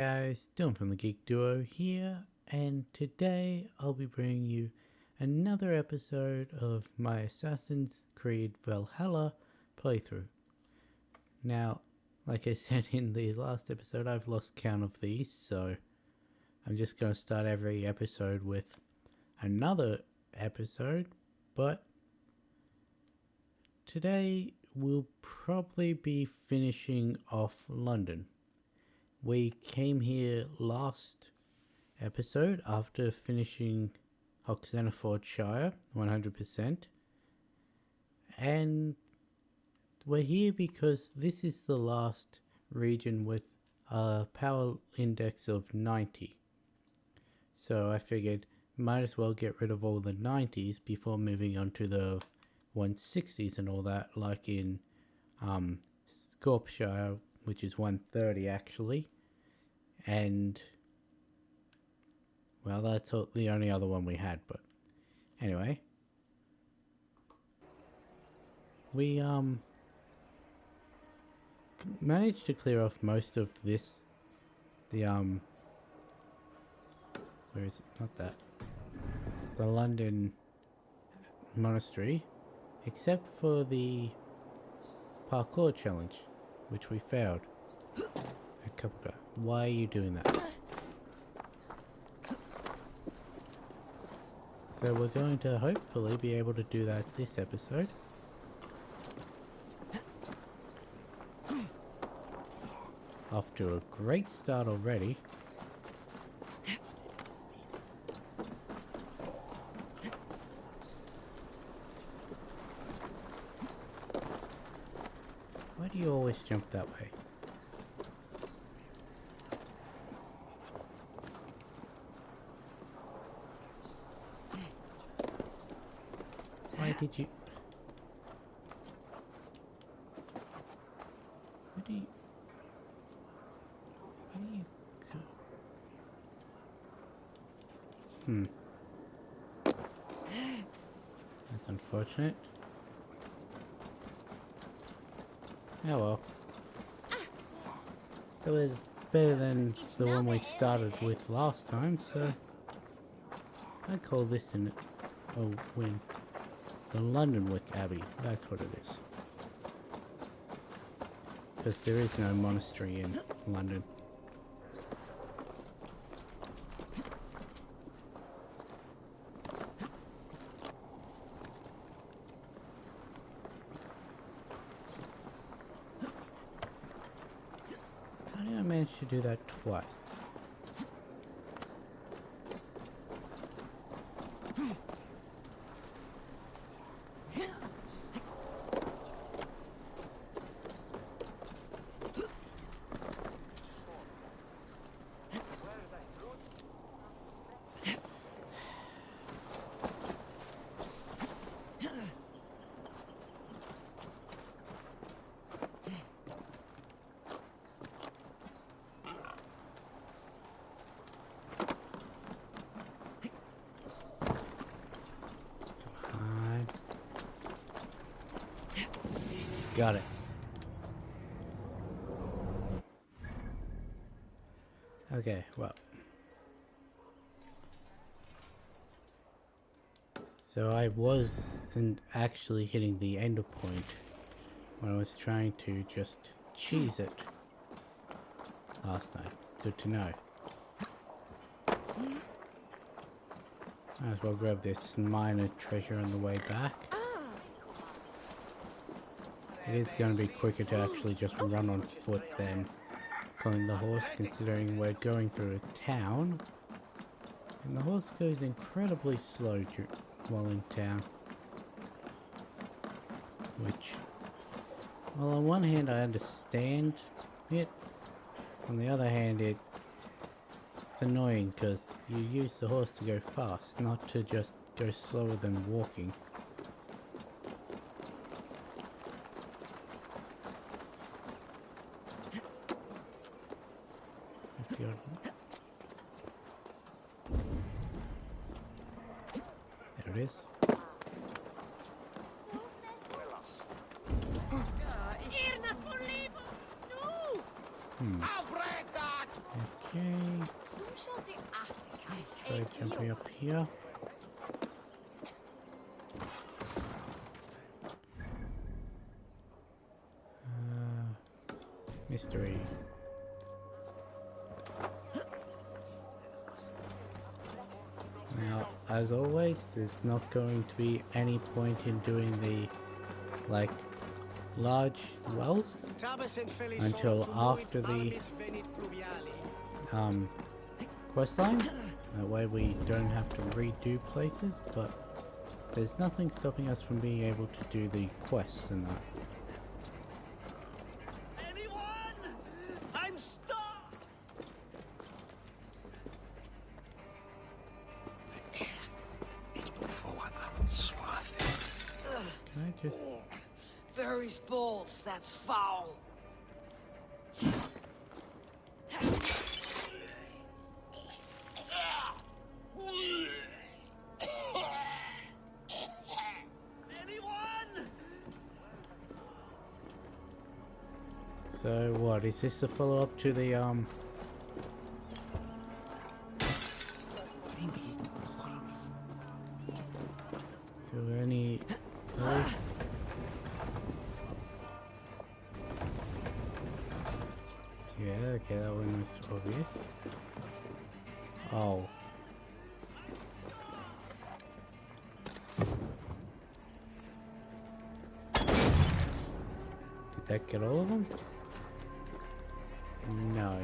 Guys, Dylan from the Geek Duo here, and today I'll be bringing you another episode of my Assassin's Creed Valhalla playthrough. Now, like I said in the last episode, I've lost count of these, so I'm just going to start every episode with another episode, but today we'll probably be finishing off London. We came here last episode after finishing Hoxenaford 100%, and we're here because this is the last region with a power index of 90. So I figured might as well get rid of all the 90s before moving on to the 160s and all that, like in Scorpshire, which is 130 actually, and well, that's the only other one we had. But anyway, we managed to clear off most of this. The where is it? Not that. The London monastery, except for the parkour challenge, which we failed a couple of. Why are you doing that? So we're going to hopefully be able to do that this episode. Off to a great start already. Why do you always jump that way? Why did you... Where do you go? That's unfortunate. Oh well. That was better than the one we started with last time, so I call this a win. The Londonwick Abbey, that's what it is. Because there is no monastery in London. How did I manage to do that twice? Got it. Okay, well. So I wasn't actually hitting the ender point when I was trying to just cheese it last time. Good to know. Might as well grab this minor treasure on the way back. It is going to be quicker to actually just run on foot than pulling the horse, considering we're going through a town. And the horse goes incredibly slow while in town. Which, well, on one hand I understand it. On the other hand, it's annoying because you use the horse to go fast, not to just go slower than walking. There it is. Okay. Try jumping up here. Mystery. Now, as always, there's not going to be any point in doing the, like, large wells until after the quest line. That way we don't have to redo places, but there's nothing stopping us from being able to do the quests and that. Can I just... Barry's balls, that's foul. So what, is this the follow-up to the to any yeah, okay, that one was obvious. Oh. Did that get all of them? No.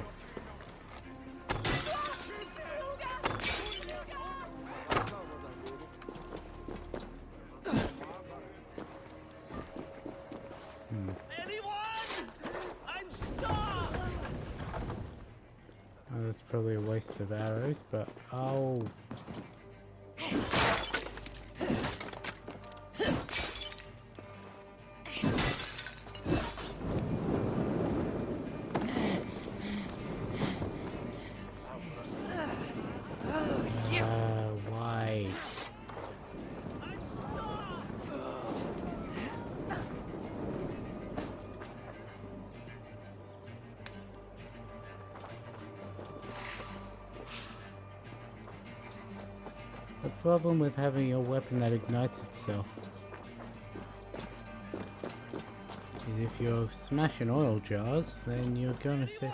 Oh, that's probably a waste of arrows, but oh. Why? The problem with having a weapon that ignites itself is if you're smashing oil jars, then you're gonna say,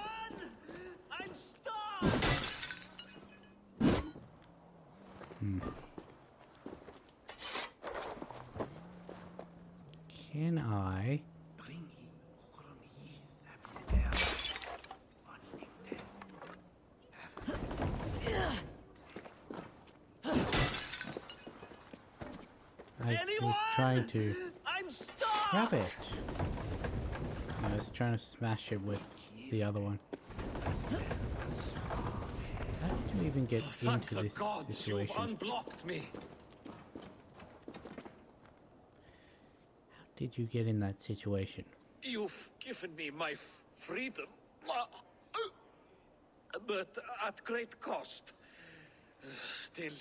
Can I? I was trying to grab it. I was trying to smash it with the other one. How did you even get into this situation? Unblocked me. How did you get in that situation? You've given me my freedom, but at great cost. Still,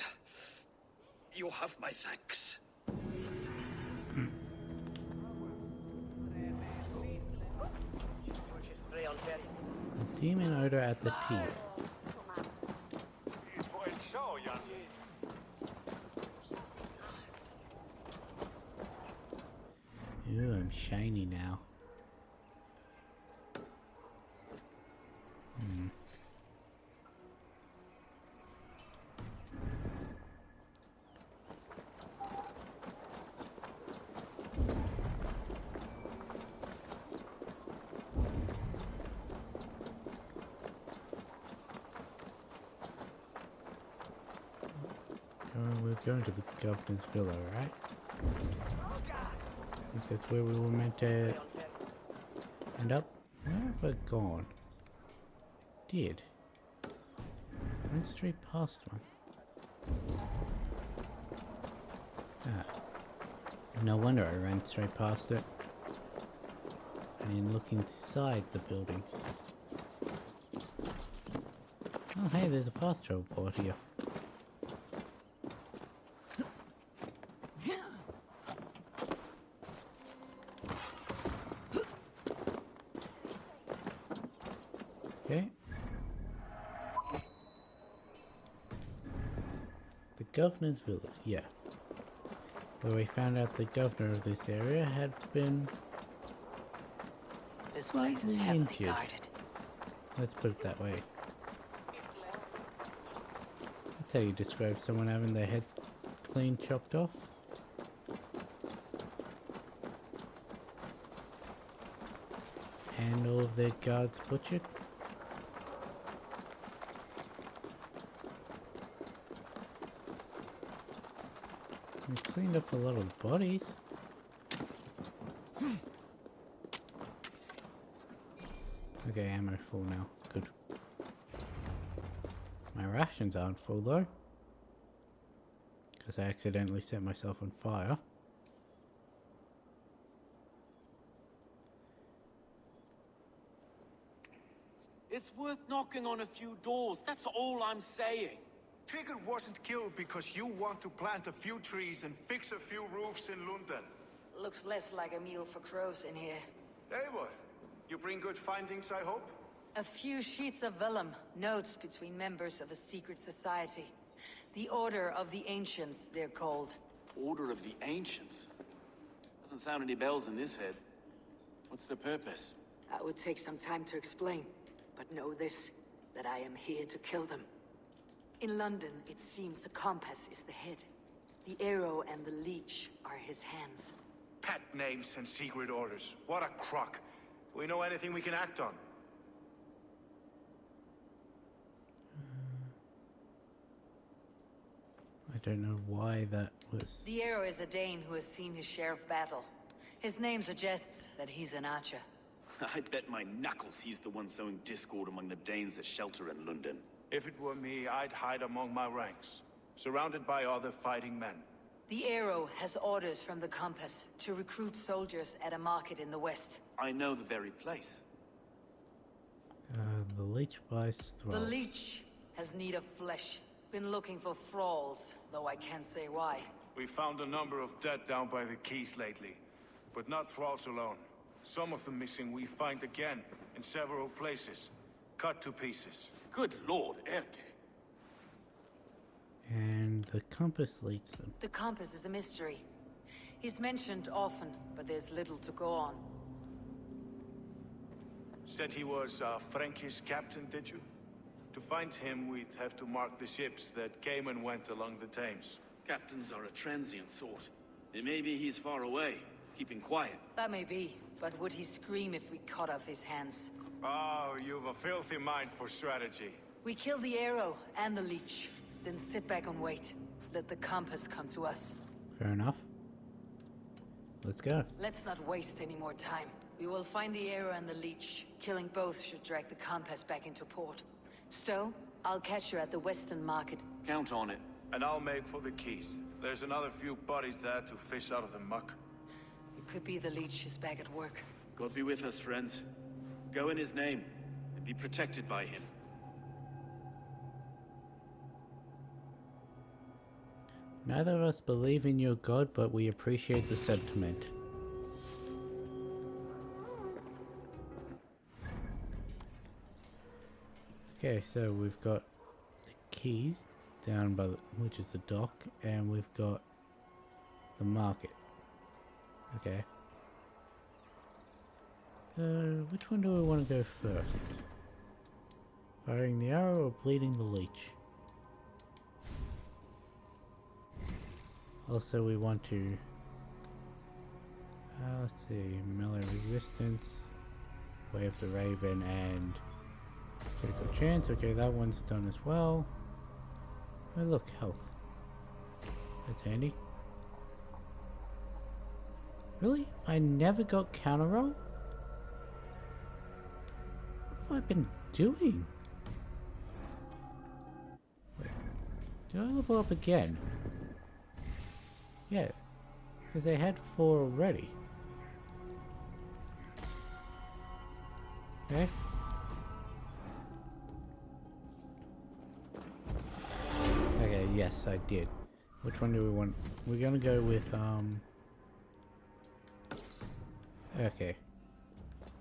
you have my thanks. Demon odor at the teeth. Ooh, I'm shiny now. We're going to the governor's villa, right? I think that's where we were meant to end up. Where have I gone? Did. I went straight past one. Ah. No wonder I ran straight past it. I didn't look inside the buildings. Oh hey, there's a fast travel port here. Okay. The governor's village, yeah. Where we found out the governor of this area had been This place is slightly heavily injured. guarded. Let's put it that way. That's how you describe someone having their head clean chopped off. And all of their guards butchered. We cleaned up a lot of bodies. Okay, ammo full now. Good. My rations aren't full though. Because I accidentally set myself on fire. It's worth knocking on a few doors, that's all I'm saying. Tigger wasn't killed because you want to plant a few trees and fix a few roofs in London. Looks less like a meal for crows in here. Hey, what? You bring good findings, I hope? A few sheets of vellum, notes between members of a secret society. The Order of the Ancients, they're called. Order of the Ancients? Doesn't sound any bells in this head. What's the purpose? That would take some time to explain, but know this, that I am here to kill them. In London, it seems the compass is the head. The arrow and the leech are his hands. Pet names and secret orders. What a crock. Do we know anything we can act on? I don't know why that was. The arrow is a Dane who has seen his share of battle. His name suggests that he's an archer. I bet my knuckles he's the one sowing discord among the Danes that shelter in London. If it were me, I'd hide among my ranks, surrounded by other fighting men. The arrow has orders from the compass to recruit soldiers at a market in the west. I know the very place. The leech buys The thralls. leech has need of flesh. Been looking for thralls, though I can't say why. We found a number of dead down by the quays lately, but not thralls alone. Some of the missing we find again in several places, cut to pieces. Good lord, Erke. And the compass leads them. The compass is a mystery. He's mentioned often, but there's little to go on. Said he was a Frankish captain, did you? To find him, we'd have to mark the ships that came and went along the Thames. Captains are a transient sort. It may be he's far away, keeping quiet. That may be, but would he scream if we cut off his hands? Oh, you've a filthy mind for strategy. We kill the arrow and the leech, then sit back and wait. Let the compass come to us. Fair enough. Let's go. Let's not waste any more time. We will find the arrow and the leech. Killing both should drag the compass back into port. Stowe, I'll catch you at the Western Market. Count on it. And I'll make for the quays. There's another few bodies there to fish out of the muck. It could be the leech is back at work. God be with us, friends. Go in his name, and be protected by him. Neither of us believe in your god, but we appreciate the sentiment. Okay, so we've got the keys down by the, which is the dock, and we've got the market. Okay. So, which one do we want to go first? Firing the arrow or bleeding the leech? Also, we want to, let's see, melee resistance, wave the raven, and critical chance. Okay, that one's done as well. Oh look, health. That's handy. Really? I never got counter roll? What have I been doing? Wait, did I level up again? Yeah, because I had 4 already. Okay. Okay, yes, I did. Which one do we want? We're gonna go with, okay.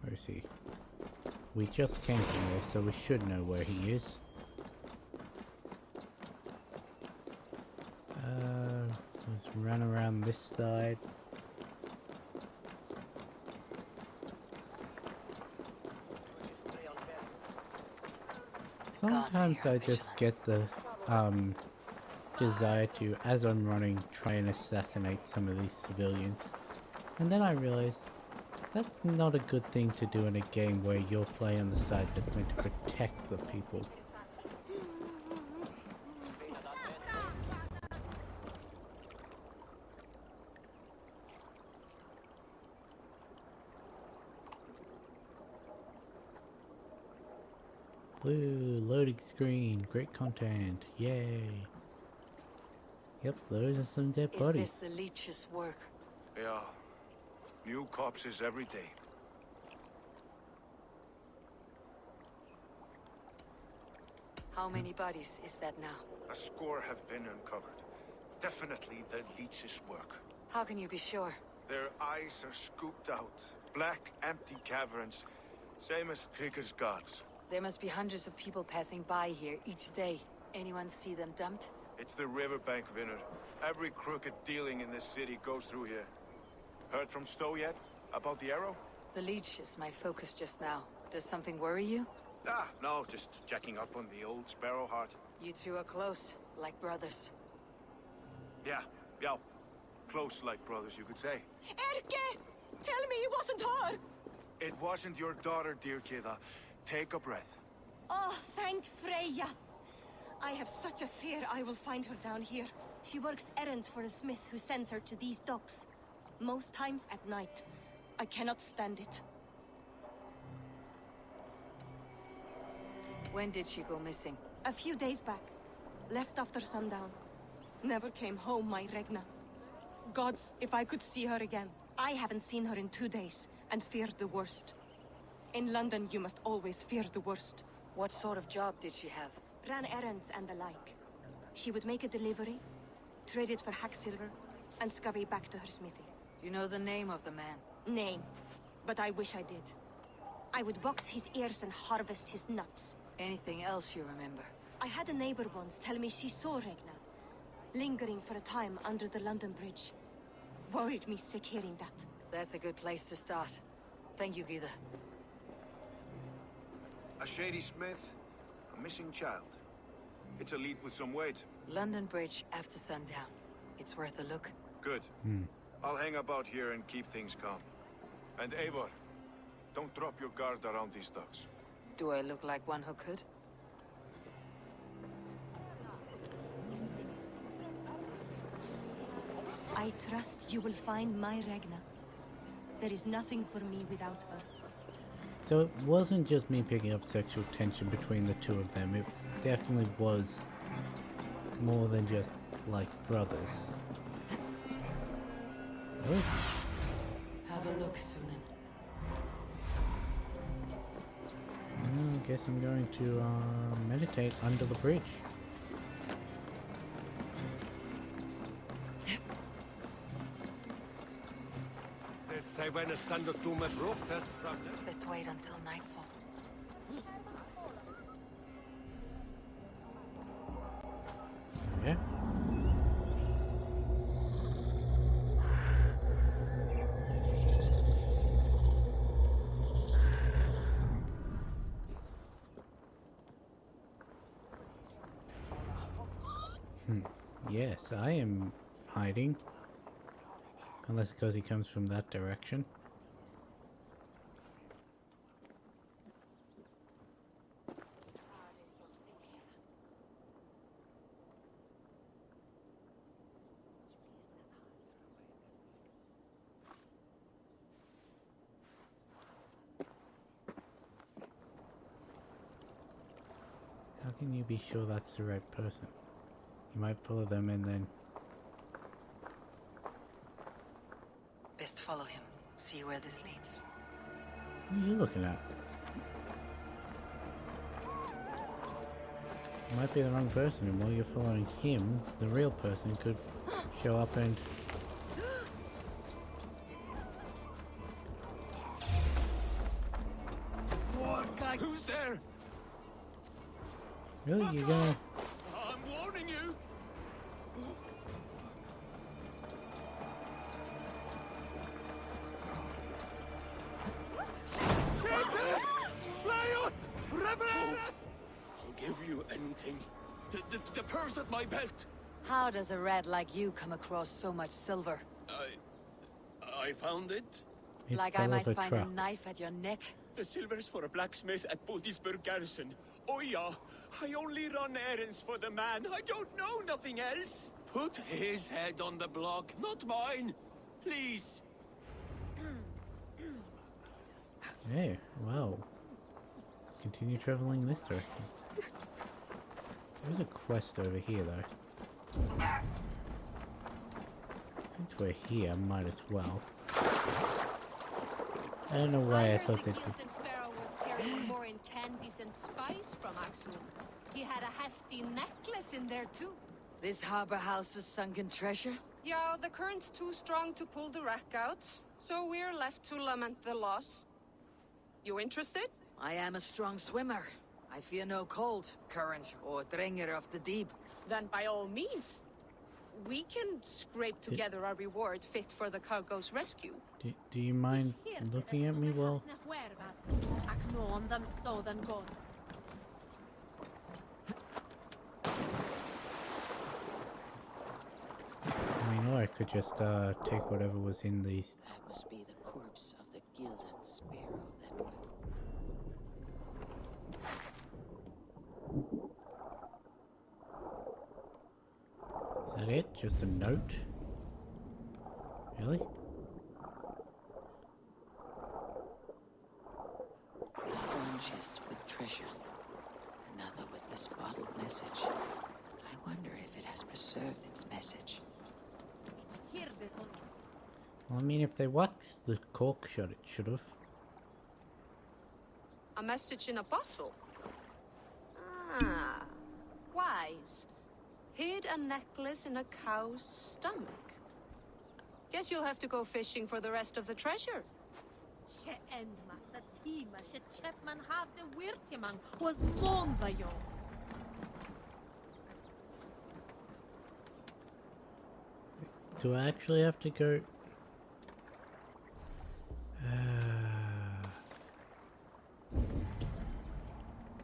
Where is he? We just came from there, so we should know where he is. run around this side. Sometimes I just get the desire to, as I'm running, try and assassinate some of these civilians. And then I realize that's not a good thing to do in a game where you're playing on the side that's meant to protect the people. Woo, loading screen, great content, yay. Yep, those are some dead bodies. Is this the leech's work? Yeah. New corpses every day. How many bodies is that now? A score have been uncovered. Definitely the leech's work. How can you be sure? Their eyes are scooped out. Black, empty caverns. Same as Trigger's gods. There must be hundreds of people passing by here each day. Anyone see them dumped? It's the riverbank, Vinner. Every crooked dealing in this city goes through here. Heard from Stowe yet? About the arrow? The leech is my focus just now. Does something worry you? Ah, no, just checking up on the old Sparrowheart. You two are close, like brothers. Yeah. Close like brothers, you could say. Erke! Tell me it wasn't her! It wasn't your daughter, dear Kida. Take a breath. Oh, thank Freya. I have such a fear I will find her down here. She works errands for a smith who sends her to these docks. Most times at night. I cannot stand it. When did she go missing? A few days back. Left after sundown. Never came home, my Regna. Gods, if I could see her again. I haven't seen her in 2 days, and feared the worst. In London, you must always fear the worst. What sort of job did she have? Ran errands and the like. She would make a delivery, trade it for hack silver, and scurry back to her smithy. Do you know the name of the man? Name. But I wish I did. I would box his ears and harvest his nuts. Anything else you remember? I had a neighbor once tell me she saw Regna, lingering for a time under the London Bridge. Worried me sick hearing that. That's a good place to start. Thank you, Gita. A shady smith, a missing child. It's a lead with some weight. London Bridge after sundown. It's worth a look. Good. I'll hang about here and keep things calm. And Eivor, don't drop your guard around these docks. Do I look like one who could? I trust you will find my Regna. There is nothing for me without her. So it wasn't just me picking up sexual tension between the two of them, it definitely was more than just like brothers. Oh. Have a look, Sunan. I guess I'm going to meditate under the bridge. Best wait until nightfall. Yeah. Yes, I am hiding. Unless because he comes from that direction. How can you be sure that's the right person? You might follow them and then... Best follow him. See where this leads. What are you looking at? You might be the wrong person, and while you're following him, the real person could show up and... Who's there? Really? You're gonna... I'm warning you. give you anything. The purse at my belt. How does a rat like you come across so much silver? I found it. It Like fell I off might a find truck. a knife at your neck? The silver's for a blacksmith at Bodisburg Garrison. Oh yeah, I only run errands for the man. I don't know nothing else. Put his head on the block, not mine. Please. Yeah, well. Continue traveling this direction. There's a quest over here, though. Since we're here, might as well. I don't know why I thought they'd be... Captain Sparrow was carrying more in candies and spice from Axum. He had a hefty necklace in there too. This harbor houses sunken treasure? Yeah, the current's too strong to pull the wreck out, so we're left to lament the loss. You interested? I am a strong swimmer. I fear no cold, current, or drenger of the deep. Then by all means. We can scrape together a reward fit for the cargo's rescue. Do you mind looking at me while... I mean, or I could just take whatever was in these... That must be the corpse of the gilded sparrow that... Is that it? Just a note? Really? One chest with treasure, another with this bottled message. I wonder if it has preserved its message. Well, I mean, if they waxed the cork shut, it should have. A message in a bottle? Ah, wise. Hid a necklace in a cow's stomach. Guess you'll have to go fishing for the rest of the treasure. Do I actually have to go?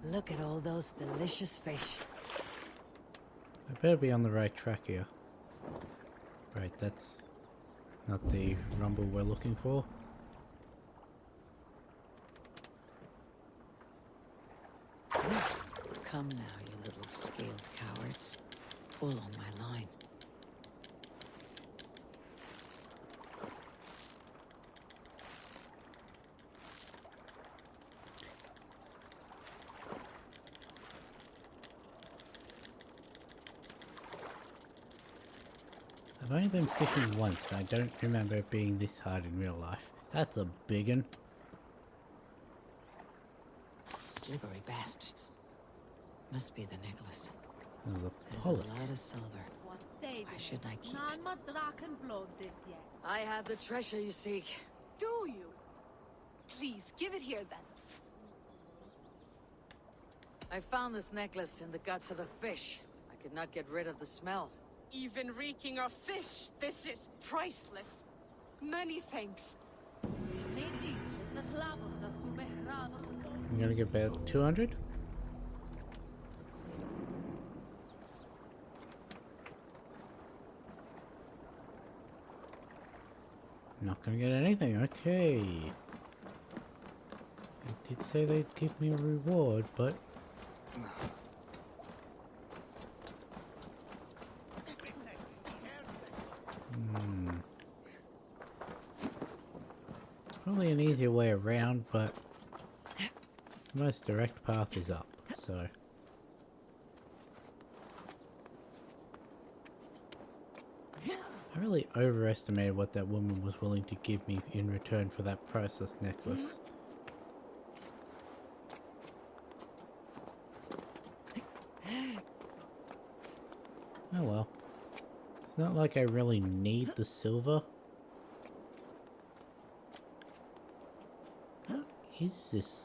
Look at all those delicious fish. I better be on the right track here. Right, that's not the rumble we're looking for. Come now, you little scaled cowards. Pull on my line. I've only been fishing once, and I don't remember it being this hard in real life. That's a big one. Slippery bastards. Must be the necklace. There's a There's pollock. a lot of silver. Why shouldn't I keep it? I have the treasure you seek. Do you? Please, give it here then. I found this necklace in the guts of a fish. I could not get rid of the smell. Even reeking of fish, this is priceless. Many thanks. I'm gonna get about 200. Not gonna get anything, okay. I did say they'd give me a reward, but... Probably an easier way around, but the most direct path is up, so... I really overestimated what that woman was willing to give me in return for that priceless necklace. Oh well. It's not like I really need the silver. What is this?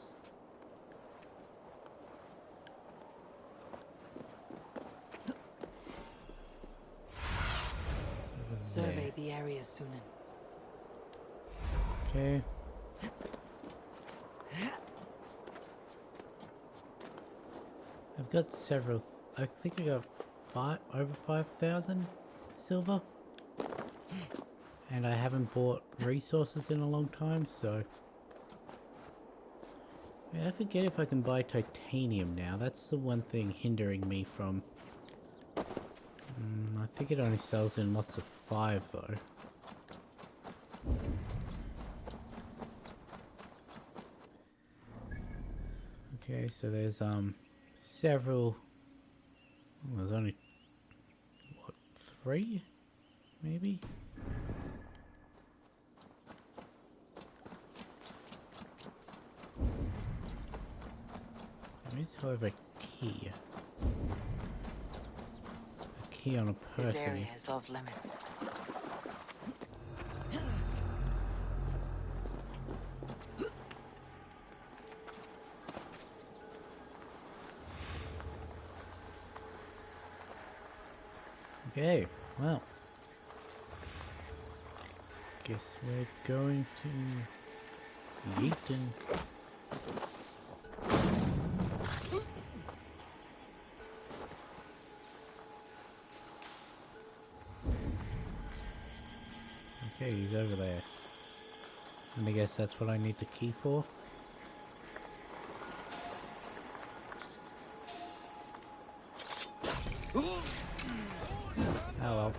Survey the area, Sunan. Okay. I've got several. I think I got over 5,000 silver, and I haven't bought resources in a long time, so yeah, I forget if I can buy titanium now. That's the one thing hindering me from. I think it only sells in lots of 5 though. Okay, so there's several. Well, there's only what, 3 maybe? There is, however, a key. A key on a person. This area is off limits. Okay, well, guess we're going to Yeaton. Okay, he's over there. And I guess that's what I need the key for. Oh well.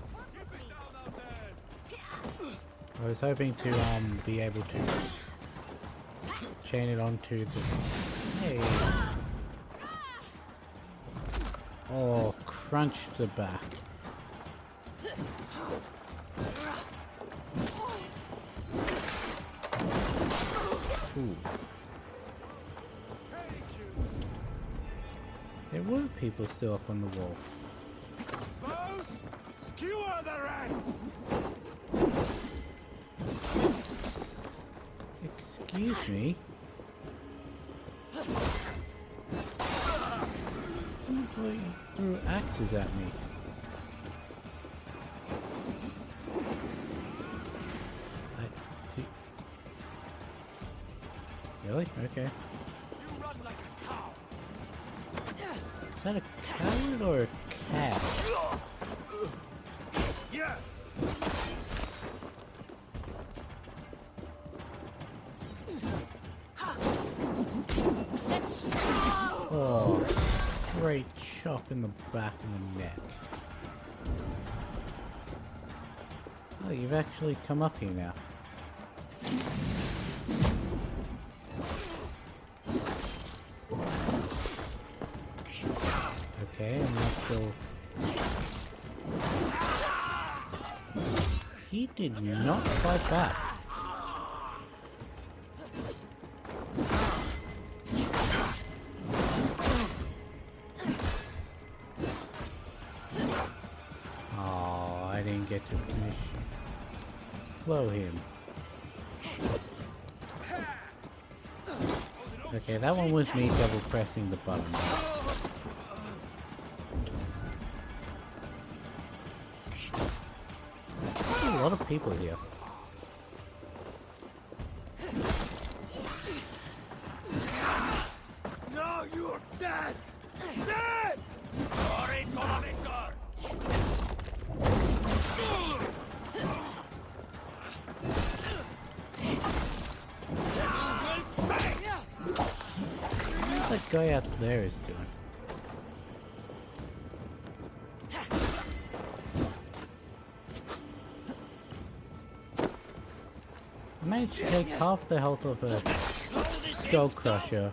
I was hoping to be able to chain it onto the. Hey. Oh, crunch the back. Ooh. There were people still up on the wall. Skewer the rat! Excuse me? Somebody threw axes at me. Really? Okay. You run like a cow. Is that a coward or a cat? Yeah. Oh, straight chop in the back of the neck. Oh, you've actually come up here now. Okay, I'm not still. He did not fight back. Oh, I didn't get to finish. Blow him. Okay, that one was me double pressing the button. There's a lot of people here. No, you're dead! Dead! Sorry, Victor! What's that guy out there is doing? I managed to take half the health of a skull crusher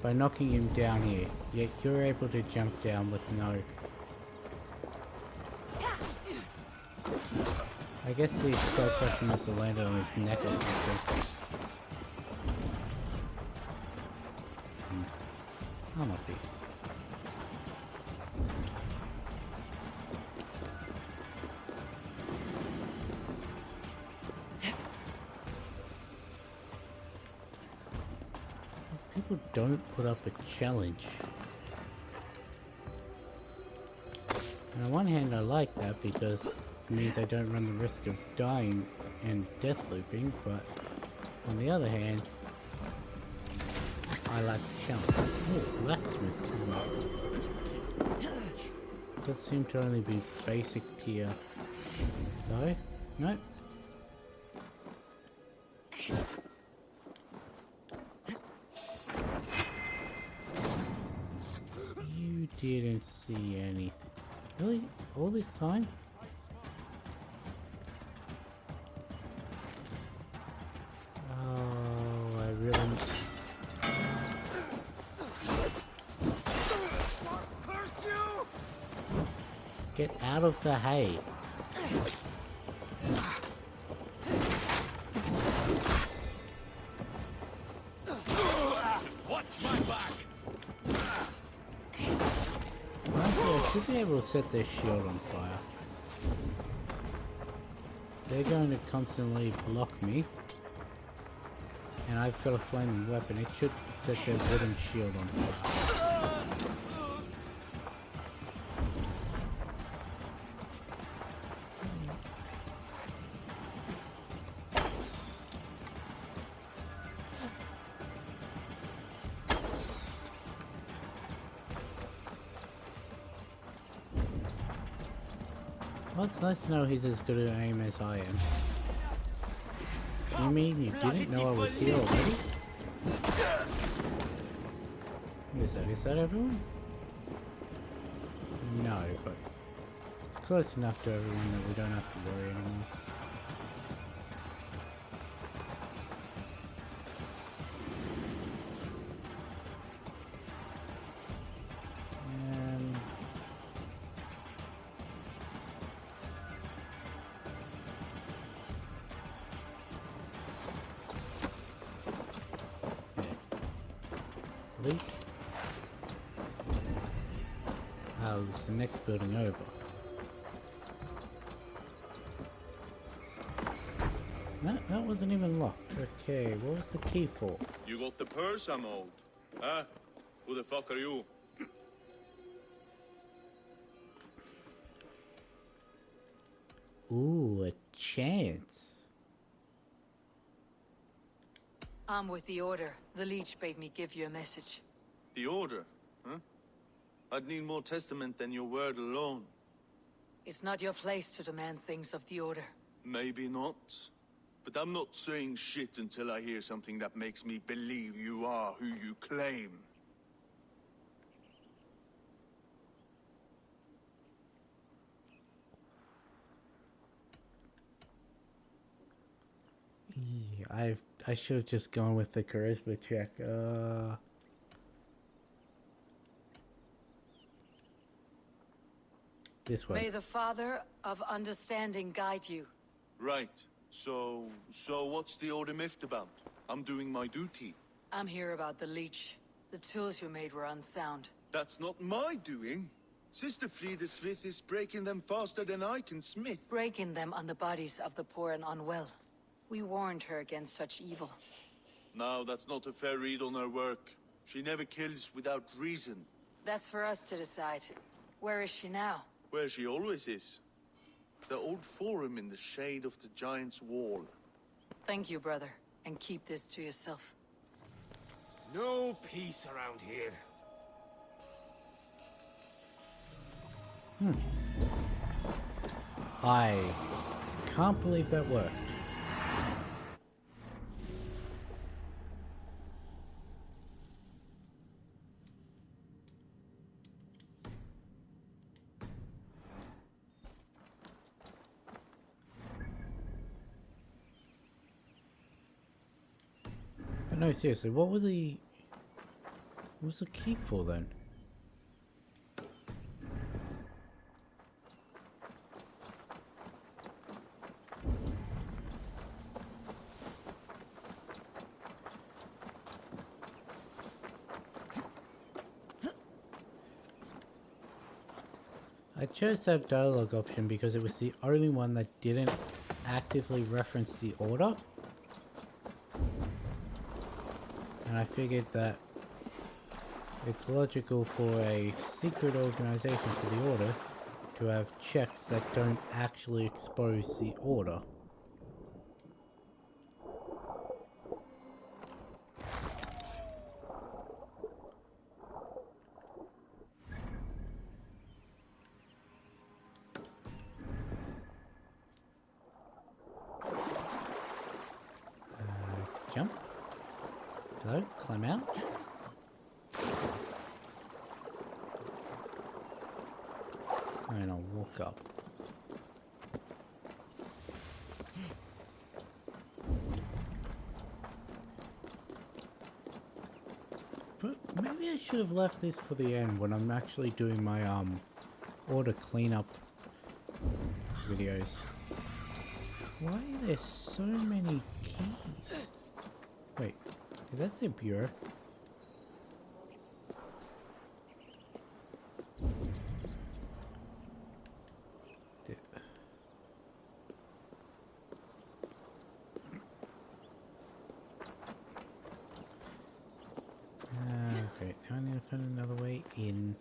by knocking him down here, yet you're able to jump down with no... I guess the skull crusher must have landed on his neck or something. I'm a beast. People don't put up a challenge. And on one hand I like that because it means I don't run the risk of dying and death looping, but on the other hand I like the challenge. Ooh, blacksmith. blacksmith's hammer. Does seem to only be basic tier. Though? Nope. You didn't see anything. Really? All this time? Oh, I really... Get out of the hay. Watch my back! Honestly, I should be able to set their shield on fire. They're going to constantly block me. And I've got a flaming weapon. It should set their wooden shield on fire. Well, it's nice to know he's as good at aim as I am. You mean you didn't know I was here already? Is that everyone? No, but it's close enough to everyone that we don't have to worry anymore. And loot. Oh, it's the next building over. No, that wasn't even locked. Okay, what was the key for? You got the purse I'm owed. Huh? Who the fuck are you? Ooh, a chance. I'm with the Order. The Leech bade me give you a message. The Order, huh? I'd need more testament than your word alone. It's not your place to demand things of the Order. Maybe not. But I'm not saying shit until I hear something that makes me believe you are who you claim. Yeah, I should have just gone with the charisma check. This way. May the Father of Understanding guide you. Right. So what's the Order miffed about? I'm doing my duty. I'm here about the Leech. The tools you made were unsound. That's not my doing. Sister Frida Smith is breaking them faster than I can smith. Breaking them on the bodies of the poor and unwell. We warned her against such evil. Now, that's not a fair read on her work. She never kills without reason. That's for us to decide. Where is she now? Where she always is. The old forum in the shade of the Giant's Wall. Thank you, brother. And keep this to yourself. No peace around here. I can't believe that worked. But no, seriously, what was the key for then? I chose that dialogue option because it was the only one that didn't actively reference the Order. And I figured that it's logical for a secret organization for the Order to have checks that don't actually expose the Order. Hello? Climb out? And I'll walk up. But maybe I should have left this for the end when I'm actually doing my order cleanup videos. Why are there so many keys? Wait, did that say bureau? Okay, now I need to find another way in.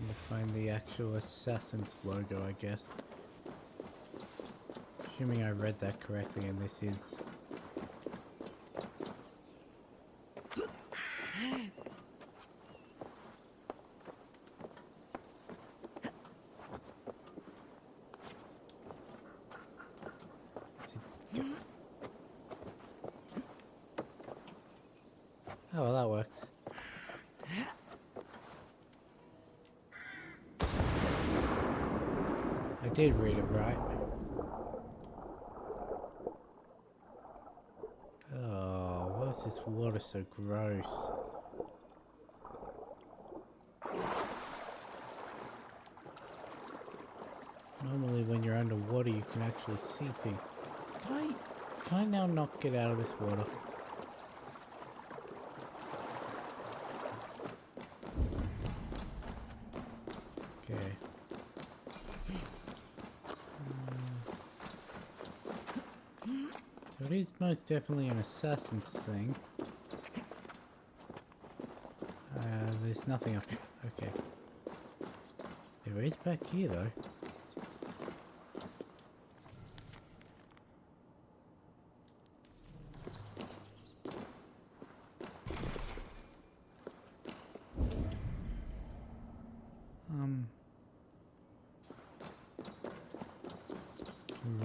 Need to find the actual assassin's logo, I guess. Assuming I read that correctly, and this is... Oh, well, that works. I did read it right. Oh, why is this water so gross? Normally when you're underwater you can actually see things. Can I now not get out of this water? Okay. So it is most definitely an assassin's thing. There's nothing up here. Okay. There is back here though.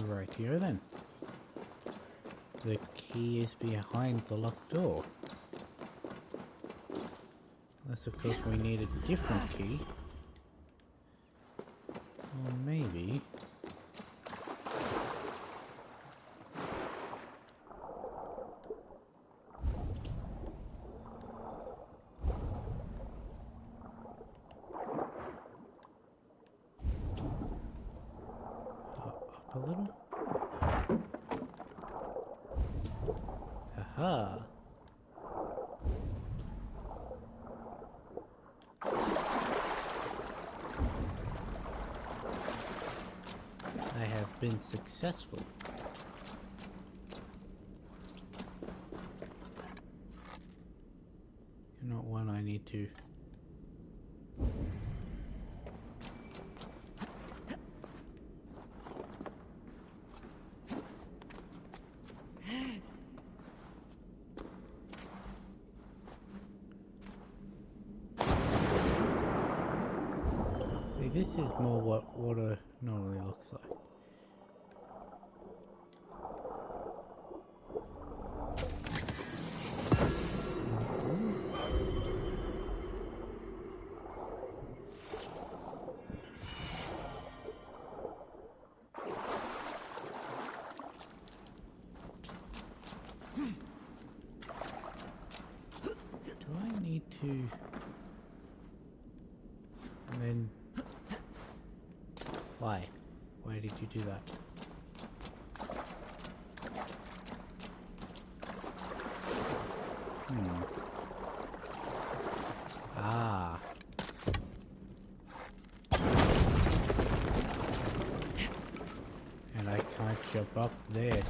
Right here then. The key is behind the locked door. Unless of course we need a different key. Or maybe... up a little? Aha! I have been successful. You're not one I need to... See, this is more what water normally looks like. Do I need to... And then... Why? Why did you do that? Ah. And I can't jump up there, so...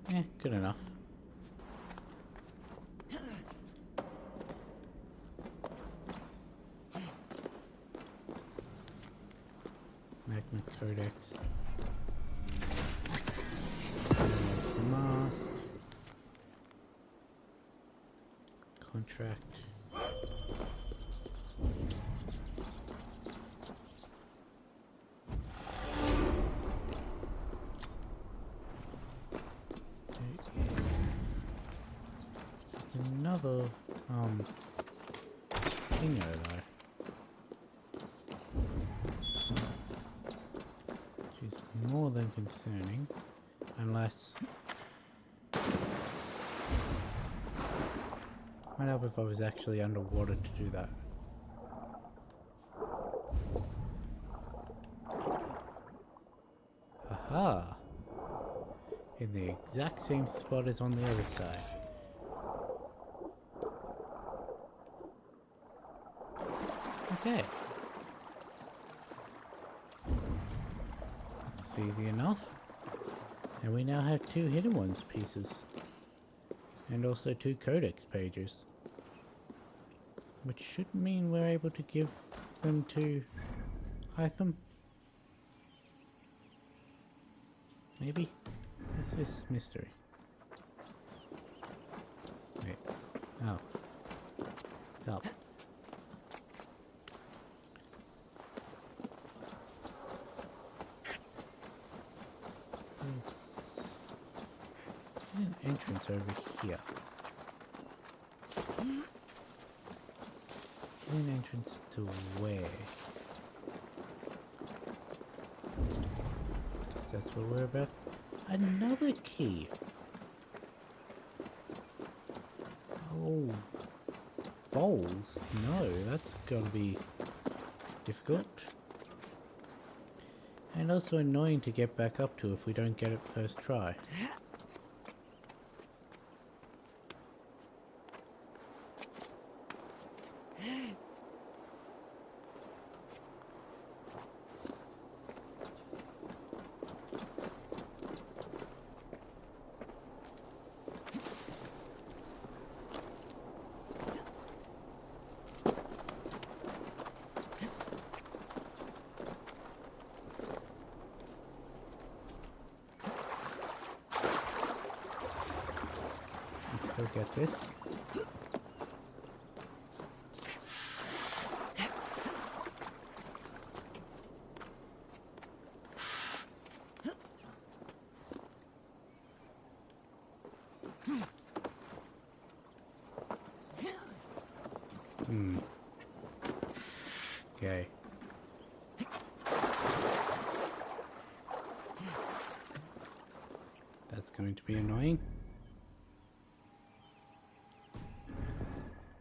Eh, good enough. Magma Codex. There's the mask. retract. There's another thing though. Which is more than concerning, unless might help if I was actually underwater to do that. Aha! In the exact same spot as on the other side. Okay. It's easy enough. And we now have 2 hidden ones pieces. And also 2 codex pages. Which should mean we're able to give them to Hytham. Maybe? What's this mystery? Wait. Oh. It's up. There's an entrance over here. An entrance to where? That's what we're about. Another key. Oh, bowls? No, that's gonna be difficult. And also annoying to get back up to if we don't get it first try. Still get this. Okay. That's going to be annoying.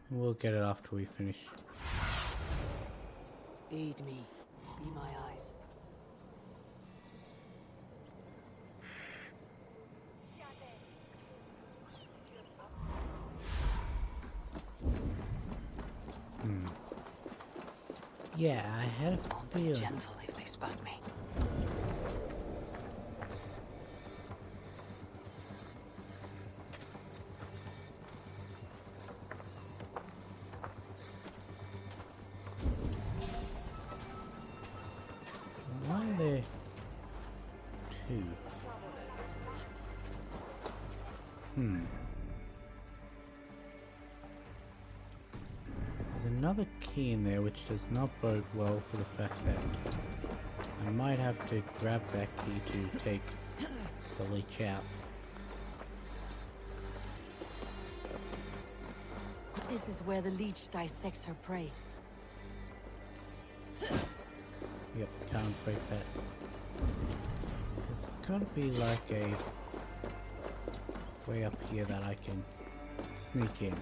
We'll get it after we finish. Aid me. Be my eyes. Yeah, I had a Won't be feeling. gentle if they spot me. Why are there 2? There's another key in there which does not bode well for the fact that I might have to grab that key to take the leech out. This is where the leech dissects her prey. Yep, can't break that. It's gotta be like a way up here that I can sneak in.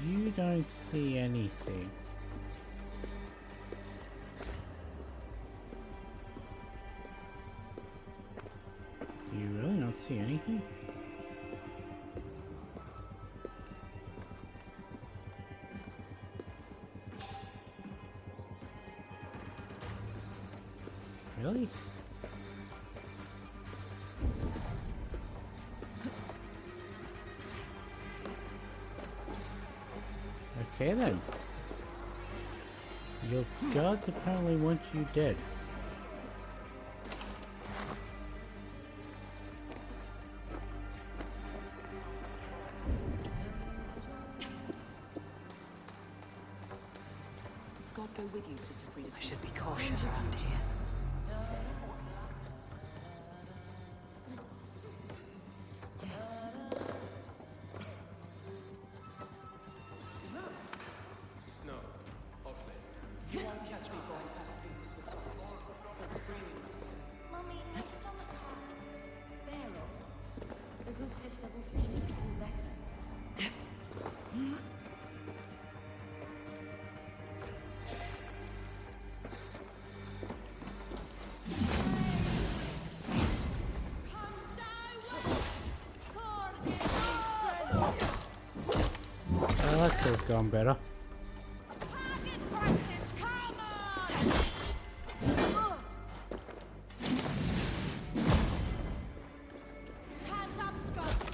You don't see anything. Do you really not see anything? Really? Okay then. Your guards apparently want you dead. God go with you, Sister Frida. I should be cautious around here. No, awfully. You won't catch me going past the office. But screaming. Mummy, my stomach hurts. Bear up. The good sister will see me soon better. Well, that could have gone better.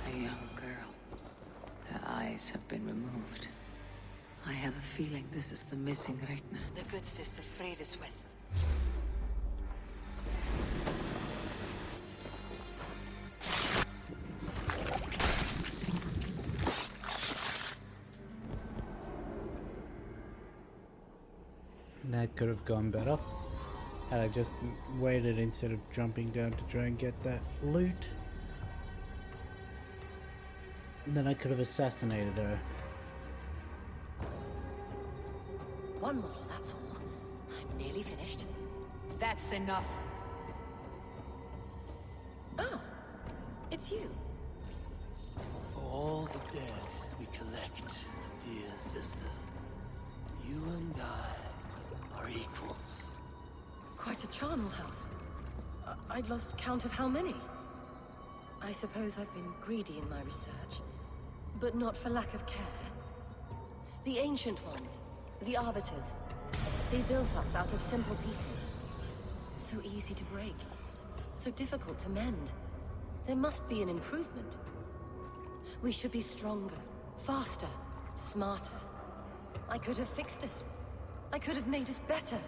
A young girl. Her eyes have been removed. I have a feeling this is the missing Regna. The good Sister Frideswith. That could have gone better. Had I just waited instead of jumping down to try and get that loot. And then I could have assassinated her. One more, that's all. I'm nearly finished. That's enough. Oh, it's you. For all the dead we collect, dear sister, you and I are equals. Quite a charnel house. I'd lost count of how many. I suppose I've been greedy in my research, but not for lack of care. The ancient ones, the arbiters, they built us out of simple pieces. So easy to break, so difficult to mend. There must be an improvement. We should be stronger, faster, smarter. I could have fixed us. I could have made us better.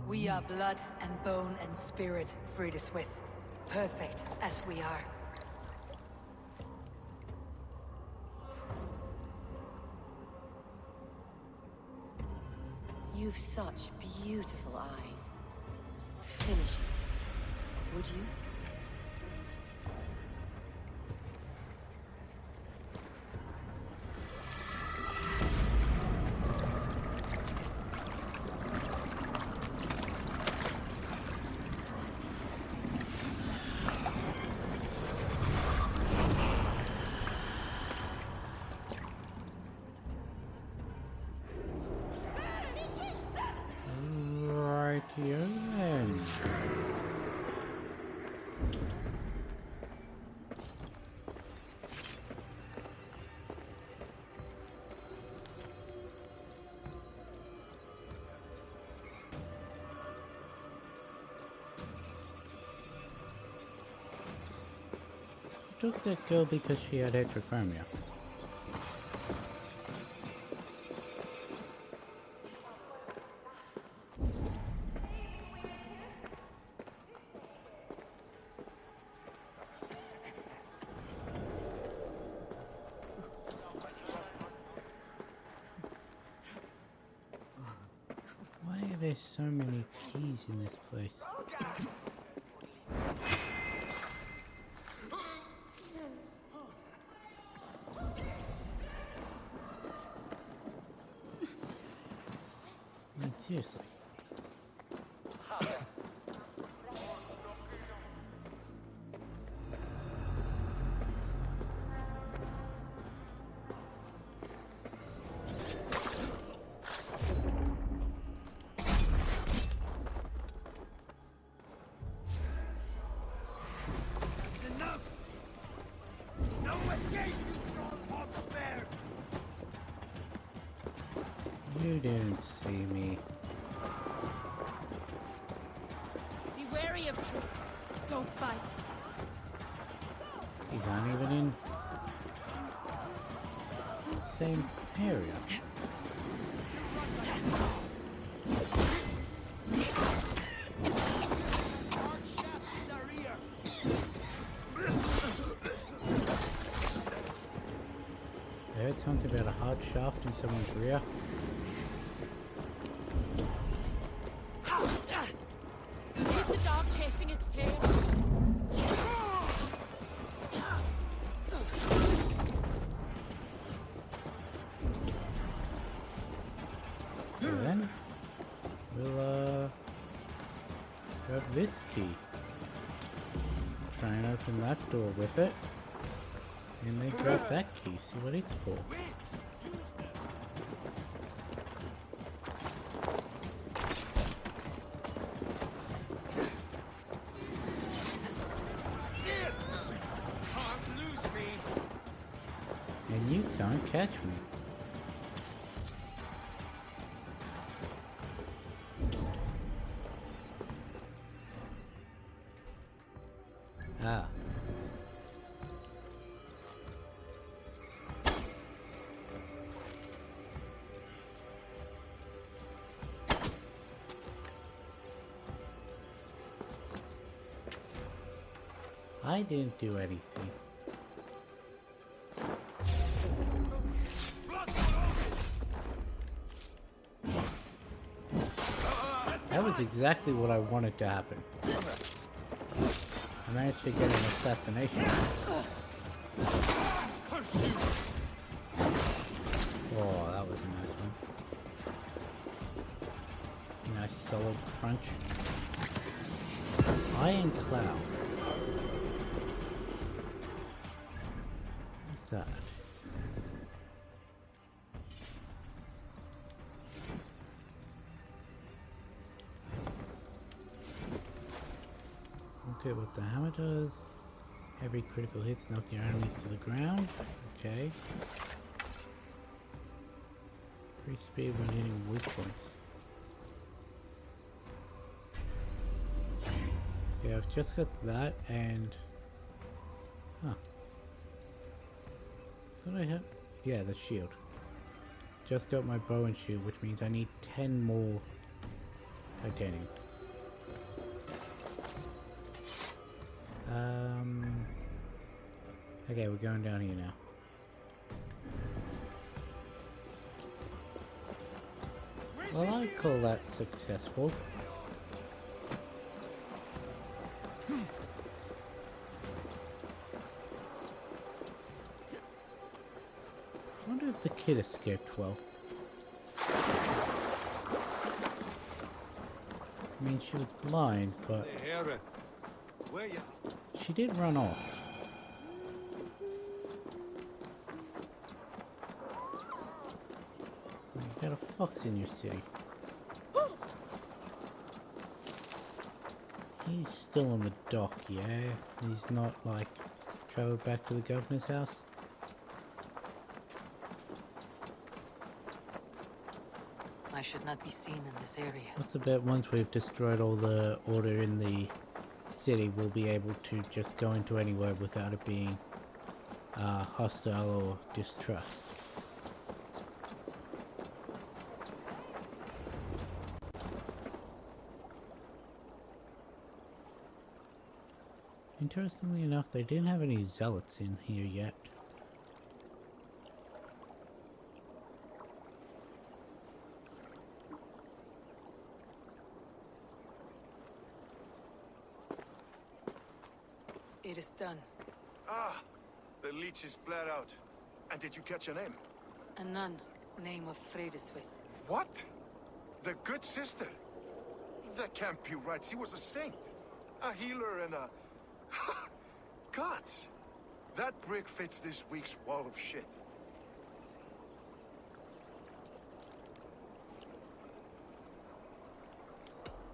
We are blood and bone and spirit, Frideswith. Perfect as we are. You've such beautiful eyes. Finish it, would you? Rightio then. Took that girl because she had heterochromia. Why are there so many keys in this place? I mean, seriously. You didn't see me. Be wary of troops. Don't fight. He's not even in same area. I heard something about a hard shaft in someone's rear. Is the dog chasing its tail? Then we'll grab this key. Try and open that door with it. And then grab that key, see what it's for. Can't lose me. And you can't catch me. Ah. I didn't do anything. That was exactly what I wanted to happen. I managed to get an assassination. Oh, that was a nice one. Nice solid crunch. Iron Cloud. What's that? Okay, what the hammer does. Every critical hits knock your enemies to the ground. Okay. Increase speed when hitting weak points. Okay, I've just got that and... Huh. Thought I had... Yeah, the shield. Just got my bow and shield, which means I need 10 more titanium. Okay, we're going down here now. Well, I'd call that successful. I wonder if the kid escaped well. I mean, she was blind, but she did run off. You got a fox in your city. He's still on the dock, yeah? He's not, like, traveled back to the governor's house? I should not be seen in this area. What's the bet once we've destroyed all the order in the city, we'll be able to just go into anywhere without it being hostile or distrust? Interestingly enough, they didn't have any zealots in here yet. It is done. Ah, the leech is bled out. And did you catch her name? A nun, name of Fredeswith. What? The good sister? That can't be right. She was a saint. A healer and a... Gods! That brick fits this week's wall of shit.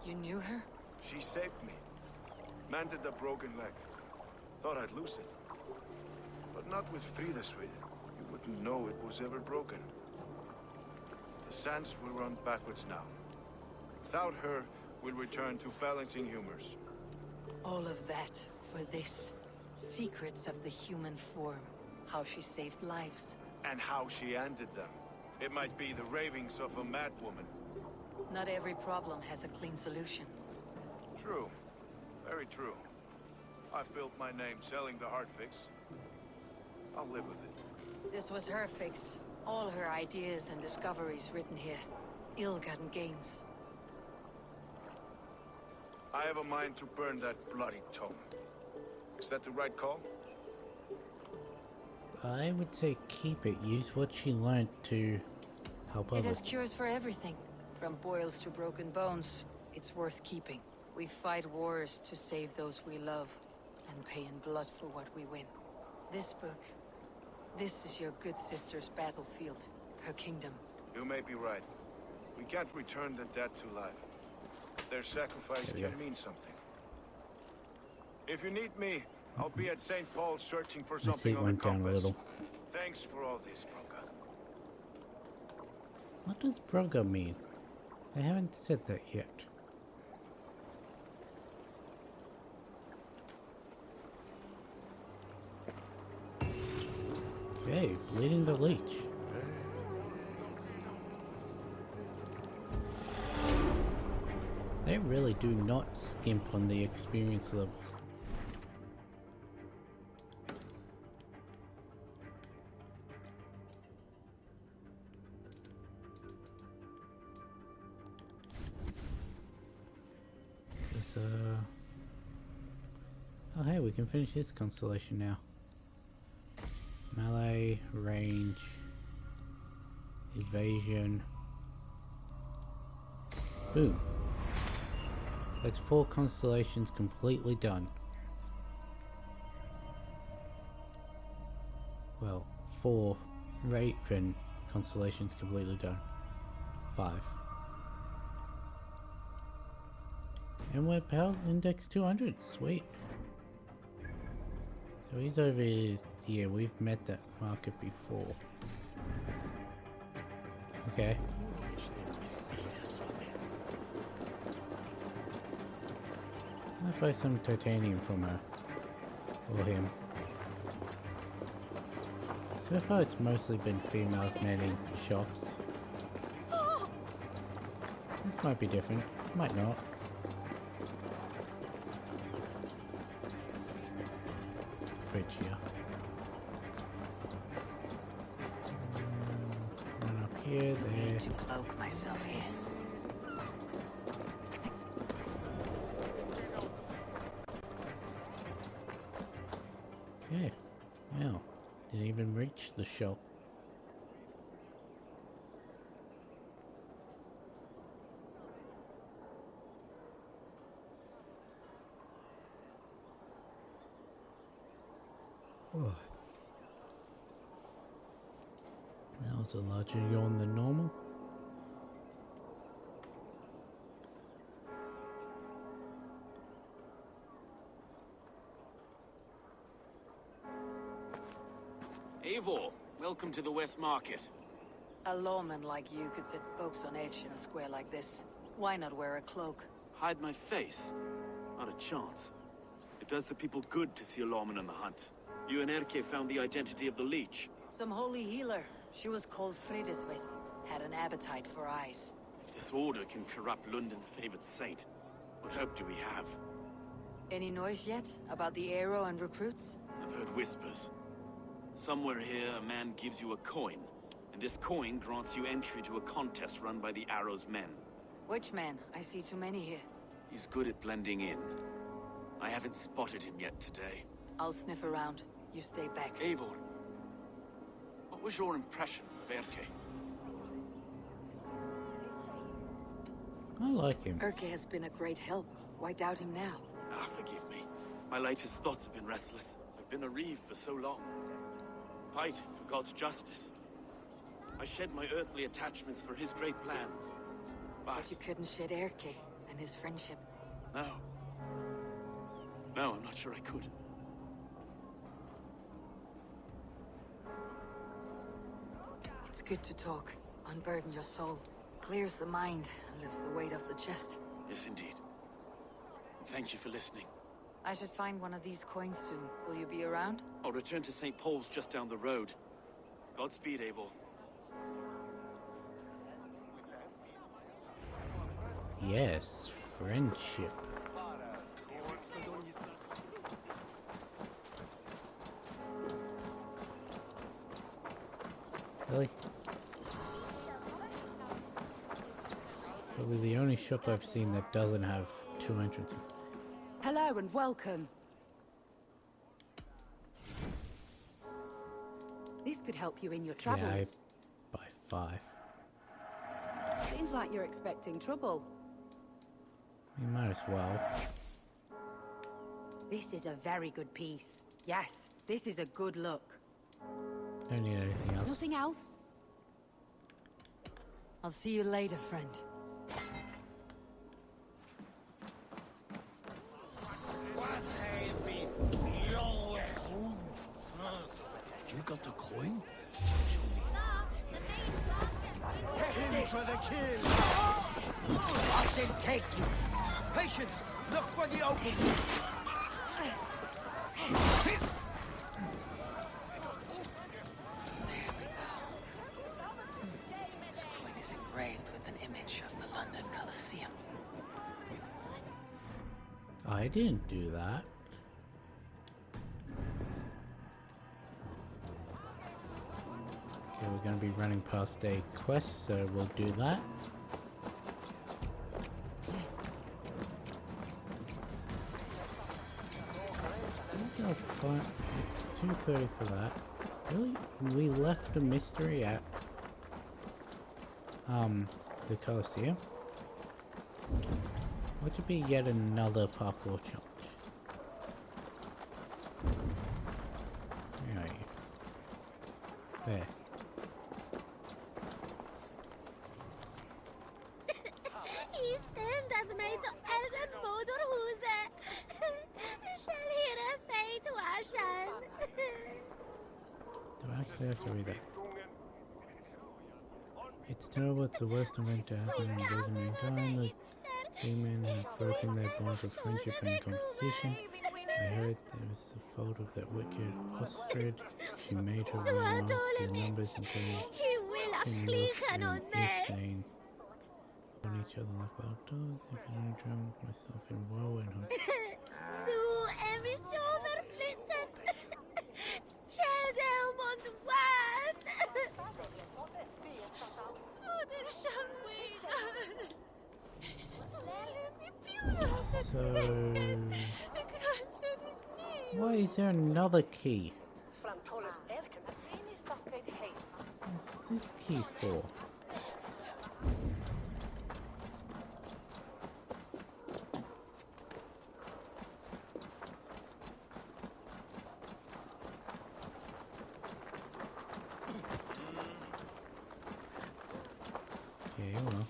You knew her? She saved me. Mended the broken leg. Thought I'd lose it. But not with Frideswith. You wouldn't know it was ever broken. The sands will run backwards now. Without her, we'll return to balancing humors. All of that for this. Secrets of the human form. How she saved lives. and how she ended them. It might be the ravings of a madwoman. Not every problem has a clean solution. True. Very true. I've built my name selling the heart fix. I'll live with it. This was her fix. All her ideas and discoveries written here. Ill-gotten gains. I have a mind to burn that bloody tome. Is that the right call? I would say keep it. Use what she learned to help It others. has cures for everything. From boils to broken bones. It's worth keeping. We fight wars to save those we love. And pay in blood for what we win. This book. This is your good sister's battlefield. Her kingdom. You may be right. We can't return the dead to life. Their sacrifice can mean something. If you need me, I'll be at St. Paul's searching for something on the went down a compass. little. Thanks for all this, Broga. What does Broga mean? They haven't said that yet. Okay, bleeding the leech. They really do not skimp on the experience levels. Oh hey, we can finish this constellation now. Melee, range, evasion. Boom. That's 4 constellations completely done. Well, 4 Raven constellations completely done. 5. And we're power index 200, sweet. So he's over here, we've met that market before. Okay. I'll buy some titanium from her. Or him. So far it's mostly been females manning shops. This might be different, might not. Fridge here. One up here, there. Need to cloak myself here. Okay, well, didn't even reach the shop. Oh. That was a larger yawn than normal. Eivor, welcome to the West Market. A lawman like you could set folks on edge in a square like this. Why not wear a cloak? Hide my face? Not a chance. It does the people good to see a lawman on the hunt. You and Erke found the identity of the leech. Some holy healer. She was called Frideswith. Had an appetite for eyes. If this order can corrupt London's favored saint, what hope do we have? Any noise yet about the arrow and recruits? I've heard whispers. Somewhere here, a man gives you a coin, and this coin grants you entry to a contest run by the Arrow's men. Which man? I see too many here. He's good at blending in. I haven't spotted him yet today. I'll sniff around. You stay back. Eivor, what was your impression of Erke? I like him. Erke has been a great help. Why doubt him now? Ah, forgive me. My latest thoughts have been restless. I've been a reeve for so long. Fighting for God's justice. I shed my earthly attachments for his great plans. But you couldn't shed Erke and his friendship. No. No, I'm not sure I could. It's good to talk. Unburden your soul. Clears the mind and lifts the weight off the chest. Yes, indeed. Thank you for listening. I should find one of these coins soon. Will you be around? I'll return to St. Paul's just down the road. Godspeed, Eivor. Yes, friendship. Really? Probably the only shop I've seen that doesn't have 2 entrances. Hello and welcome. This could help you in your travels. Yeah, I buy 5. Seems like you're expecting trouble. You might as well. This is a very good piece. Yes, this is a good look. Don't need anything else. Nothing else? I'll see you later, friend. You got the coin? In for the kill! Watch them take you! Patience! Look for the opening! This coin is engraved with an image of the London Colosseum. I didn't do that. Okay, we're going to be running past a quest, so we'll do that. It's 2:30 for that. Really? We left a mystery at the Colosseum? What would be yet another parkour challenge? Where are you? There. I sendet meg til Elden-motorhuset. Shall hear a fate washen. Do I actually have to read that? It's terrible, it's the worst event to happen in days of mankind. The demon has broken their bonds of friendship and competition. I heard there was a fault of that wicked ostrich. She made her remark to the numbers until they insane on each other like wild dogs. I can only drown myself in woe and hope. Du mitt overflyttet. Kjell what? Moder Shangwina. So, why is there another key? What's this key for? Okay, well.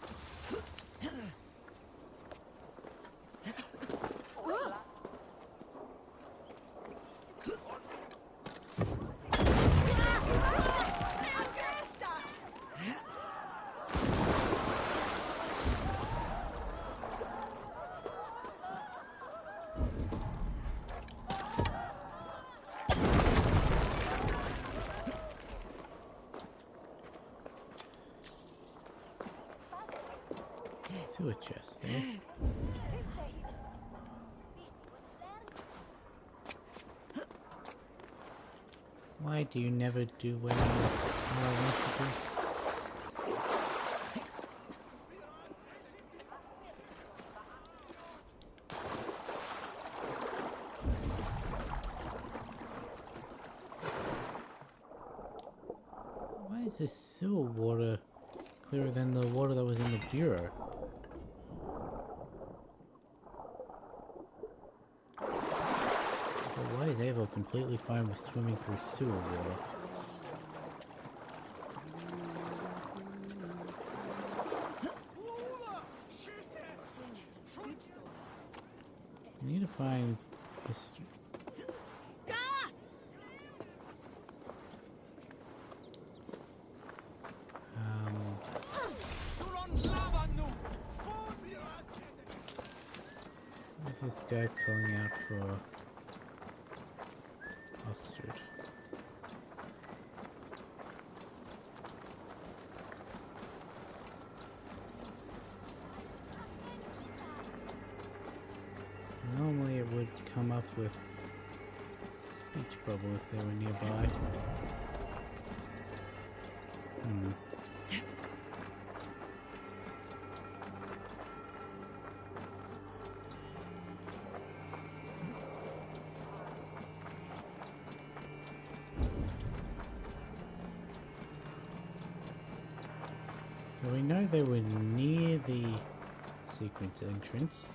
Sewer chest, eh? Why do you never do what I want to do? Why is this sewer water clearer than the water that was in the bureau? Why is Ava completely fine with swimming through sewer water? I need to find history. What's this guy calling out for? Ostrich. come up with speech bubble if they were nearby. So we know they were near the secret entrance.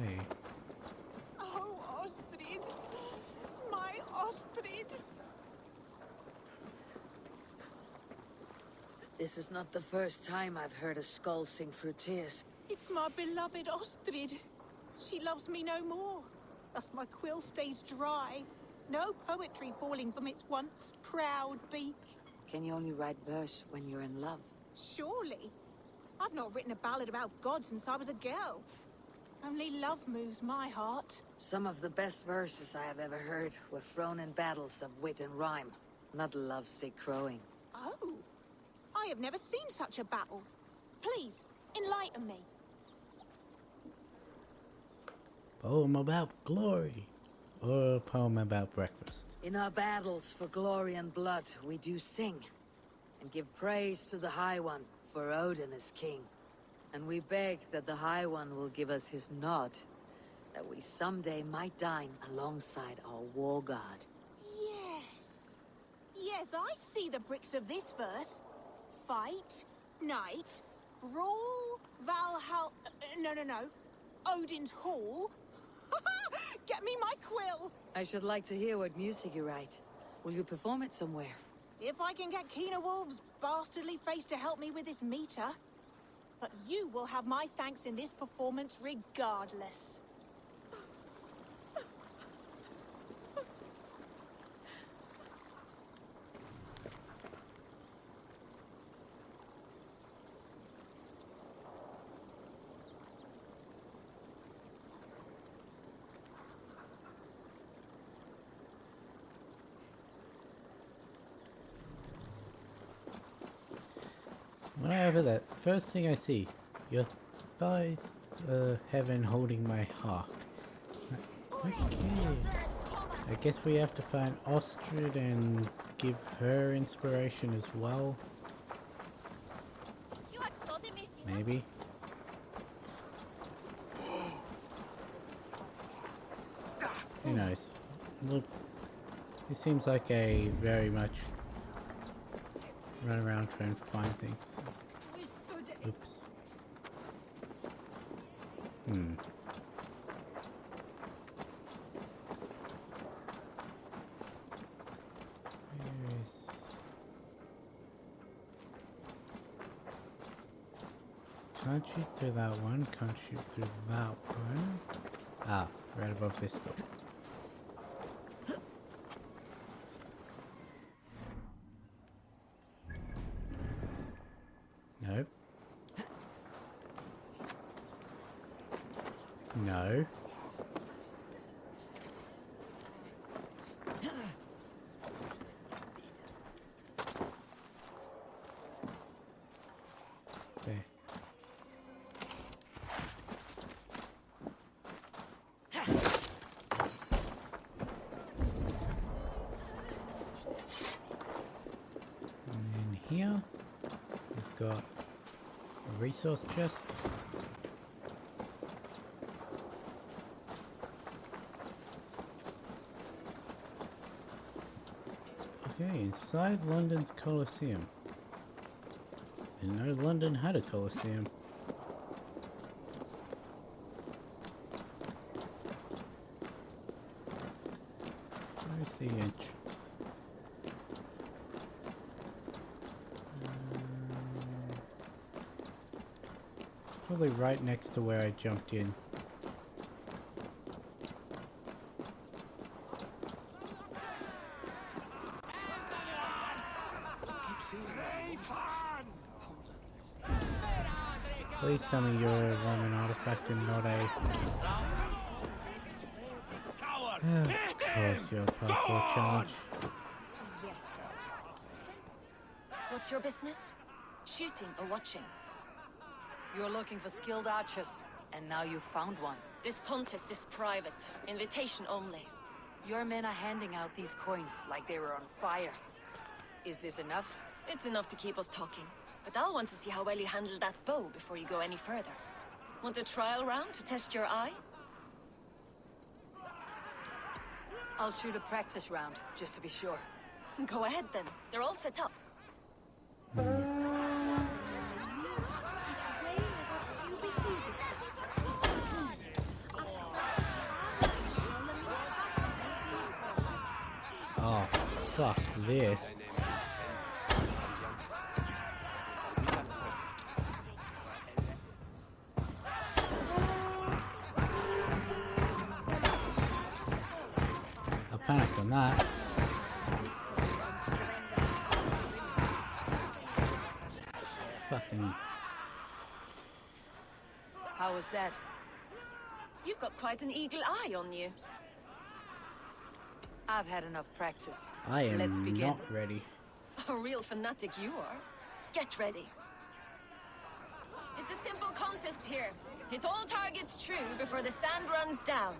Hey. Oh, Ostrid! My Ostrid! This is not the first time I've heard a skull sing through tears. It's my beloved Ostrid. She loves me no more. Thus my quill stays dry. No poetry falling from its once proud beak. Can you only write verse when you're in love? Surely. I've not written a ballad about God since I was a girl. Only love moves my heart. Some of the best verses I have ever heard were thrown in battles of wit and rhyme, not lovesick crowing. Oh, I have never seen such a battle. Please, enlighten me. Poem about glory, or a poem about breakfast. In our battles for glory and blood, we do sing, and give praise to the High One, for Odin is king. And we beg that the High One will give us his nod, that we someday might dine alongside our war god. Yes. Yes, I see the bricks of this verse. Fight, night, brawl, Valhalla... No. Odin's Hall. Get me my quill. I should like to hear what music you write. Will you perform it somewhere? If I can get Keener Wolf's bastardly face to help me with this meter. But you will have my thanks in this performance regardless. Whenever that first thing I see, your thighs, heaven holding my heart. Okay. I guess we have to find Ostrid and give her inspiration as well. Maybe. Who knows? Look, this seems like a very much run around trying to find things. Oops. Can't shoot through that one, can't shoot through that one. Ah, right above this door. Nope. No. There. And then here, we've got a resource chest. Okay, inside London's Colosseum. Didn't know London had a Colosseum. Where's the entrance? Probably right next to where I jumped in. Please tell me you're a Roman artifact and not a... Of course you're a parkour challenge. What's your business? Shooting or watching? You're looking for skilled archers, and now you've found one. This contest is private. Invitation only. Your men are handing out these coins like they were on fire. Is this enough? It's enough to keep us talking. But I'll want to see how well you handle that bow before you go any further. Want a trial round to test your eye? I'll shoot a practice round, just to be sure. Go ahead then. They're all set up. Oh, fuck this. I panicked on that. Fucking... How was that? You've got quite an eagle eye on you. I've had enough practice. I am Let's begin. not ready. A real fanatic you are. Get ready. It's a simple contest here. Hit all targets true before the sand runs down.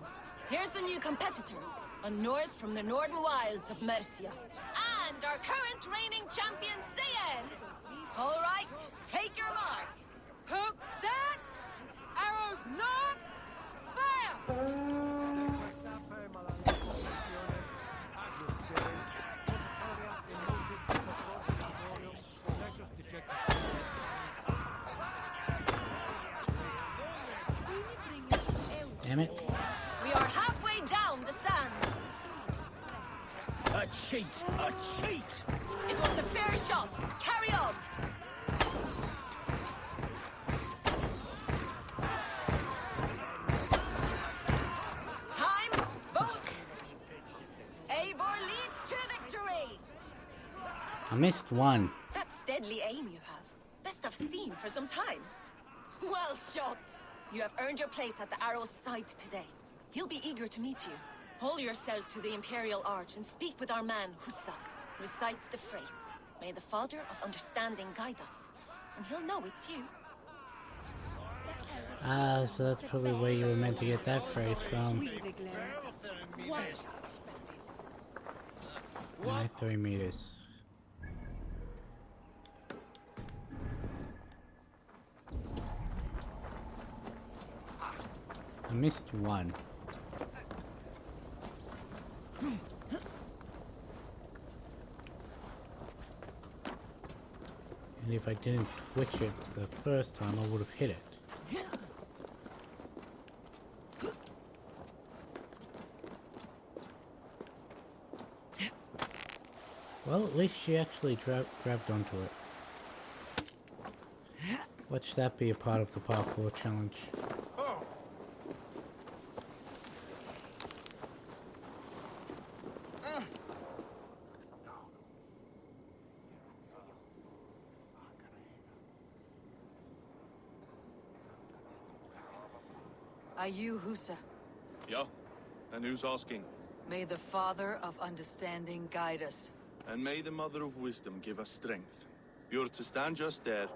Here's a new competitor, a Norse from the northern wilds of Mercia. And our current reigning champion, Sayen. All right, take your mark. Hook set, arrows not, fire! Damn it. We are halfway down the sand. A cheat! A cheat! It was a fair shot. Carry on. Time, vote. Eivor leads to victory. I missed one. That's deadly aim you have. Best I've seen for some time. Well shot. You have earned your place at the Arrow's side today. He'll be eager to meet you. Hold yourself to the Imperial Arch and speak with our man, Hussa. Recite the phrase. May the Father of Understanding guide us. And he'll know it's you. Ah, so that's probably where you were meant to get that phrase from. 3 meters. I missed one. And if I didn't twitch it the first time, I would have hit it. Well, at least she actually grabbed onto it. Watch that be a part of the parkour challenge. Are you Hussa? Yeah? And who's asking? May the Father of Understanding guide us. And may the Mother of Wisdom give us strength. You're to stand just there,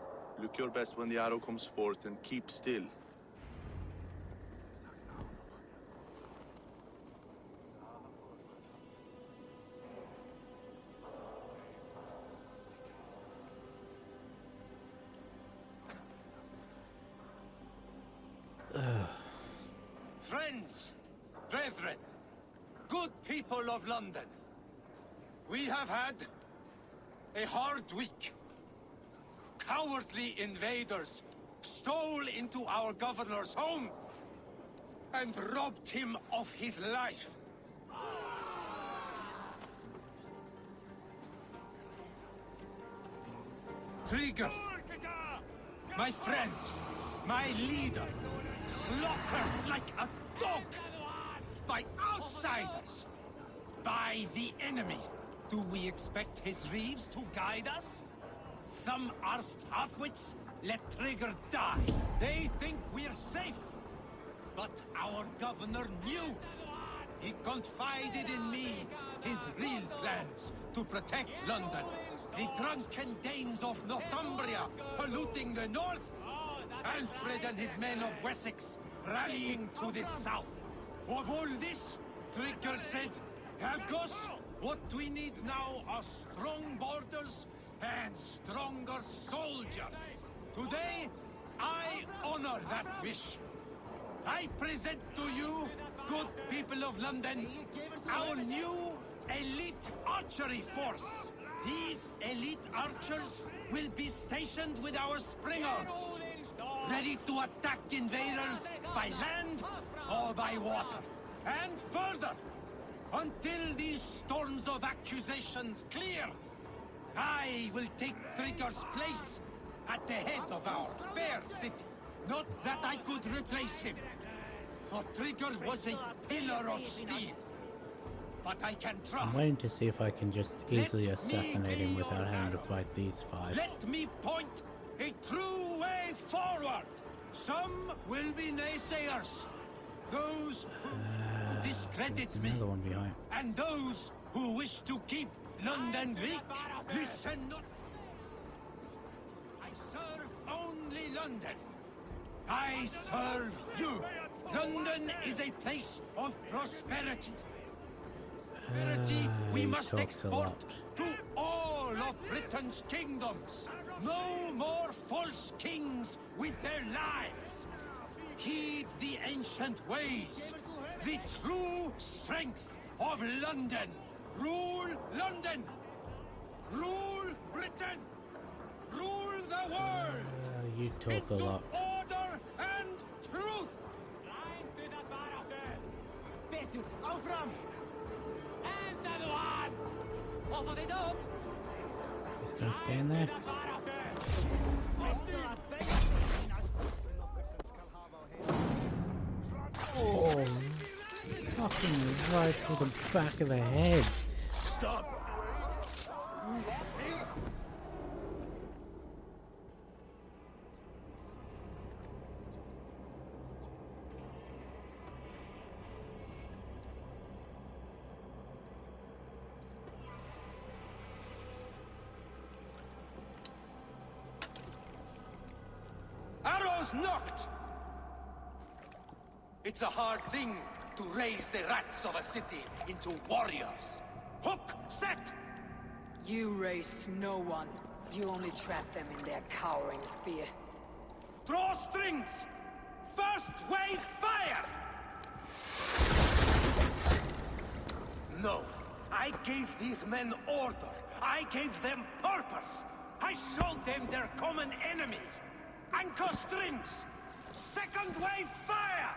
look your best when the arrow comes forth, and keep still. Friends, brethren, good people of London, we have had a hard week. Cowardly invaders stole into our governor's home and robbed him of his life. Trigger, my friend, my leader, slaughtered like a dog by outsiders, by the enemy. Do we expect his reeves to guide us? Some arsed halfwits let Trigger die. But our governor knew. He confided in me his real plans to protect London. The drunken Danes of Northumbria polluting the north. Alfred and his men of Wessex rallying to the south. Of all this, Trigger said, Havgos, what we need now are strong borders and stronger soldiers. Today, I honor that wish. I present to you, good people of London, our new elite archery force. These elite archers will be stationed with our springers, ready to attack invaders by land or by water. And further, until these storms of accusations clear, I will take Trigger's place at the head of our fair city. Not that I could replace him, for Trigger was a pillar of steel. But I can try. I'm waiting to see if I can just easily assassinate him without having to fight these 5. Let me point a true way forward. Some will be naysayers. Those who discredit me. Another one behind. And those who wish to keep London weak. Listen not. I serve only London. I serve you. London is a place of prosperity. We must export to all of Britain's kingdoms. No more false kings with their lies. Heed the ancient ways. The true strength of London. Rule London. Rule Britain. Rule the world. You talk a lot. Order and truth. Betur, áfram! He's gonna stand there. Oh, fucking right to the back of the head. Stop! Arrows knocked! It's a hard thing to raise the rats of a city into warriors. Hook set! You raised no one. You only trapped them in their cowering fear. Draw strings! First wave fire! No, I gave these men order. I gave them purpose. I showed them their common enemy. Anchor strings! Second wave fire!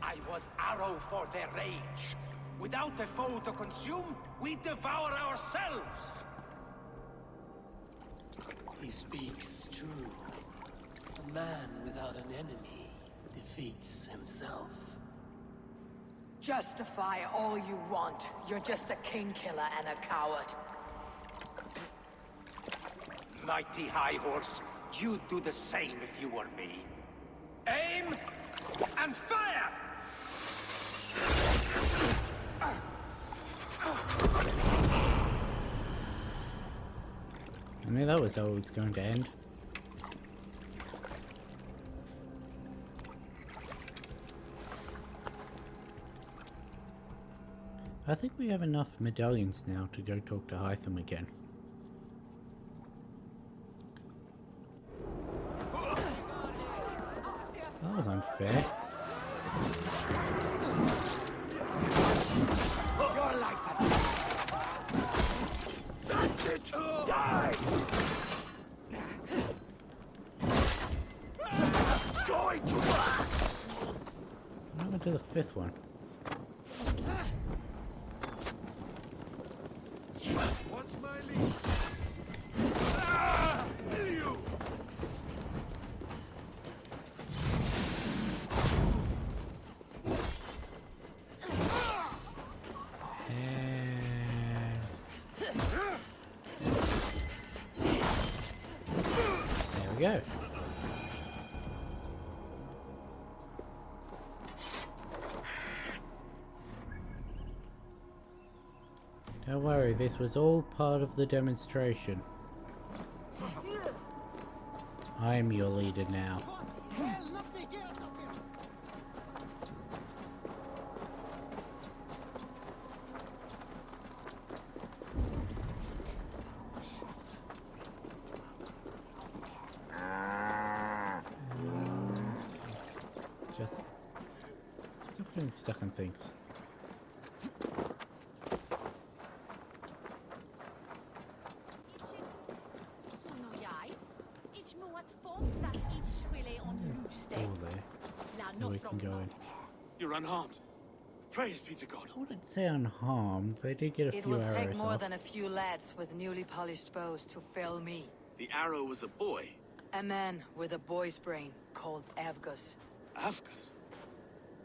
I was arrow for their rage. Without a foe to consume, we devour ourselves. He speaks true. A man without an enemy defeats himself. Justify all you want. You're just a king killer and a coward. Mighty High Horse, you'd do the same if you were me. Aim and fire! I knew that was how it was going to end. I think we have enough medallions now to go talk to Hytham again. That was unfair. You're like that. That's it! Die! Going to work! What happened to the 5th one? What's my lead? You! There we go. Don't worry, this was all part of the demonstration. I am your leader now. Just stop getting stuck on things. Door there. Where we can go in. You're unharmed. Praise be to God. I wouldn't say unharmed. They did get a It few will arrows take more off. than a few lads with newly polished bows to fell me. The arrow was a boy. A man with a boy's brain called Avgus. Avgus?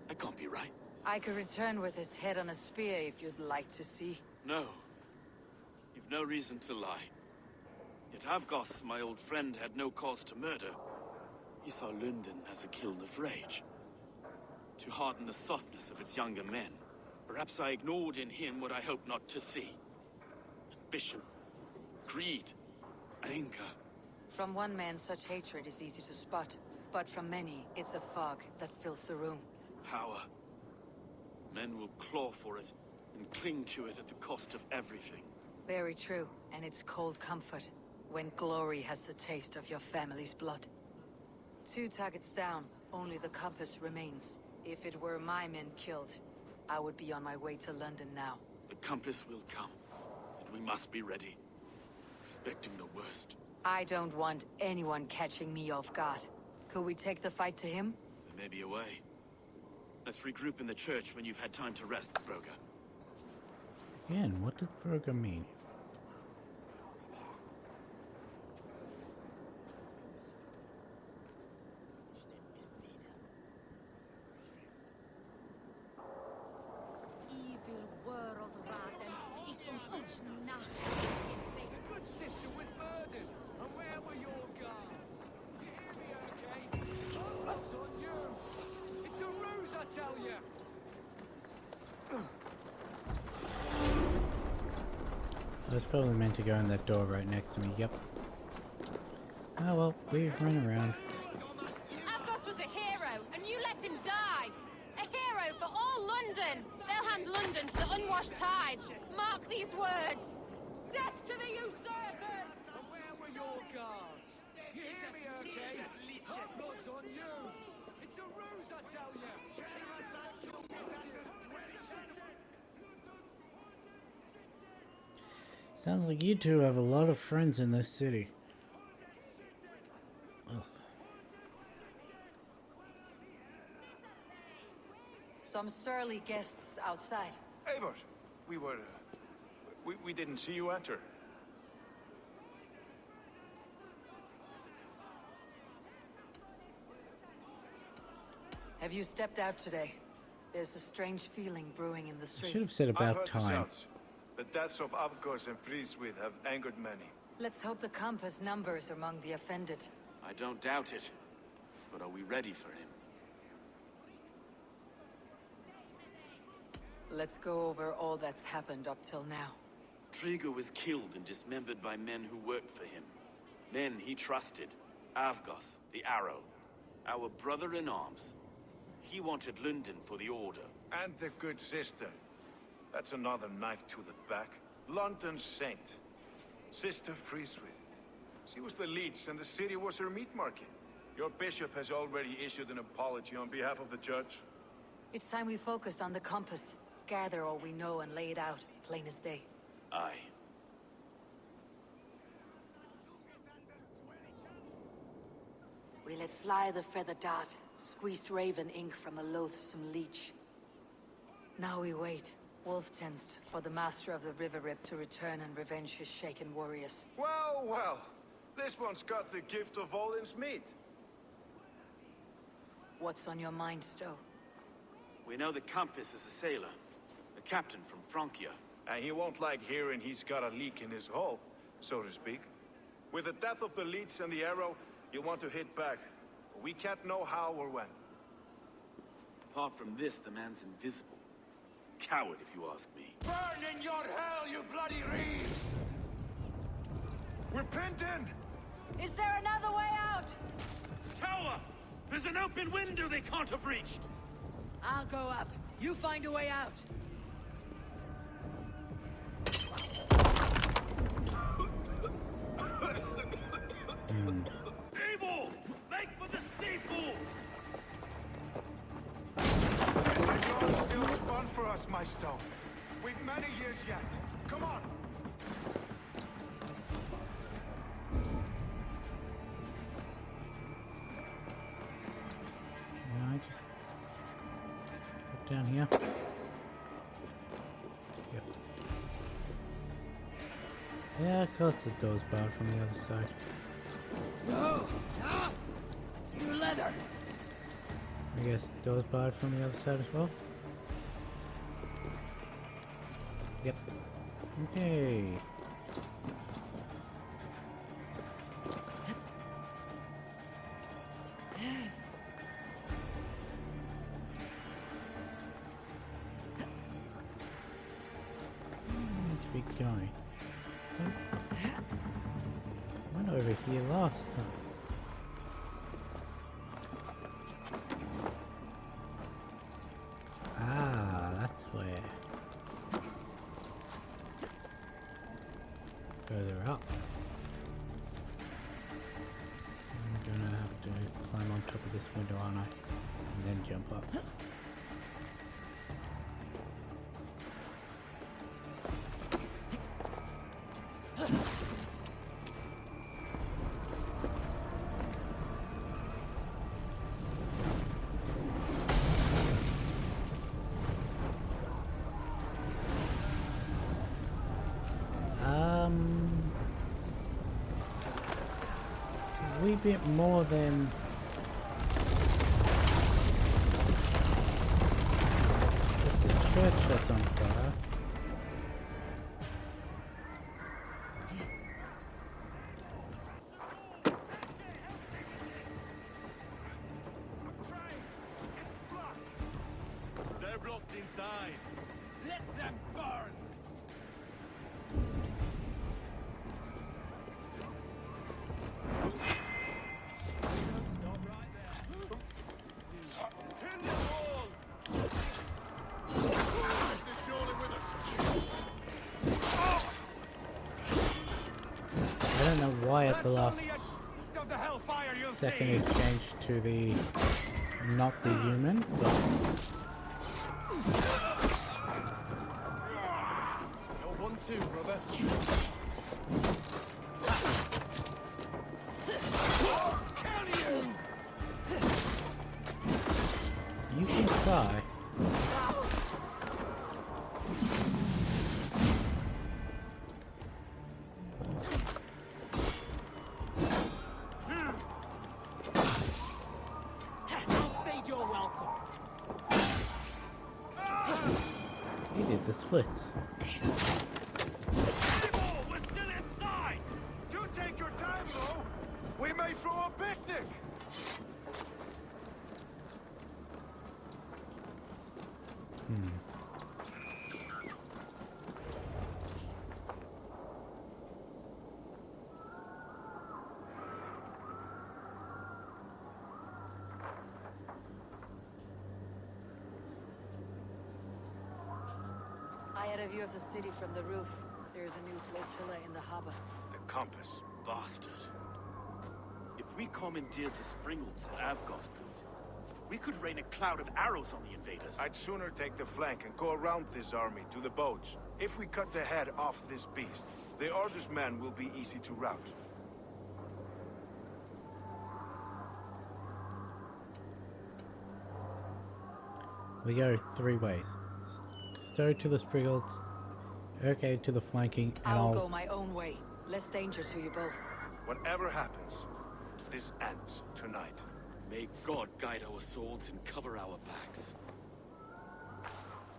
That can't be right. I could return with his head on a spear if you'd like to see. No. You've no reason to lie. Yet Avgos, my old friend, had no cause to murder. He saw London as a kiln of rage. To harden the softness of its younger men. Perhaps I ignored in him what I hoped not to see. Ambition, greed, anger. From one man, such hatred is easy to spot. But from many, it's a fog that fills the room. Power. Men will claw for it, and cling to it at the cost of everything. Very true, and it's cold comfort when glory has the taste of your family's blood. 2 targets down, only the compass remains. If it were my men killed, I would be on my way to London now. The compass will come, and we must be ready. Expecting the worst. I don't want anyone catching me off guard. Could we take the fight to him? There may be a way. Let's regroup in the church when you've had time to rest, Broga. Again, what does Broga mean? The good sister was murdered, and where were your guards? You hear me, okay? What's on you? It's a ruse, I tell you. I was probably meant to go in that door right next to me, yep. Oh well, we've run around. Avgos was a hero, and you let him die! A hero for all London! They'll hand London to the unwashed tides! Mark these words! Death to the usurpers! And where were your guards? You hear me, okay? Hot blood's on you! It's a ruse, I tell you! Sounds like you two have a lot of friends in this city. Ugh. Some surly guests outside. Eivor, we didn't see you enter. Have you stepped out today? There's a strange feeling brewing in the streets. Should have said I've about heard the time. shouts. The deaths of Avgos and Friswith have angered many. Let's hope the compass numbers among the offended. I don't doubt it. But are we ready for him? Let's go over all that's happened up till now. Trigo was killed and dismembered by men who worked for him. Men he trusted. Avgos, the Arrow. Our brother-in-arms. He wanted London for the Order. And the good sister. That's another knife to the back. London's saint. Sister Friswith. She was the leech and the city was her meat market. Your bishop has already issued an apology on behalf of the church. It's time we focused on the compass. Gather all we know and lay it out, plain as day. Aye. We let fly the feather dart, squeezed raven ink from a loathsome leech. Now we wait, wolf-tensed, for the master of the River Rip to return and revenge his shaken warriors. Well, well. This one's got the gift of Odin's meat. What's on your mind, Stowe? We know the Compass is a sailor. A captain from Francia. And he won't like hearing he's got a leak in his hull, so to speak. With the death of the leech and the arrow, you want to hit back. But we can't know how or when. Apart from this, the man's invisible. coward, if you ask me. Burn in your hell, you bloody reeves! We're pinned in! Is there another way out? Tower! There's an open window they can't have reached! I'll go up. You find a way out. Evil! Make for the steeple! My God still spun for us, my stone. We've many years yet. Come on! I just put down here. Yep. Yeah, of course the door's barred from the other side. Oh, you leather. I guess door's barred from the other side as well. Yep. Okay. Be going. Went over here last time. Ah, that's where. Further up. I'm gonna have to climb on top of this window, aren't I? And then jump up. A wee bit more than just the church that's on fire. They're blocked inside. Let them burn! Pin the wall! They're surely with us. I don't know why at the last Of the hellfire you'll second see! it changed to the not the human, but You're 1-2, brother. you can try. State you're welcome. He did the splits. We're still inside! Do take your time, though. We may throw a picnic. I had a view of the city from the roof. There's a new flotilla in the harbor. The compass. Bastard. If we commandeered the Springles at Avgos built, we could rain a cloud of arrows on the invaders. I'd sooner take the flank and go around this army to the boats. If we cut the head off this beast, the Order's men will be easy to rout. We go three ways. Stowe to the Spriggles, Urke to the flanking, and I'll go my own way. Less danger to you both. Whatever happens, this ends tonight. May God guide our swords and cover our backs.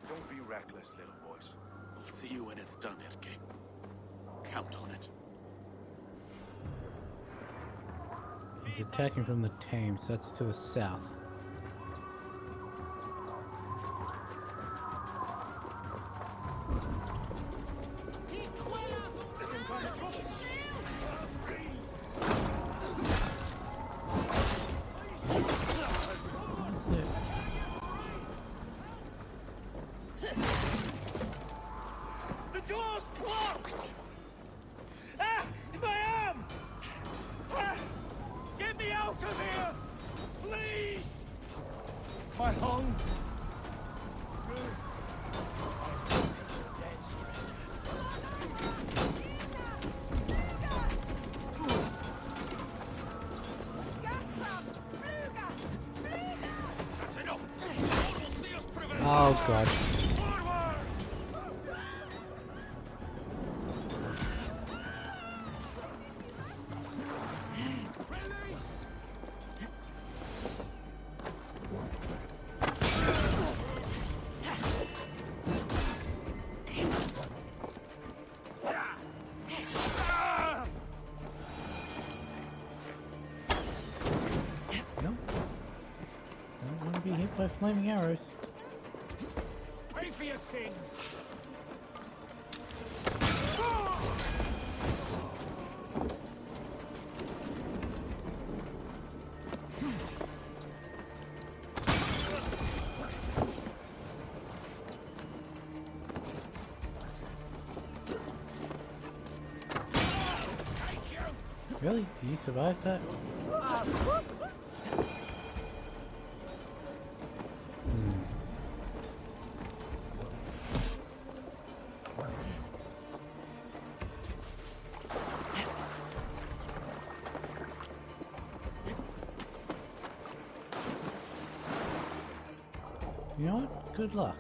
Don't be reckless, little boys. I'll see you when it's done, Erke. Count on it. He's attacking from the Thames, that's to the south. out of here! Please! My home. That's enough! God will see us prevail! Oh god. Nope. Don't want to be hit by flaming arrows. Pay for your sins! Really? You survived that? You know what? Good luck.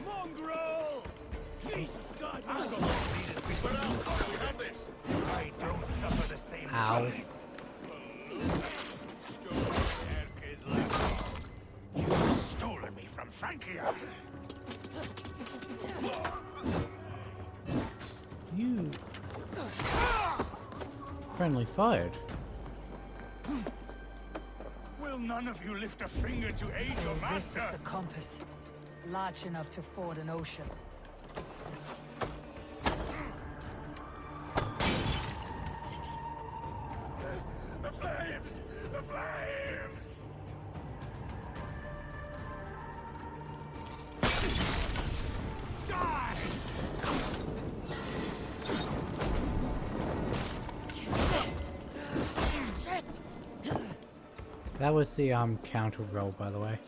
Mongrel! Jesus God! I'm gonna need it. But I'll fucking have this! I don't suffer the same. Ow. You've stolen me from Francia! You... Friendly fired. Will none of you lift a finger to aid your This master? is the compass. Large enough to ford an ocean. The flames! The flames! Die! That was the counter roll, by the way.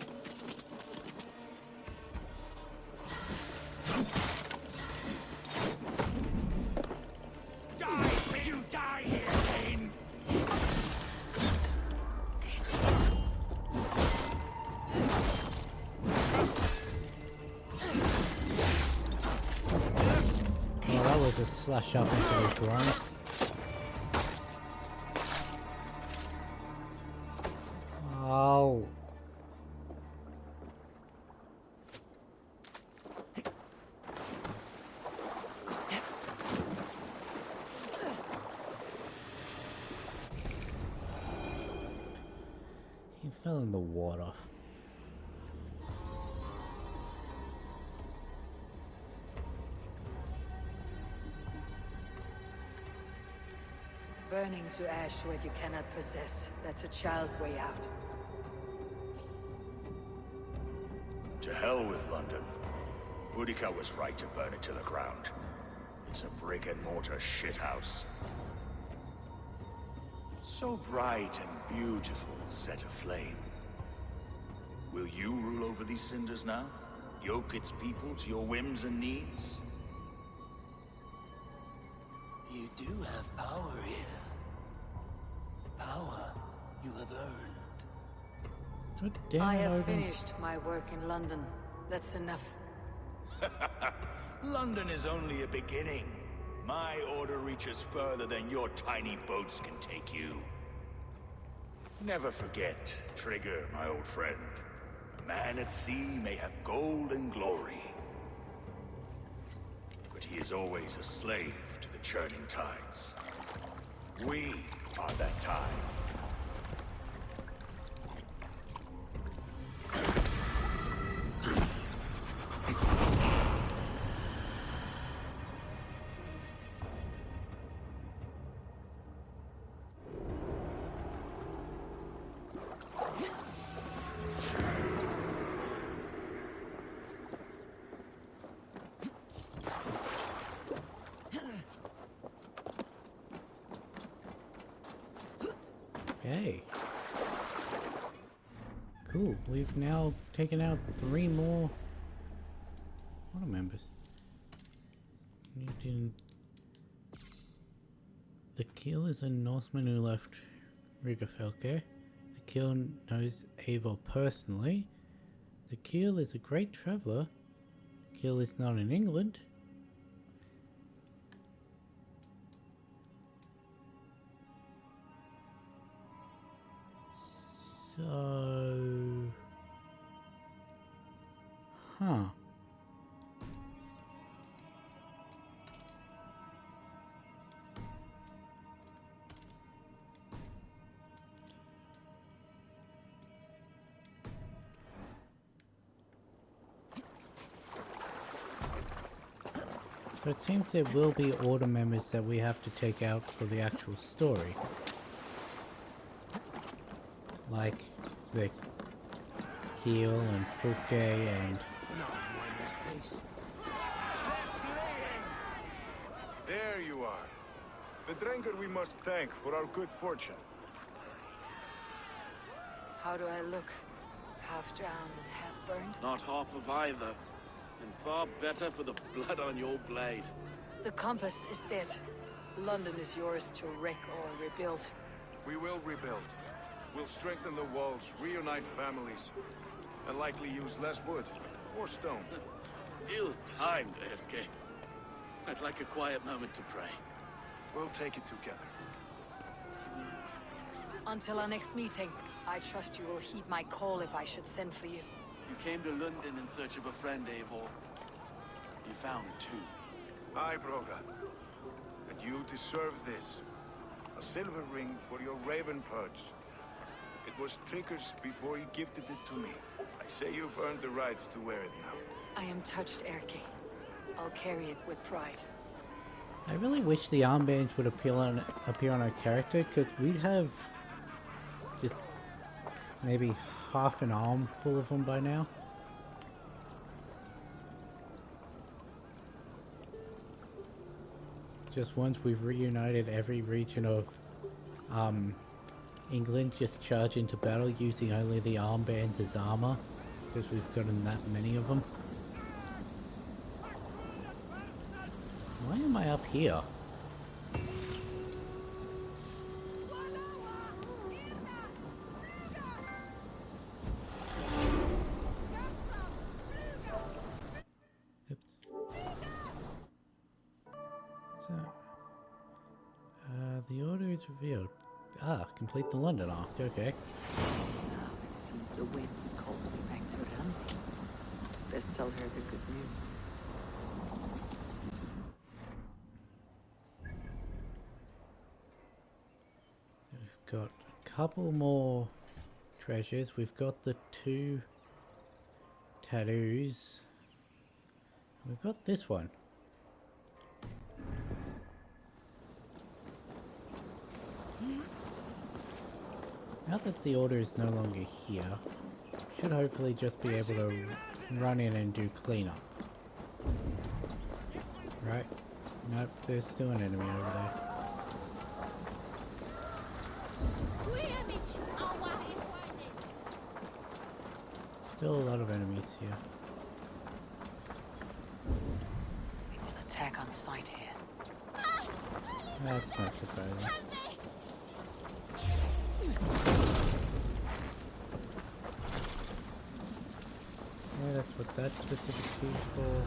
Die! May you die here, Kane! Well, that was a slash up into the groin. Oh. He fell in the water. Burning to ash what you cannot possess. That's a child's way out. To hell with London. Boudica was right to burn it to the ground. It's a brick-and-mortar shithouse. So bright and beautiful, set aflame. Will you rule over these cinders now? Yoke its people to your whims and needs? You do have power here. Power you have earned. God damn I it, have Odin. finished my work in London. That's enough. London is only a beginning. My order reaches further than your tiny boats can take you. Never forget, Trigger, my old friend. A man at sea may have gold and glory, but he is always a slave to the churning tides. We are that tide. Okay. Cool. We've now taken out 3 more order members. You didn't. The Kiel is a Norseman who left Rigafelke. The Kiel knows Eivor personally. The Kiel is a great traveller. Kiel is not in England. So... Huh. So it seems there will be order members that we have to take out for the actual story. Like the Kiel and Fulke and... There you are. The drinker we must thank for our good fortune. How do I look? Half drowned and half burned? Not half of either. And far better for the blood on your blade. The compass is dead. London is yours to wreck or rebuild. We will rebuild. We'll strengthen the walls, reunite families, and likely use less wood or stone. Ill-timed, Erke. I'd like a quiet moment to pray. We'll take it together. Until our next meeting, I trust you will heed my call if I should send for you. You came to London in search of a friend, Eivor. You found 2. Aye, Broga. And you deserve this. A silver ring for your raven perch. It was Trigger's before he gifted it to me. I say you've earned the right to wear it now. I am touched, Erke. I'll carry it with pride. I really wish the armbands would appear on our character, because we'd have just maybe half an arm full of them by now. Just once we've reunited every region of England, just charge into battle using only the armbands as armor, because we've gotten that many of them. Why am I up here? Oops. So, the order is revealed. Ah, complete the London arc, okay. Now it seems the wind calls me back to Randi. Best tell her the good news. We've got a couple more treasures. We've got the 2 tattoos. We've got this one. Now that the order is no longer here, should hopefully just be able to run in and do cleanup. Right? Nope, there's still an enemy over there. Still a lot of enemies here. We will attack on sight here. That's not surprising. Yeah, that's what that specific key is for.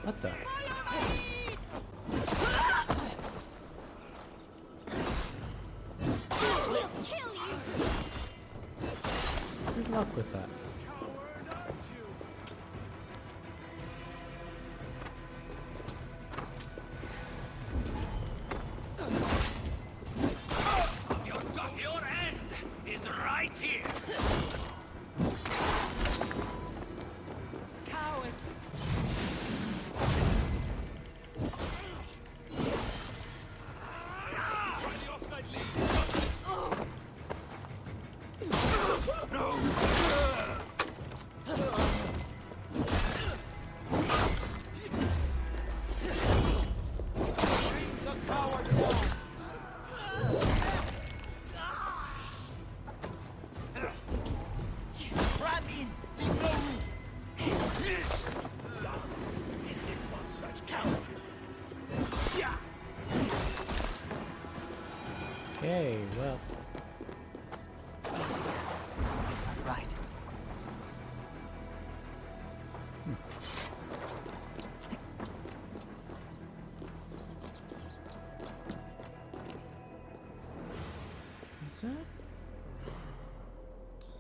What the? Good luck with that. Your end is right here. Coward. Okay, well. Easy. Something's not right. Is that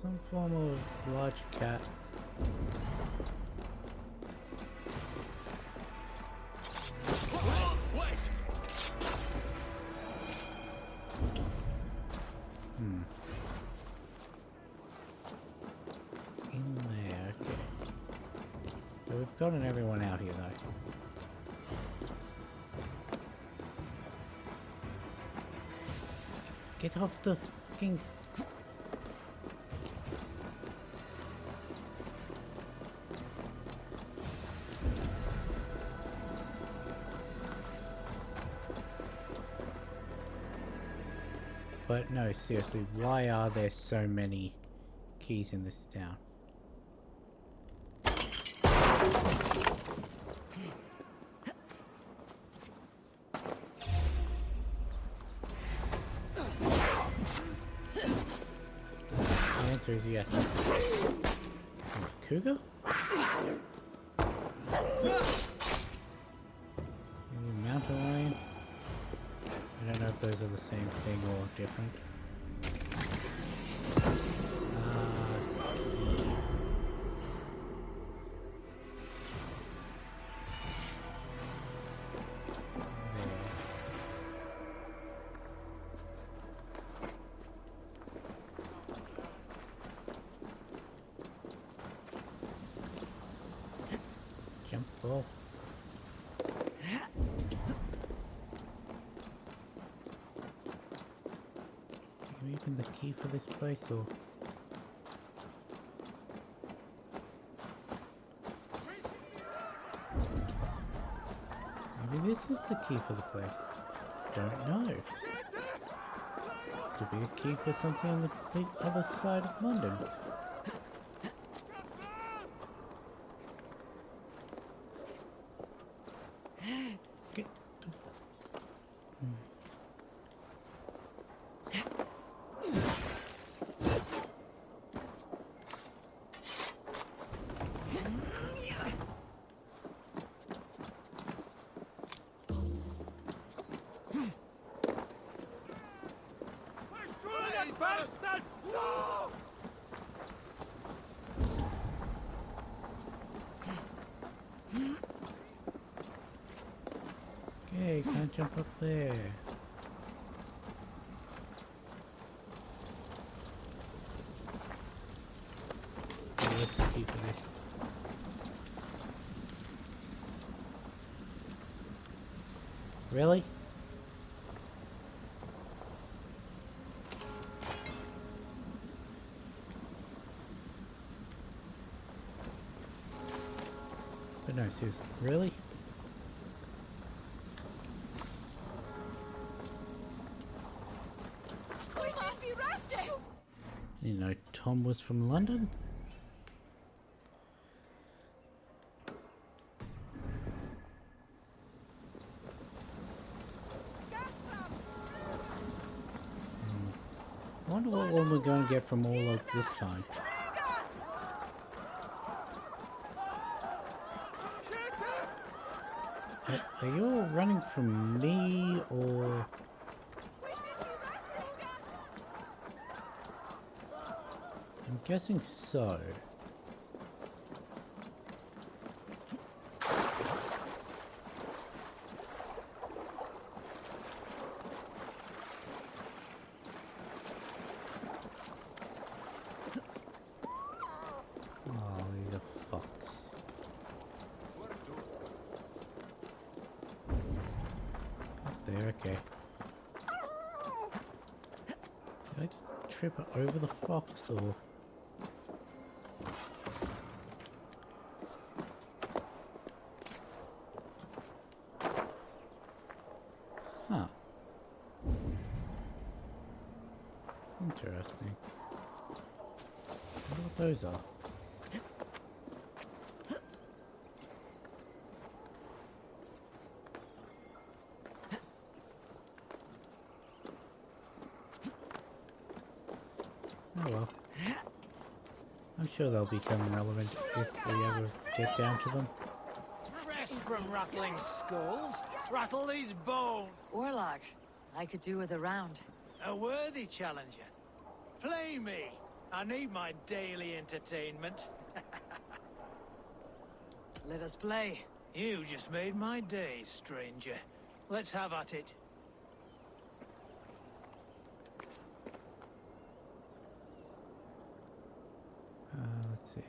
some form of large cat? In there, okay. So we've gotten everyone out here though. Get off the fucking... But no, seriously, why are there so many keys in this town? The answer is yes. Cougar? Maybe mountain lion? I don't know if those are the same thing or different. Jump off. Even the key for this place, or maybe this is the key for the place. Don't know. Could be a key for something on the complete other side of London. Get the... Okay, can't jump up there. Oh, what's the key for this? Really? But no, seriously, really? You know, Tom was from London? I wonder what one we're going to get from all of this time. Are you all running from me, or... I'm guessing so. Oh, he's a fox. Up there, okay. Did I just trip over the fox, or... Huh. Interesting. I wonder what those are. well. I'm sure they'll become relevant if we ever get down to them. Rest from rattling skulls. Rattle these bones. Warlock, I could do with a round. A worthy challenger. Play me. I need my daily entertainment. Let us play. You just made my day, stranger. Let's have at it. Let's see.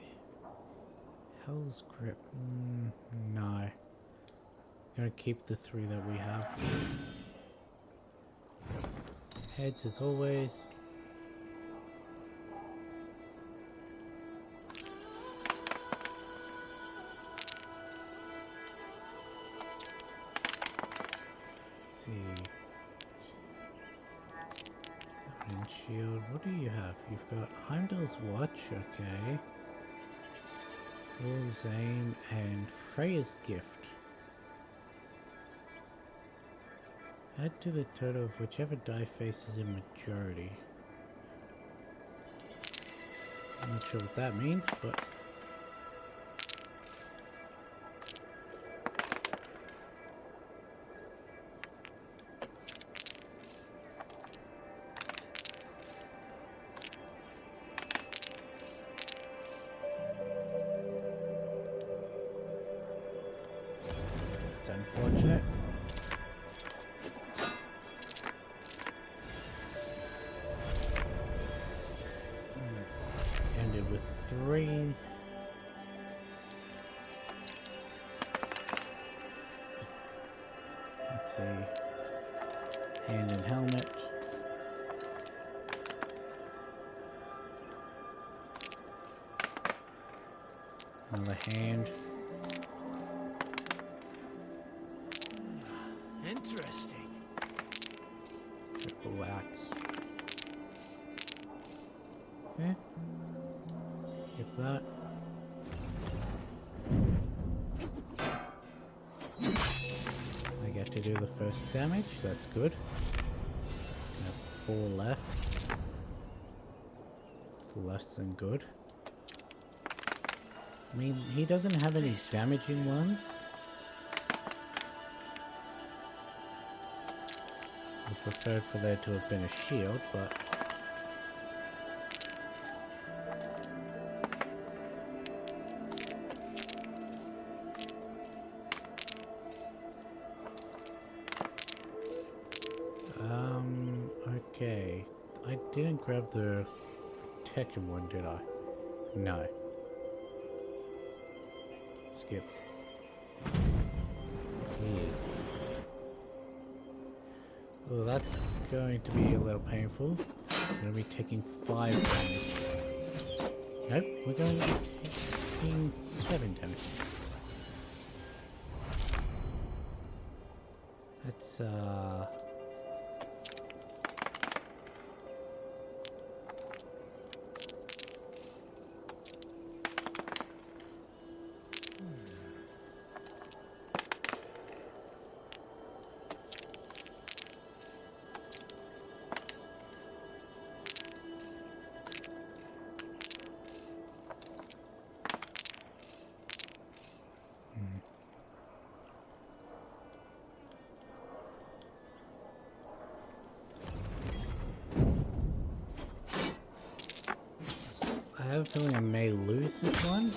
Hell's Grip. No. Gonna keep the 3 that we have. Heads as always. Let's see. And shield. What do you have? You've got Heimdall's Watch, okay. Wolf's Aim and Freya's Gift. Add to the total of whichever die faces a majority. I'm not sure what that means, but... it's unfortunate. Ended with 3. Let's see. Hand and helmet. Another hand. Interesting. Triple axe. Okay. Skip that. I get to do the first damage, that's good. I have 4 left. It's less than good. I mean, he doesn't have any damaging ones. I preferred for there to have been a shield, but... okay. I didn't grab the protection one, did I? No. Skip. Oh, that's going to be a little painful. I'm going to be taking 5 damage. Nope, we're going to be taking 7 damage. That's, I have a feeling I may lose this one.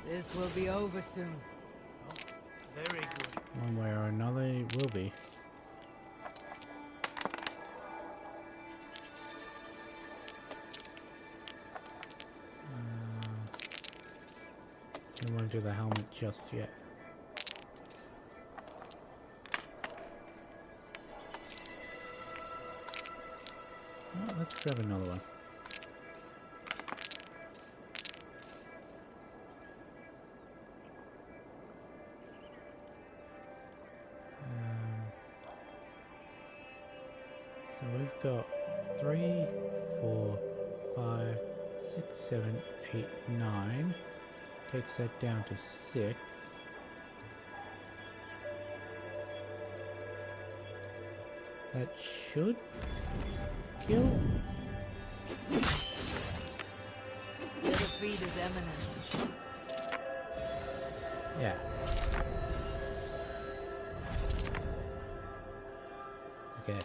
This will be over soon. Very good. One way or another, it will be. Don't want to do the helmet just yet. Oh, let's grab another one. So we've got 3, 4, 5, 6, 7, 8, 9. Takes that down to 6. That should kill. The defeat is imminent. Yeah. Okay.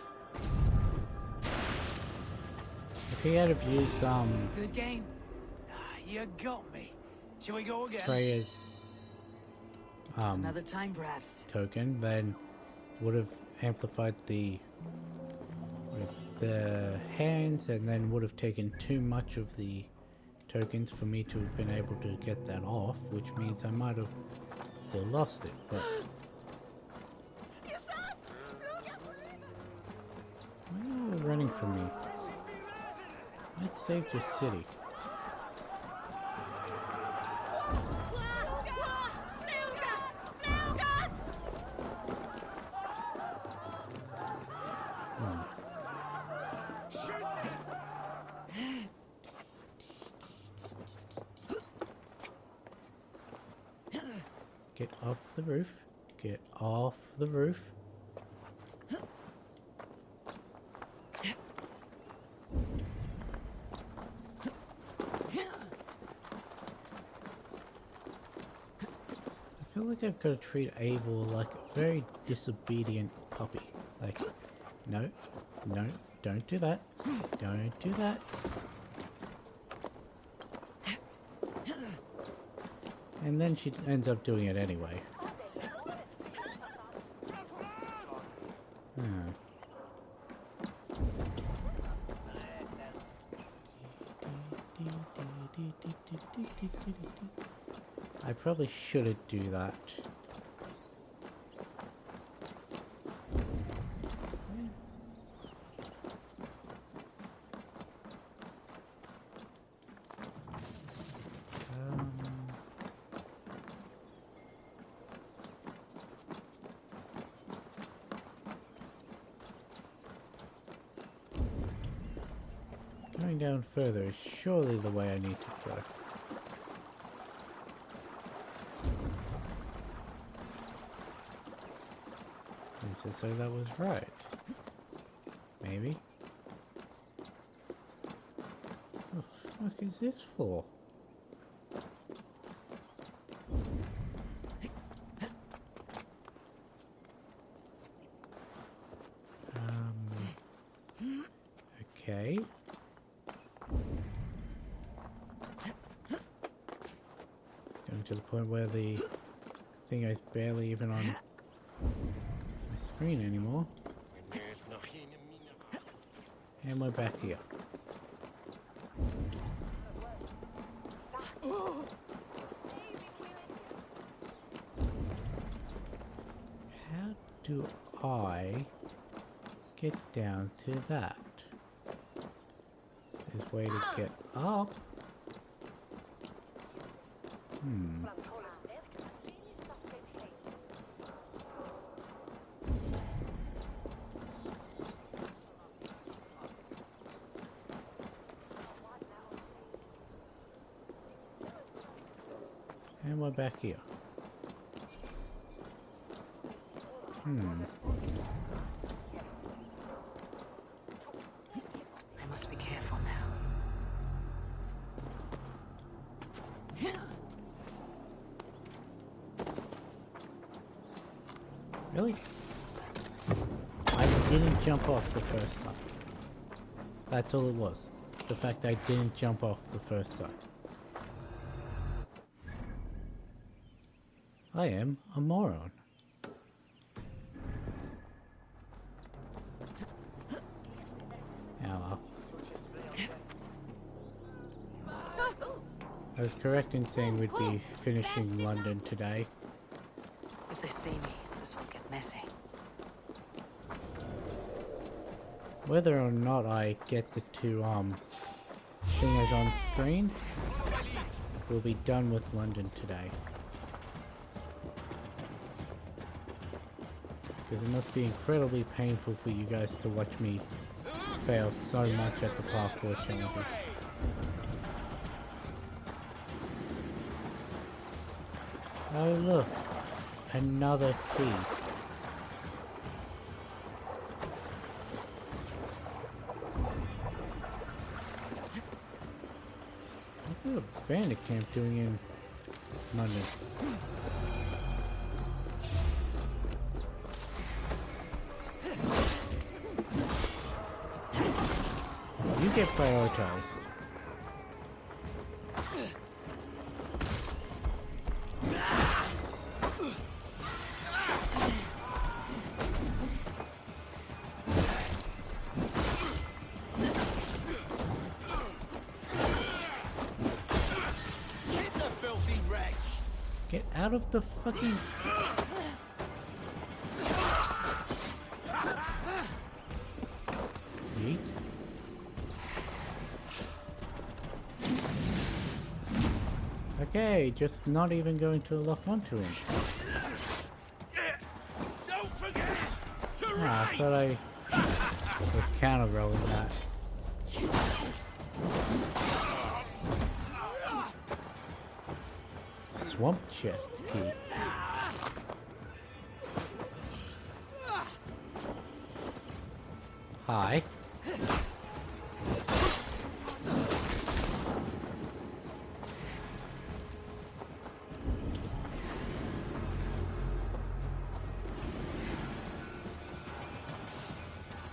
If he had have used Good game. You got me. Shall we go again? Freya's Another time, perhaps. token, then would have amplified the hands, and then would have taken too much of the tokens for me to have been able to get that off, which means I might have still lost it, but why are you running from me? I saved your city. Get off the roof. Get off the roof. I feel like I've got to treat Eivor like a very disobedient puppy. Like, no, no, don't do that. Don't do that. And then she ends up doing it anyway. I probably shouldn't do that. Going down further is surely the way I need to go. So that was right. Maybe. What the fuck is this for? Okay. Going to the point where the thing is barely even on my screen anymore. And we're back here. How do I get down to that? There's a way to get up. And we're back here. I must be careful now. Really? I didn't jump off the first time. That's all it was. The fact I didn't jump off the first time. I am a moron. Now, I was correct in saying we'd be finishing London today. If they see me, this will get messy. Whether or not I get the two thingers on screen, we'll be done with London today. Because it must be incredibly painful for you guys to watch me fail so much at the parkour challenges. Oh look, another key. What's a bandit camp doing in London? You get prioritized. Get out of the fucking... Yeet. Okay, just not even going to lock onto him. Don't forget to Ah, I thought I was counter-rolling that. Swamp chest key. Hi.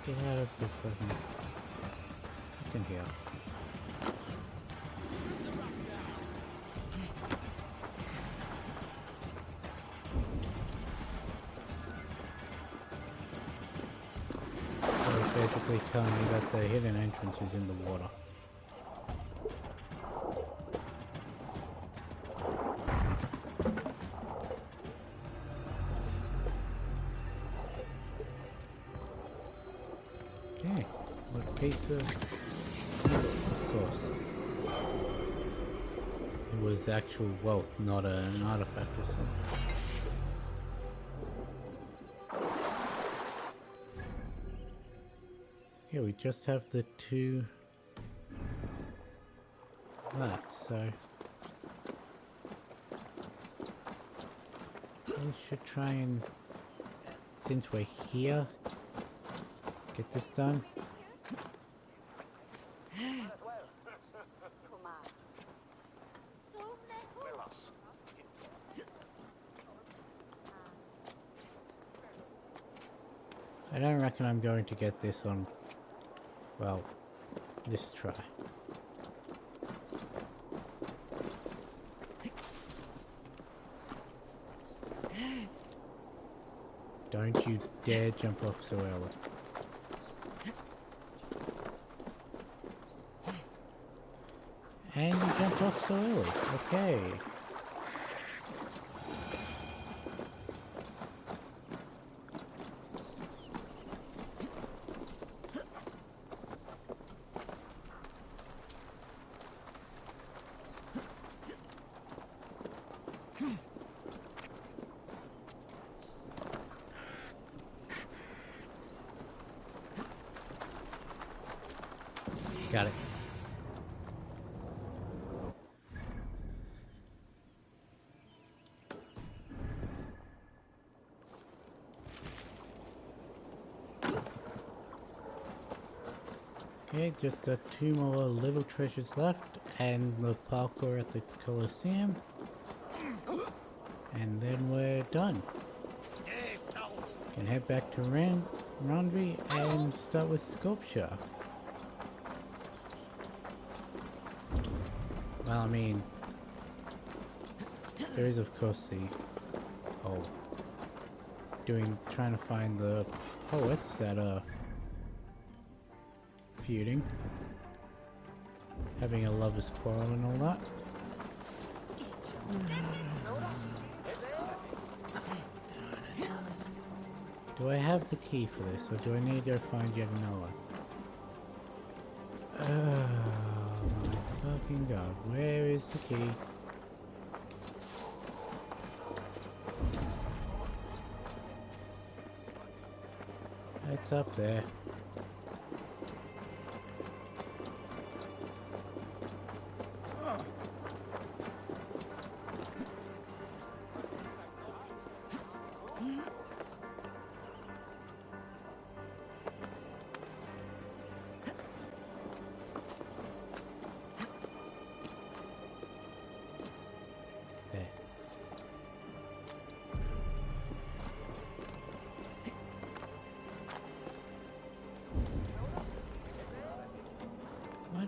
Get out of the fucking... What's in here? Basically telling me that the hidden entrance is in the water. Okay, what piece of... Of course. It was actual wealth, not an artifact or something. Yeah, we just have the two left, so we should try and, since we're here, get this done. I don't reckon I'm going to get this on, well, this try. Don't you dare jump off so early. And you jumped off so early. Okay. Got it. Okay, just got two more little treasures left and the parkour at the Colosseum. And then we're done. Can head back to Randry and start with sculpture. Well, I mean, there is of course the whole trying to find the poets that are feuding, having a lover's quarrel and all that. Do I have the key for this, or do I need to go find yet another one? Oh my fucking god, where is the key? It's up there.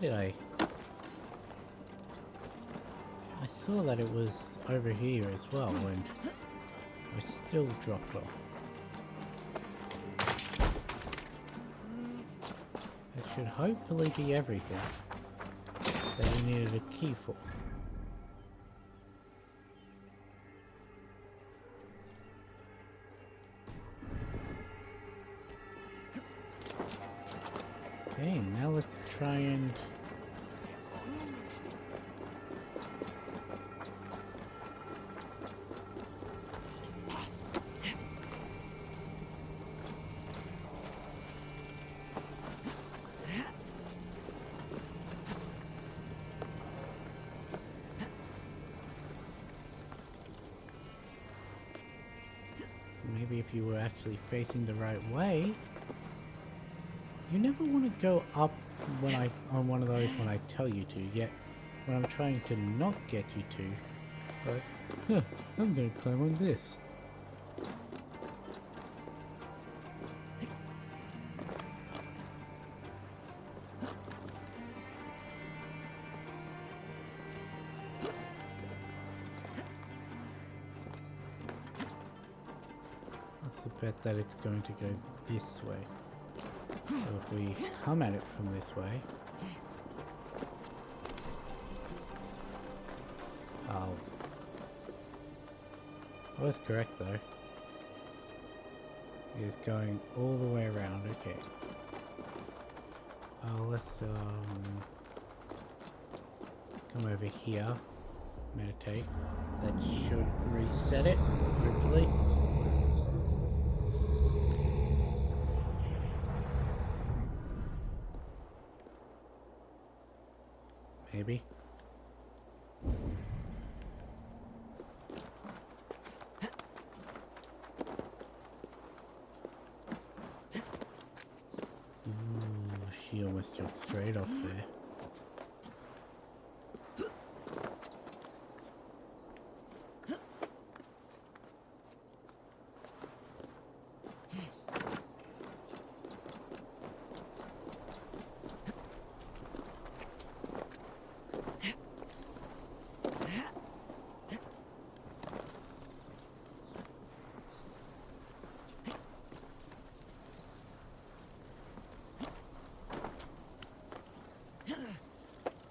did I saw that it was over here as well, and I still dropped off. That should hopefully be everything that we needed a key for. Okay, now let's try and... Maybe if you were actually facing the right way. You never want to go up when on one of those when I tell you to, yet when I'm trying to not get you to, like, huh, I'm gonna climb on this. Let's bet that it's going to go this way. So if we come at it from this way... Oh. I was correct though. It is going all the way around, okay. Let's come over here. Meditate. That should reset it, hopefully. Maybe. Ooh, she almost jumped straight off there.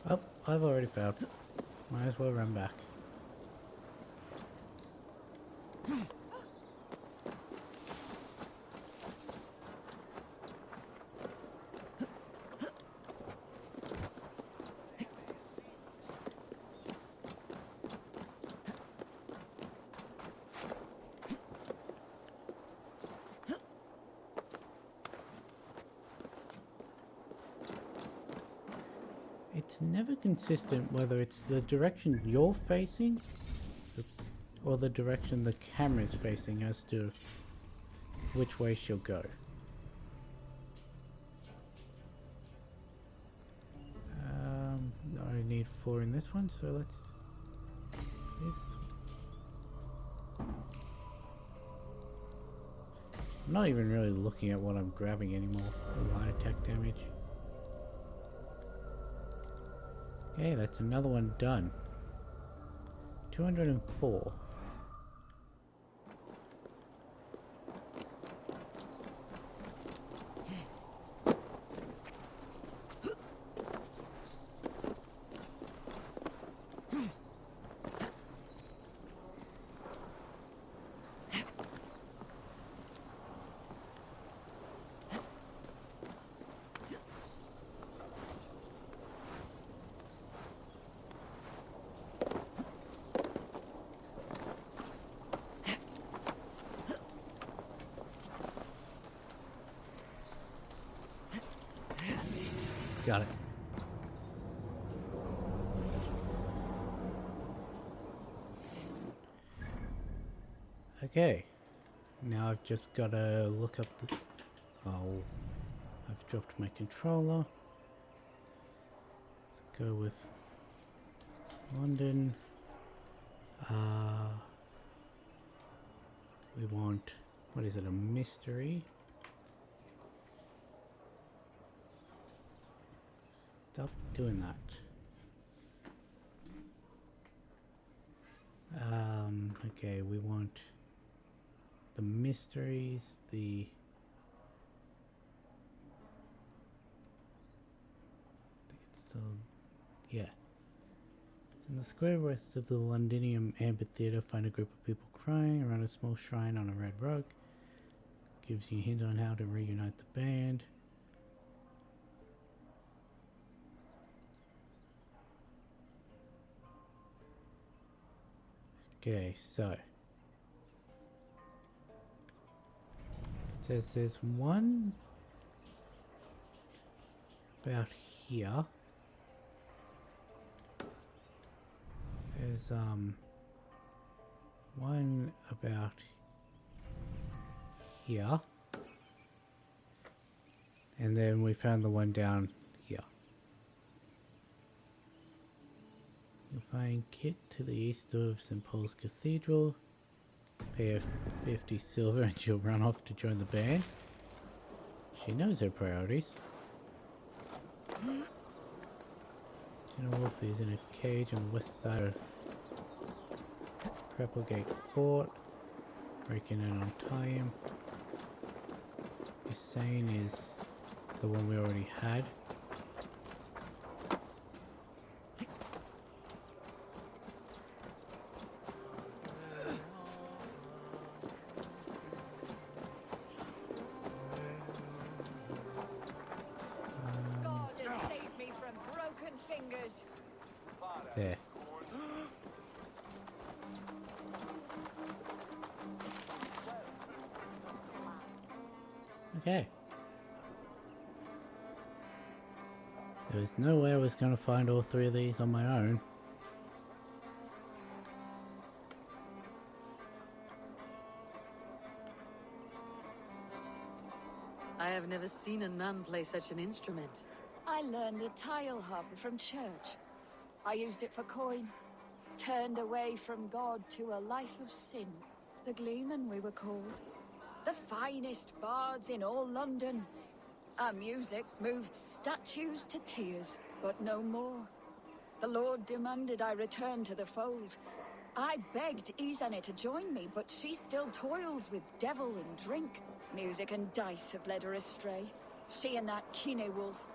Oh, I've already failed. Might as well run back. It's never consistent whether it's the direction you're facing, or the direction the camera's facing as to which way she'll go. I need 4 in this one, so let's... I'm not even really looking at what I'm grabbing anymore. Line attack damage. Okay, that's another one done. 204. Got it. Okay. Now I've just got to look up the... Oh, I've dropped my controller. Let's go with London. We want... What is it? A mystery? Stop doing that. Okay, we want the mysteries, the... I think it's still... Yeah. In the square west of the Londinium amphitheater, find a group of people crying around a small shrine on a red rug. Gives you a hint on how to reunite the band. Okay, so it says there's one about here. There's one about here, and then we found the one down here. You'll find Kit to the east of St. Paul's Cathedral. Pay her 50 silver and she'll run off to join the band. She knows her priorities. General Wolf is in a cage on the west side of Cripplegate Fort. Breaking in on time. Hussein is the one we already had. God has saved me from broken fingers. There. Okay. There was no way I was going to find all three of these on my own. I have never seen a nun play such an instrument. I learned the tile hum from church. I used it for coin. Turned away from God to a life of sin. The Gleeman, we were called. The finest bards in all London. Our music moved statues to tears, but no more. The Lord demanded I return to the fold. I begged Izane to join me, but she still toils with devil and drink. Music and dice have led her astray. She and that Kine wolf.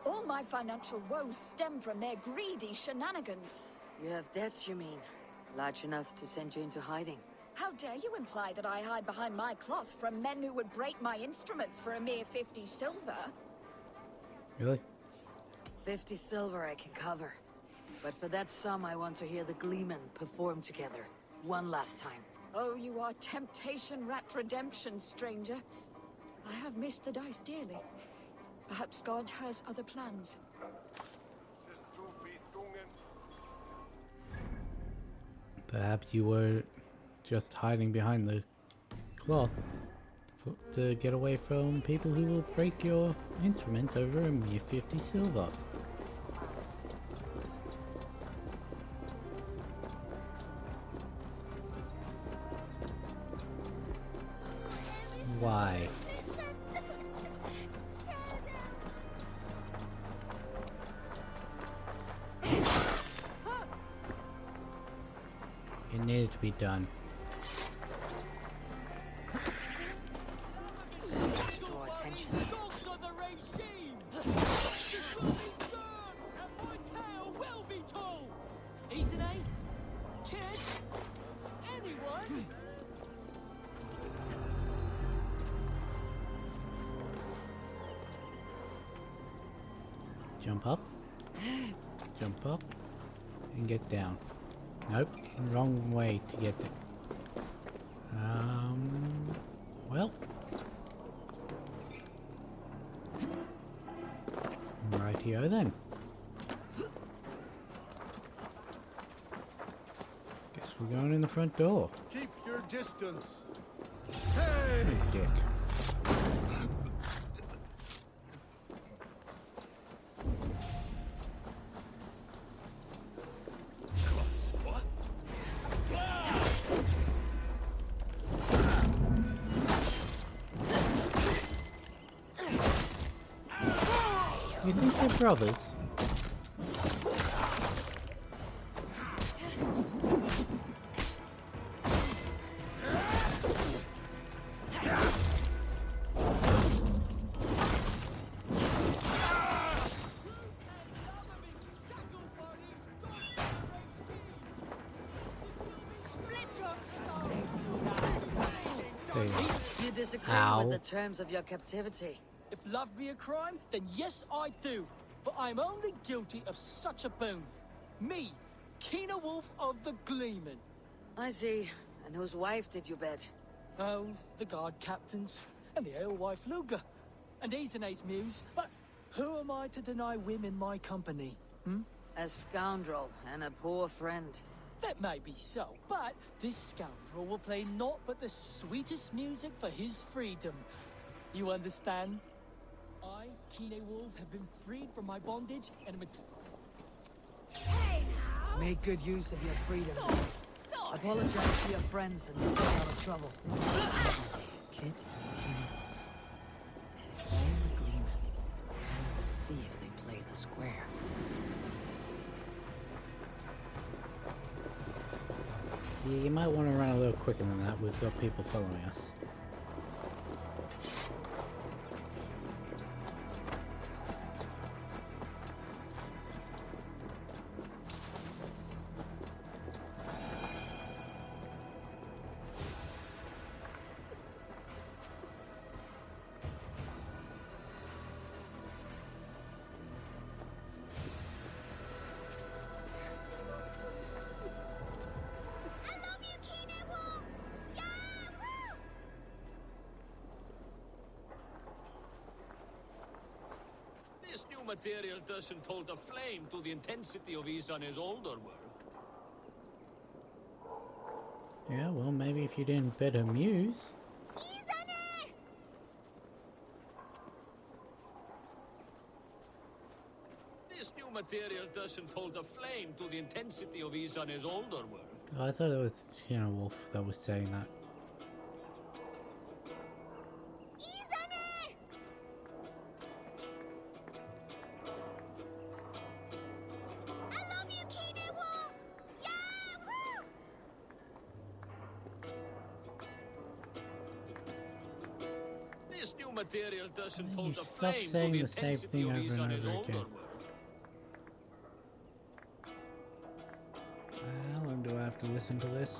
All my financial woes stem from their greedy shenanigans. You have debts, you mean? Large enough to send you into hiding. How dare you imply that I hide behind my cloth from men who would break my instruments for a mere 50 silver? Really? 50 silver I can cover. But for that sum, I want to hear the Gleeman perform together. One last time. Oh, you are temptation-wrapped redemption, stranger. I have missed the dice dearly. Perhaps God has other plans. Perhaps you were just hiding behind the cloth to get away from people who will break your instruments over a mere 50 silver. Why? It needed to be done. Draw attention. Jump up. Jump up. And get down. Nope. Wrong way to get there. Well. Rightio then. Guess we're going in the front door. Keep your distance. Hey! Dick. You think they're brothers? There you go. You disagree Ow. with the terms of your captivity? If love be a crime, then yes, I do. But I'm only guilty of such a boon. Me, Keener Wolf of the Gleeman. I see. And whose wife did you bet? Oh, the guard captains, and the alewife Luger. And he's an ace muse, but who am I to deny women my company? A scoundrel and a poor friend. That may be so, but this scoundrel will play naught but the sweetest music for his freedom. You understand? I, Kine Wolf, have been freed from my bondage and am Make good use of your freedom. Apologize to your friends and stay out of trouble. Kit, Keener Wolf. And it's all the Gleeman. Let's see if they play the square. Yeah, you might want to run a little quicker than that. We've got people following us. This new material doesn't hold a flame to the intensity of Isane's older work. Yeah, well, maybe if you didn't bet a muse. This new material doesn't hold a flame to the intensity of Isane's older work. Oh, I thought it was, Wolf that was saying that. This new material doesn't You hold a stop flame to saying the the same intensity thing of over and Isane's over older again. work. How long do I have to listen to this?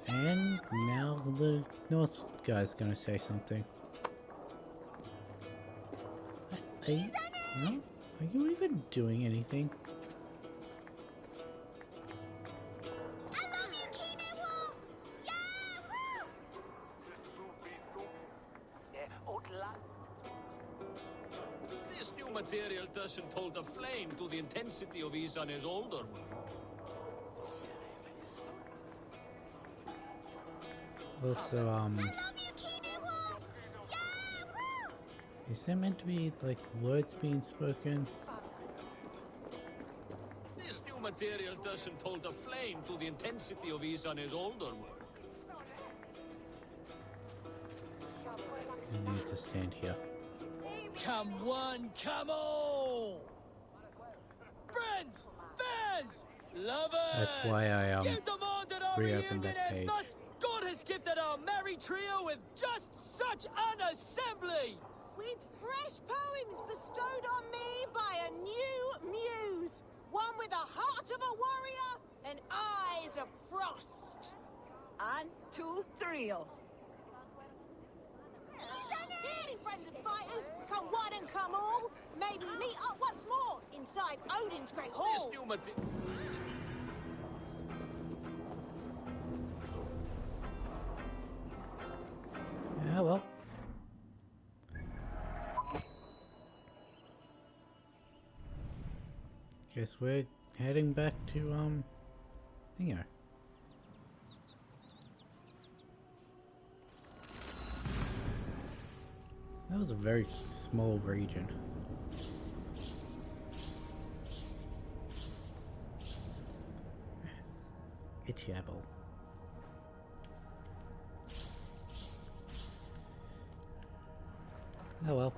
And now the North guy's gonna say something. No? Are you even doing anything? This new material doesn't hold a flame to the intensity of Isane's older work. Also, is there meant to be, like, words being spoken? This new material doesn't hold a flame to the intensity of Isane's older work. You need to stand here. Come one, come all! Friends, fans, lovers! That's why I, You demanded our reopened reunion, that and page. thus God has gifted our merry trio with just such an assembly! With fresh poems bestowed on me by a new muse. One with a heart of a warrior and eyes of frost. And 2 thrill. Hear me, friends and fighters. Come one and come all. May we meet up once more inside Odin's great This hall. new material. Yeah, well. Guess we're heading back to, Thingo. That was a very small region. Itchabel. Oh well.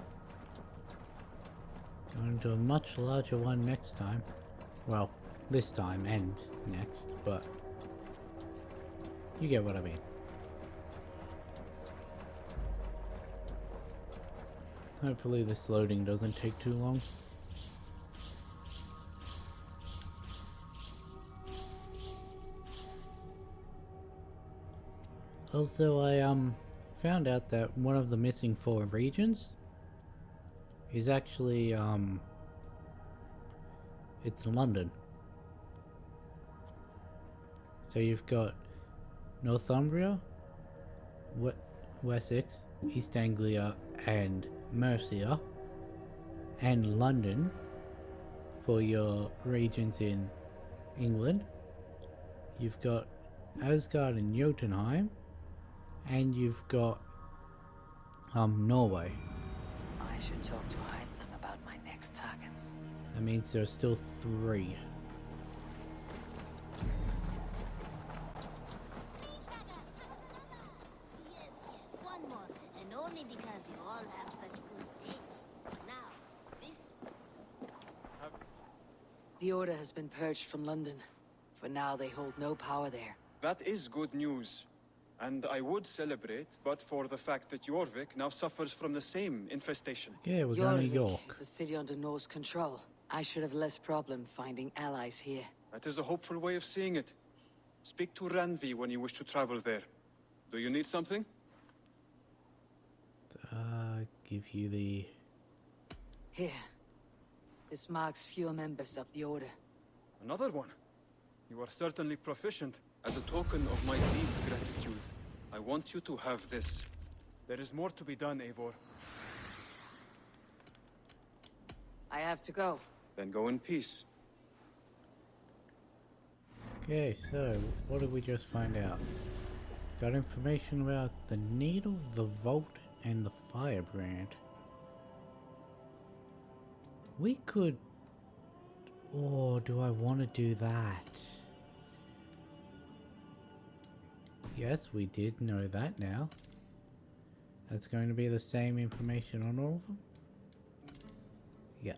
Going to a much larger one next time. Well, this time and next, but you get what I mean. Hopefully this loading doesn't take too long. Also, I found out that one of the missing 4 regions is actually it's London. So you've got Northumbria, Wessex, East Anglia, and Mercia, and London for your regions in England. You've got Asgard and Jotunheim, and you've got Norway. I should talk to Hytham about my next targets. That means there are still 3. Yes, one more. And only because you all have such good taste. Now, this... The Order has been purged from London. For now, they hold no power there. That is good news. And I would celebrate, but for the fact that Jorvik now suffers from the same infestation. Yeah, we're going to York. It's a city under Norse control. I should have less problem finding allies here. That is a hopeful way of seeing it. Speak to Ranvi when you wish to travel there. Do you need something? Give you the... Here. This marks fewer members of the Order. Another one. You are certainly proficient. As a token of my deep gratitude, I want you to have this. There is more to be done, Eivor. I have to go. Then go in peace. Okay, so what did we just find out? Got information about the needle, the vault, and the firebrand. We could... Or do I want to do that? Yes, we did know that now. That's going to be the same information on all of them? Yeah.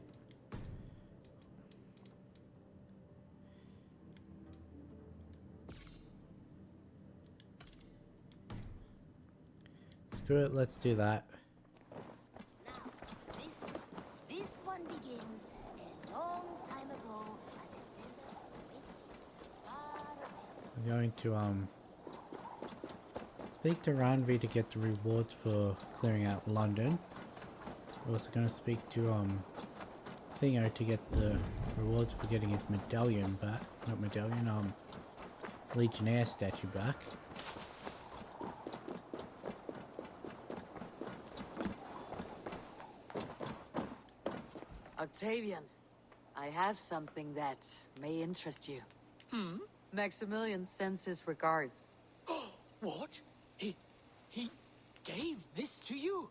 Screw it, let's do that. This one begins a long time ago at a desert oasis far away. I'm going to speak to Ranvi to get the rewards for clearing out London. We're also going to speak to Thingo to get the rewards for getting his medallion back. Not medallion, Legionnaire statue back. Octavian, I have something that may interest you. Maximilian sends his regards. What? He gave this to you?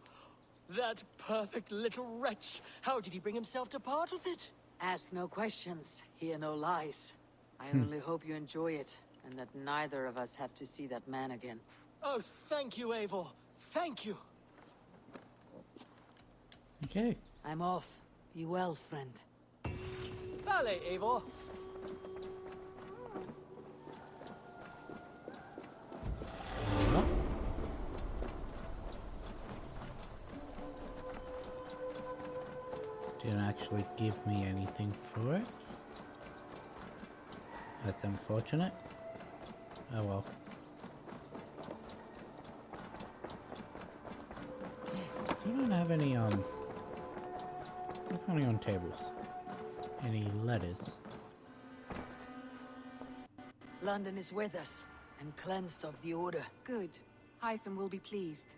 That perfect little wretch. How did he bring himself to part with it? Ask no questions, hear no lies. I only hope you enjoy it, and that neither of us have to see that man again. Oh, thank you, Eivor. Thank you. Okay. I'm off. Be well, friend. Valet, Eivor. Didn't actually give me anything for it. That's unfortunate. Oh well. So I don't have any What's going on tables? Any letters? London is with us, and cleansed of the Order. Good. Hytham will be pleased.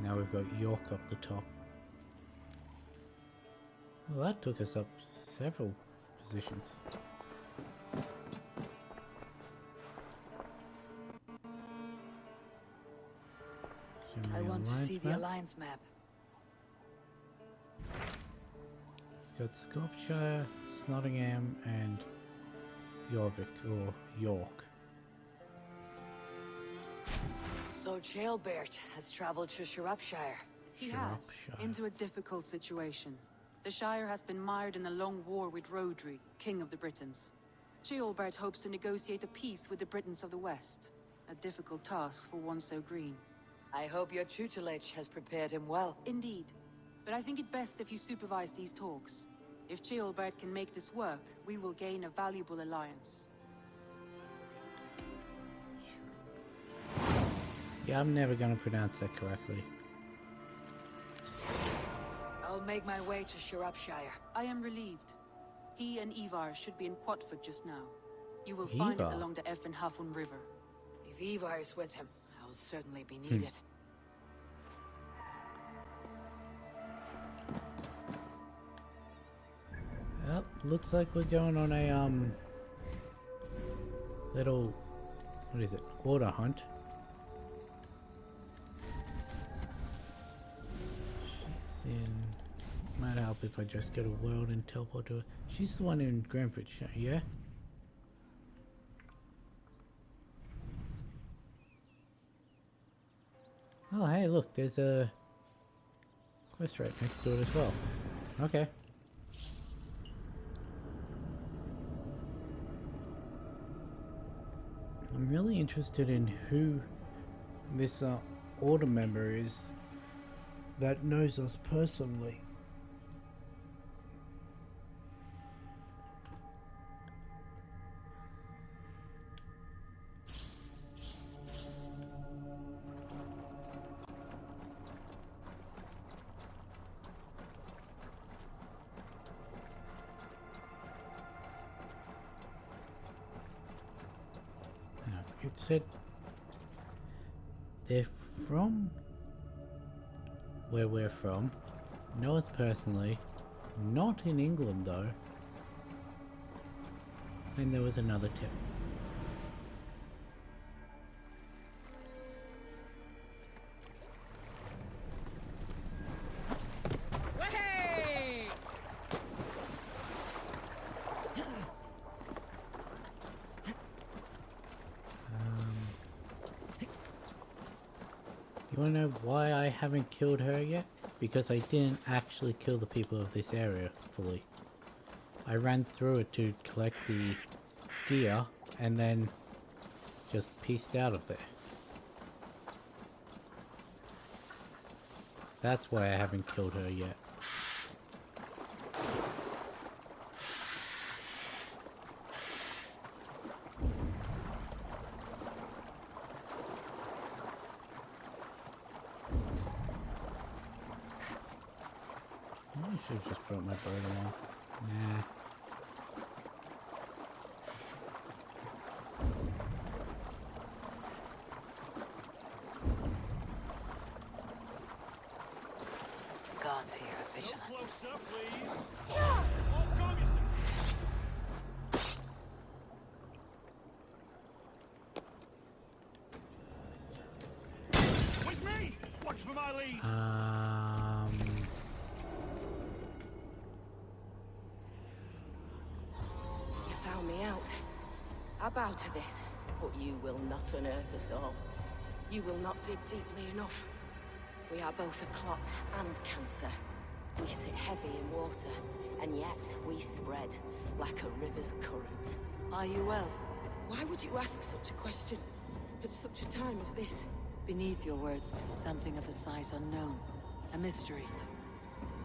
Now we've got York up the top. Well, that took us up several positions. I want to see the Alliance map. It's got Scorpshire, Nottingham, and Jorvik, or York. So Ceolbert has traveled to Shropshire. He has, into a difficult situation. The Shire has been mired in a long war with Rodri, King of the Britons. Ceolbert hopes to negotiate a peace with the Britons of the West. A difficult task for one so green. I hope your tutelage has prepared him well. Indeed. But I think it best if you supervise these talks. If Ceolbert can make this work, we will gain a valuable alliance. Yeah, I'm never gonna pronounce that correctly. I'll make my way to Shropshire. I am relieved. He and Ivar should be in Quatford just now. You will find it Ivar? along the Effinhafun River. If Ivar is with him, I'll certainly be needed. Well, looks like we're going on a little, what is it, order hunt. She's in, might help if I just go to world and teleport to her. She's the one in Grandbridge, yeah? Oh hey, look, there's a quest right next to it as well. Okay. I'm really interested in who this order member is that knows us personally. It said they're from where we're from, know us personally, not in England though, and there was another tip. You wanna know why I haven't killed her yet? Because I didn't actually kill the people of this area fully. I ran through it to collect the gear and then just pieced out of there. That's why I haven't killed her yet. I should have just brought my bow along. Nah. Guards here are vigilant. Closer, please. Oh, cognizant. With me! Watch for my lead! You found me out. I bow to this, but you will not unearth us all. You will not dig deeply enough. We are both a clot and cancer. We sit heavy in water, and yet we spread like a river's current. Are you well? Why would you ask such a question at such a time as this? Beneath your words is something of a size unknown. A mystery.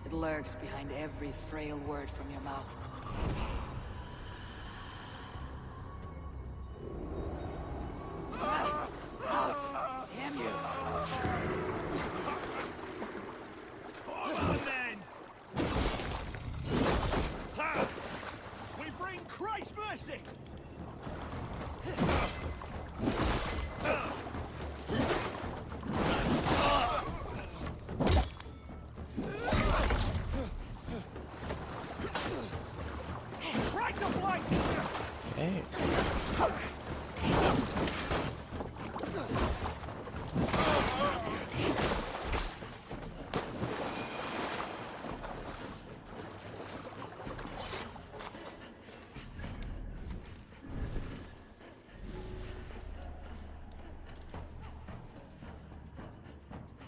It lurks behind every frail word from your mouth. Out! Damn you! Come on, then! Ha! We bring Christ's mercy! Try to flank! Hey.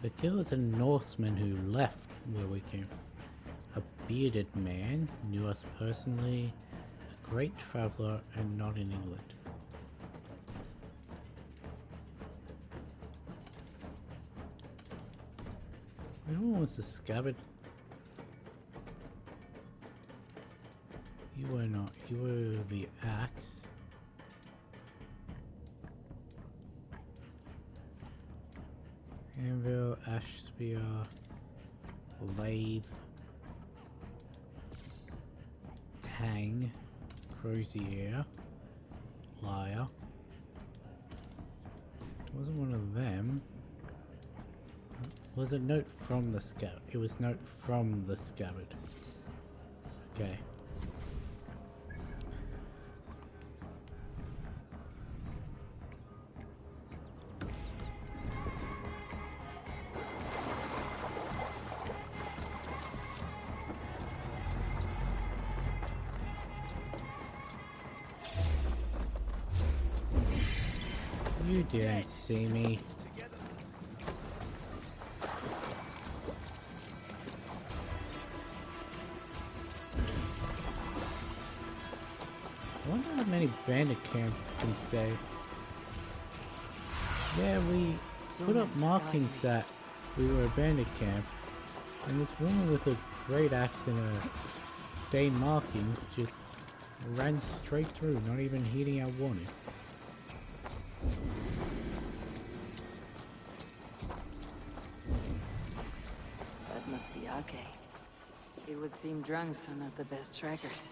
The killer's a Norseman who left where we came from. A bearded man, knew us personally, a great traveller and not in England. Everyone wants to scabbard. You were not, you were the axe. Anvil, Ash Spear, Lathe, Tang, Crozier, Liar. It wasn't one of them. Was it note from the scabbard? It was note from the scabbard. Okay. You didn't see me. I wonder how many bandit camps can say. Yeah, we put up markings that we were a bandit camp, and this woman with a great axe and her day markings just ran straight through, not even heeding our warning. That must be Ake. It would seem drunks are not the best trackers.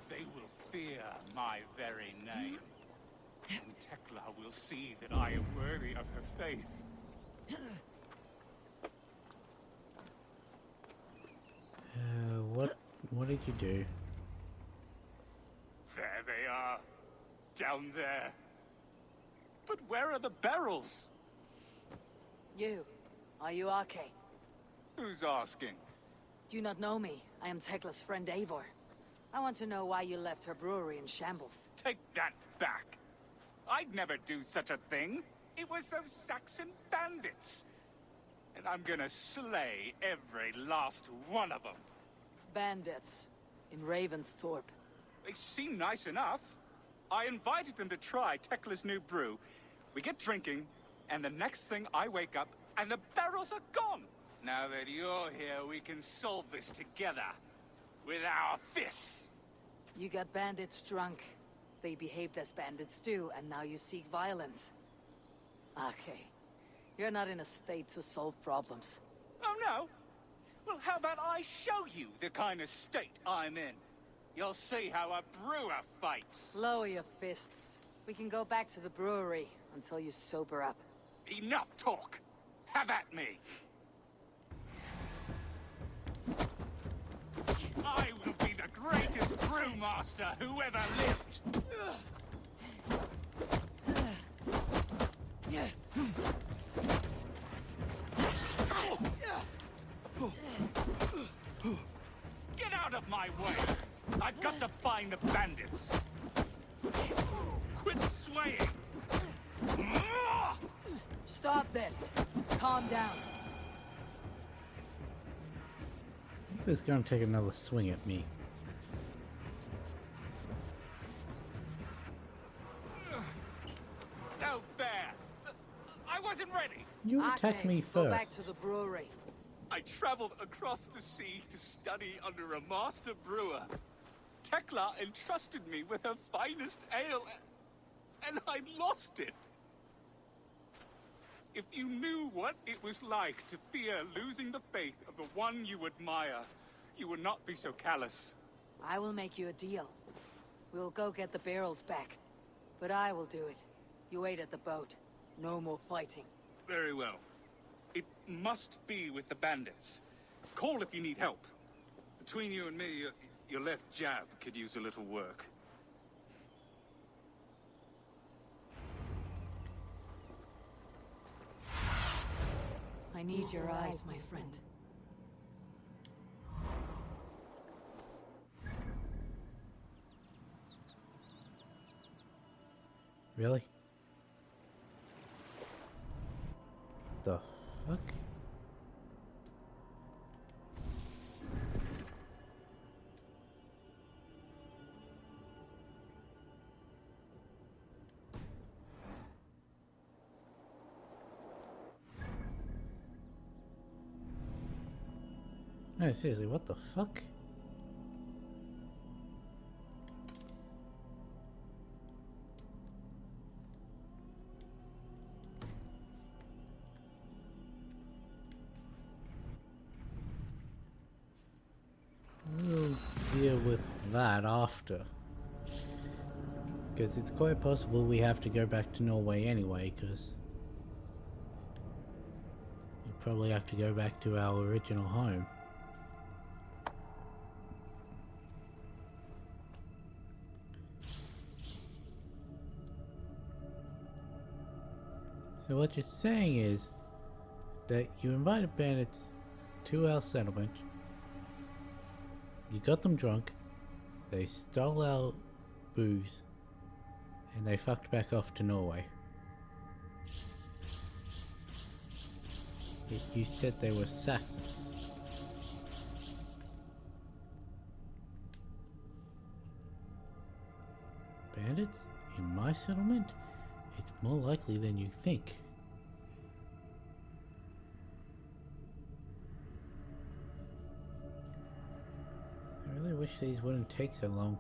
They will fear my very name. And Tekla will see that I am worthy of her faith. What did you do? There they are. Down there. But where are the barrels? You. Are you Ake? Who's asking? Do you not know me? I am Tekla's friend Eivor. I want to know why you left her brewery in shambles. Take that back. I'd never do such a thing. It was those Saxon bandits. And I'm gonna slay every last one of them. Bandits. In Ravensthorpe. They seem nice enough. I invited them to try Tekla's new brew. We get drinking, and the next thing I wake up, and the barrels are gone. Now that you're here, we can solve this together. With our fists. You got bandits drunk. They behaved as bandits do, and now you seek violence. Okay. You're not in a state to solve problems. Oh, no? Well, how about I show you the kind of state I'm in? You'll see how a brewer fights. Lower your fists. We can go back to the brewery until you sober up. Enough talk. Have at me. I will be the greatest brewmaster who ever lived. Get out of my way! I've got to find the bandits. Quit swaying! Stop this. Calm down. He was gonna take another swing at me. No fair! I wasn't ready! You attacked me Go back first. to the brewery. I traveled across the sea to study under a master brewer. Tekla entrusted me with her finest ale, and I lost it. If you knew what it was like to fear losing the faith of the one you admire, you would not be so callous. I will make you a deal. We'll go get the barrels back. But I will do it. You wait at the boat. No more fighting. Very well. It must be with the bandits. Call if you need help. Between you and me, your left jab could use a little work. I need your eyes, my friend. Really? What the fuck? No, seriously, what the fuck? that after. Because it's quite possible we have to go back to Norway anyway, because we probably have to go back to our original home. So what you're saying is that you invited bandits to our settlement, you got them drunk, they stole our booze, and they fucked back off to Norway. Yet you said they were Saxons. Bandits? In my settlement? It's more likely than you think. I really wish these wouldn't take so long.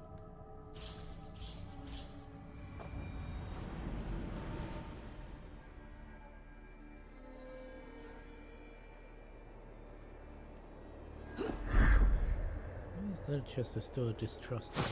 Why is that just a store of distrust there?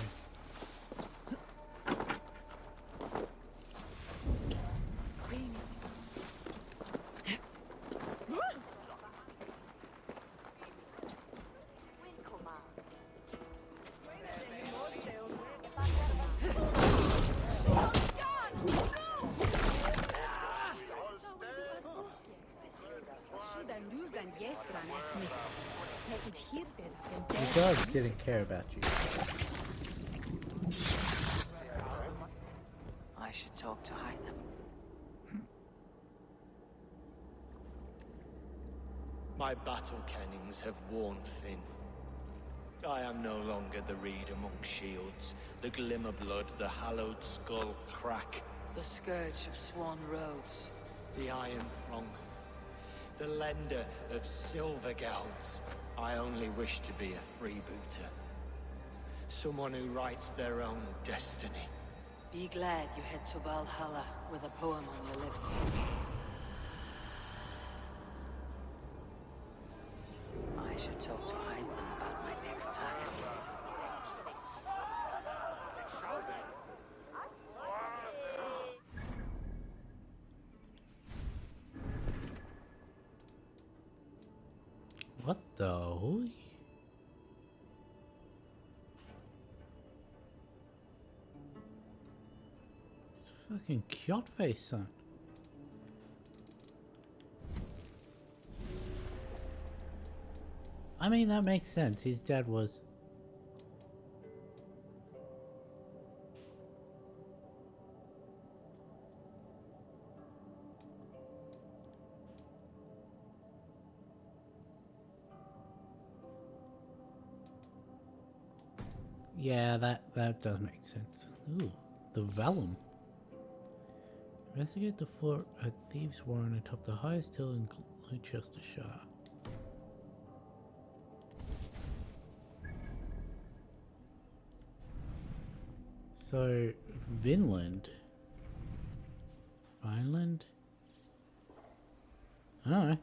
The dogs didn't care about you. I should talk to Hytham. My battle kennings have worn thin. I am no longer the reed among shields, the glimmer blood, the hallowed skull crack. The scourge of Swan Roads. The iron throng. The lender of silver gelds. I only wish to be a freebooter. Someone who writes their own destiny. Be glad you head to Valhalla with a poem on your lips. I should talk to Hytham about my next targets. What the holy? It's fucking Kjotve's son. I mean, that makes sense. His dad was... Yeah, that does make sense. Ooh, the Vellum. Investigate the fort at Thieves' Warren atop the highest hill in Gloucestershire. So, Vinland. Vineland? I don't know.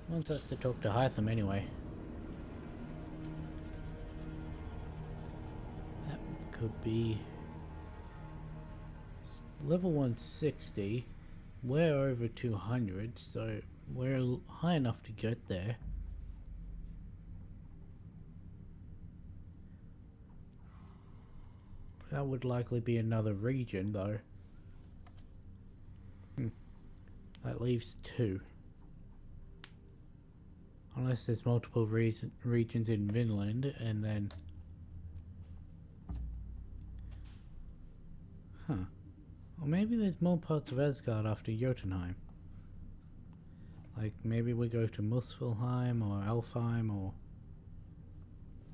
Wants us to talk to Hytham anyway. That could be... It's level 160. We're over 200, so we're high enough to get there. That would likely be another region, though. That leaves 2. Unless there's multiple regions in Vinland, and then... Huh. Or maybe there's more parts of Asgard after Jotunheim. Like, maybe we go to Muspelheim, or Alfheim, or...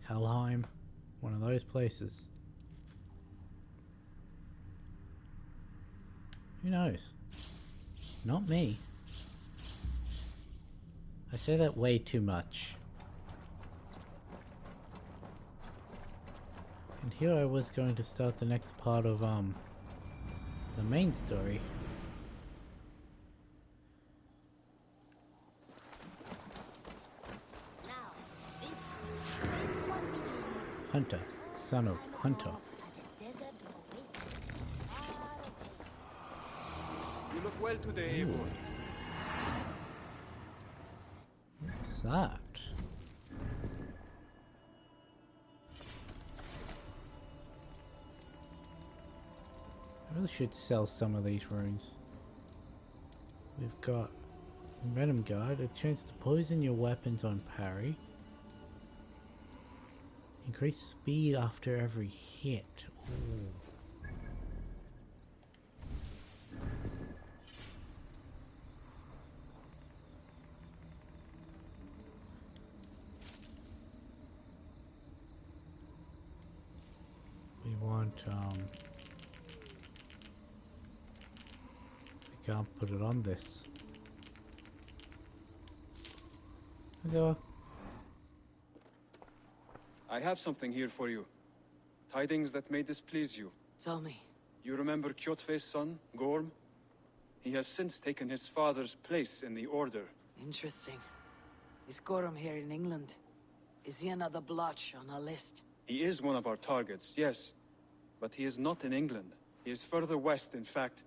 Helheim. One of those places. Who knows? Not me. I say that way too much. And here I was going to start the next part of, the main story. Now, this Hunter, son of Hunter. You look well today, Eivor. What's that? I really should sell some of these runes. We've got Venom Guard, a chance to poison your weapons on parry. Increase speed after every hit. Ooh. We want, we can't put it on this. Go. I have something here for you. Tidings that may displease you. Tell me. You remember Kjotve's son, Gorm? He has since taken his father's place in the Order. Interesting. Is Gorham here in England? Is he another blotch on our list? He is one of our targets, yes. But he is not in England. He is further west, in fact.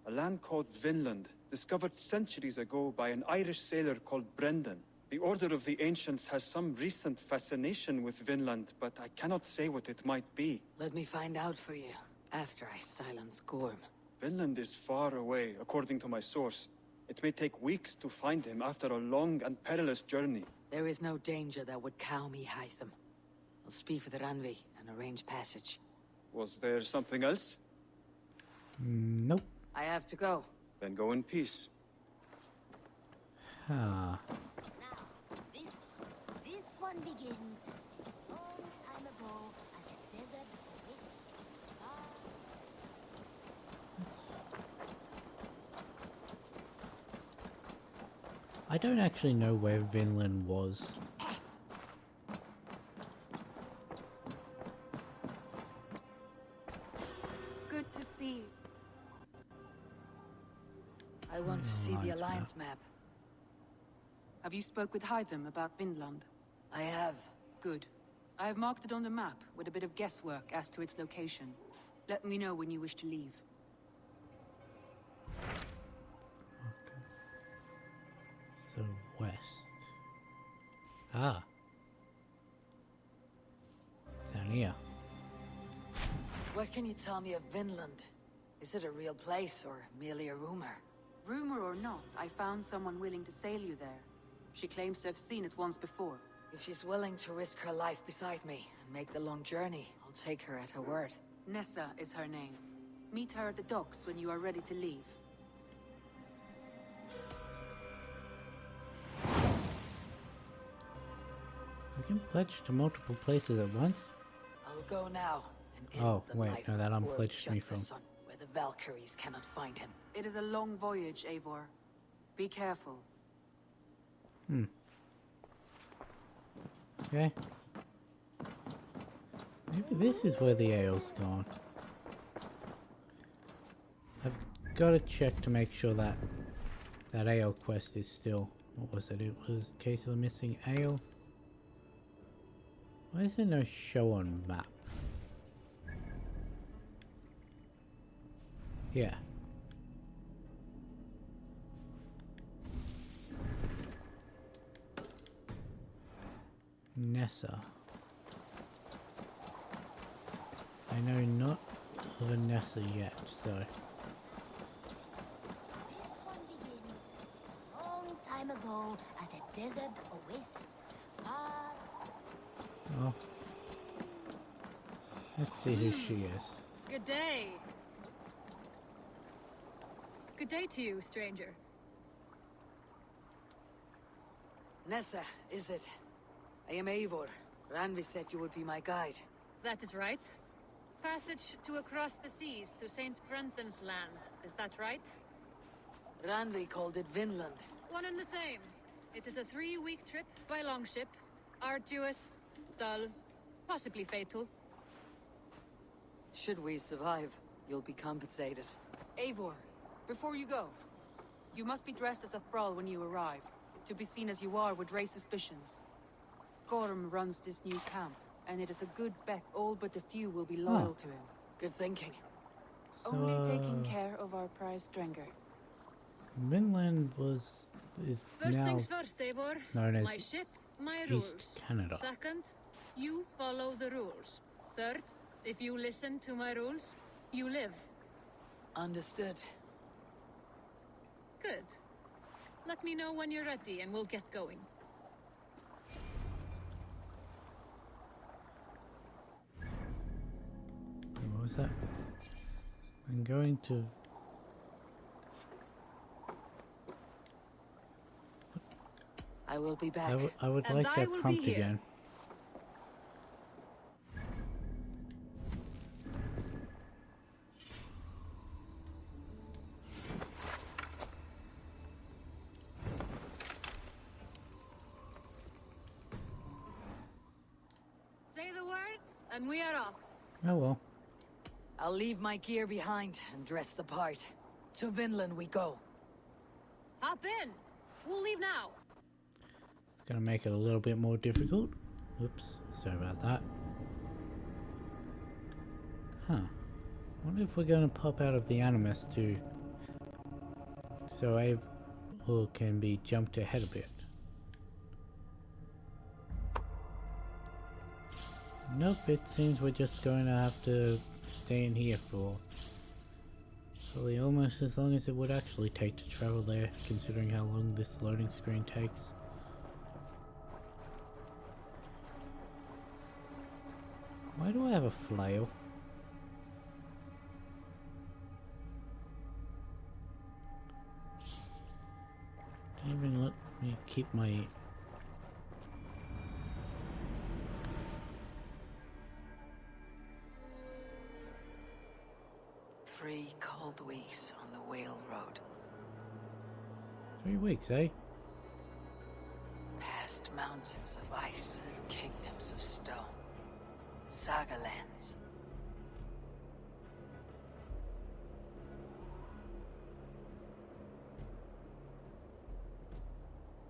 A land called Vinland, discovered centuries ago by an Irish sailor called Brendan. The Order of the Ancients has some recent fascination with Vinland, but I cannot say what it might be. Let me find out for you, after I silence Gorm. Vinland is far away, according to my source. It may take weeks to find him after a long and perilous journey. There is no danger that would cow me, Hytham. I'll speak with Ranvi and arrange passage. Was there something else? Nope. I have to go. Then go in peace. Ah. This one begins a long time ago at a desert oasis. I don't actually know where Vinland was. Good to see you. I want to see the Alliance map. Have you spoke with Hytham about Vinland? I have. Good. I have marked it on the map with a bit of guesswork as to its location. Let me know when you wish to leave. So west. Ah. Down here. What can you tell me of Vinland? Is it a real place or merely a rumor? Rumor or not, I found someone willing to sail you there. She claims to have seen it once before. If she's willing to risk her life beside me and make the long journey, I'll take her at her word. Nessa is her name. Meet her at the docks when you are ready to leave. We can pledge to multiple places at once. I'll go now and end Oh, the wait, life no, that of poor unpledged me Shut the from. Sun, where the Valkyries cannot find him. It is a long voyage, Eivor. Be careful. Okay. Maybe this is where the ale's gone. I've got to check to make sure that that ale quest is still... What was it? It was Case of the Missing Ale. Why is there no show on map? Yeah. Nessa. I know not of a Nessa yet, so... This one begins a long time ago at a desert oasis. Oh. Let's see who she is. Good day. Good day to you, stranger. Nessa, is it? I am Eivor. Ranvi said you would be my guide. That is right. Passage to across the seas to Saint Brenton's land. Is that right? Ranvi called it Vinland. One and the same. It is a 3-week trip by longship. Arduous, dull, possibly fatal. Should we survive, you'll be compensated. Eivor, before you go, you must be dressed as a thrall when you arrive. To be seen as you are would raise suspicions. Gorm runs this new camp. and it is a good bet all but a few will be loyal to him. Good thinking. Only taking care of our prize Strenger. Vinland is First now things first, Eivor. known as My ship, my East rules. Canada. Second, you follow the rules. Third, if you listen to my rules, you live. Understood. Good. Let me know when you're ready and we'll get going. What was that? I'm going to... I will be back. I would And like I that will be prompt here. again. Say the word, and we are off. Oh well. I'll leave my gear behind and dress the part. To Vinland we go. Hop in. We'll leave now. It's gonna make it a little bit more difficult. Oops, sorry about that. Huh. Wonder if we're gonna pop out of the Animus too. So Eivor can be jumped ahead a bit. Nope, it seems we're just going to have to stay in here for probably almost as long as it would actually take to travel there, considering how long this loading screen takes. Why do I have a flail? Didn't even let me keep my... Three cold weeks on the Whale Road. 3 weeks, eh? Past mountains of ice and kingdoms of stone. Saga lands.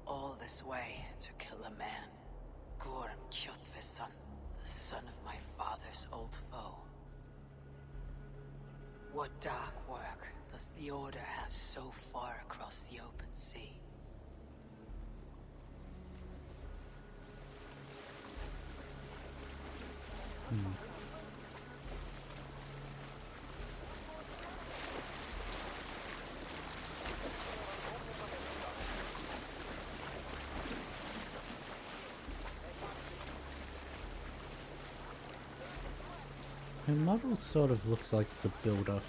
All this way to kill a man. Gorm Kjotveson, the son of my father's old foe. What dark work does the Order have so far across the open sea? Her model sort of looks like the builder.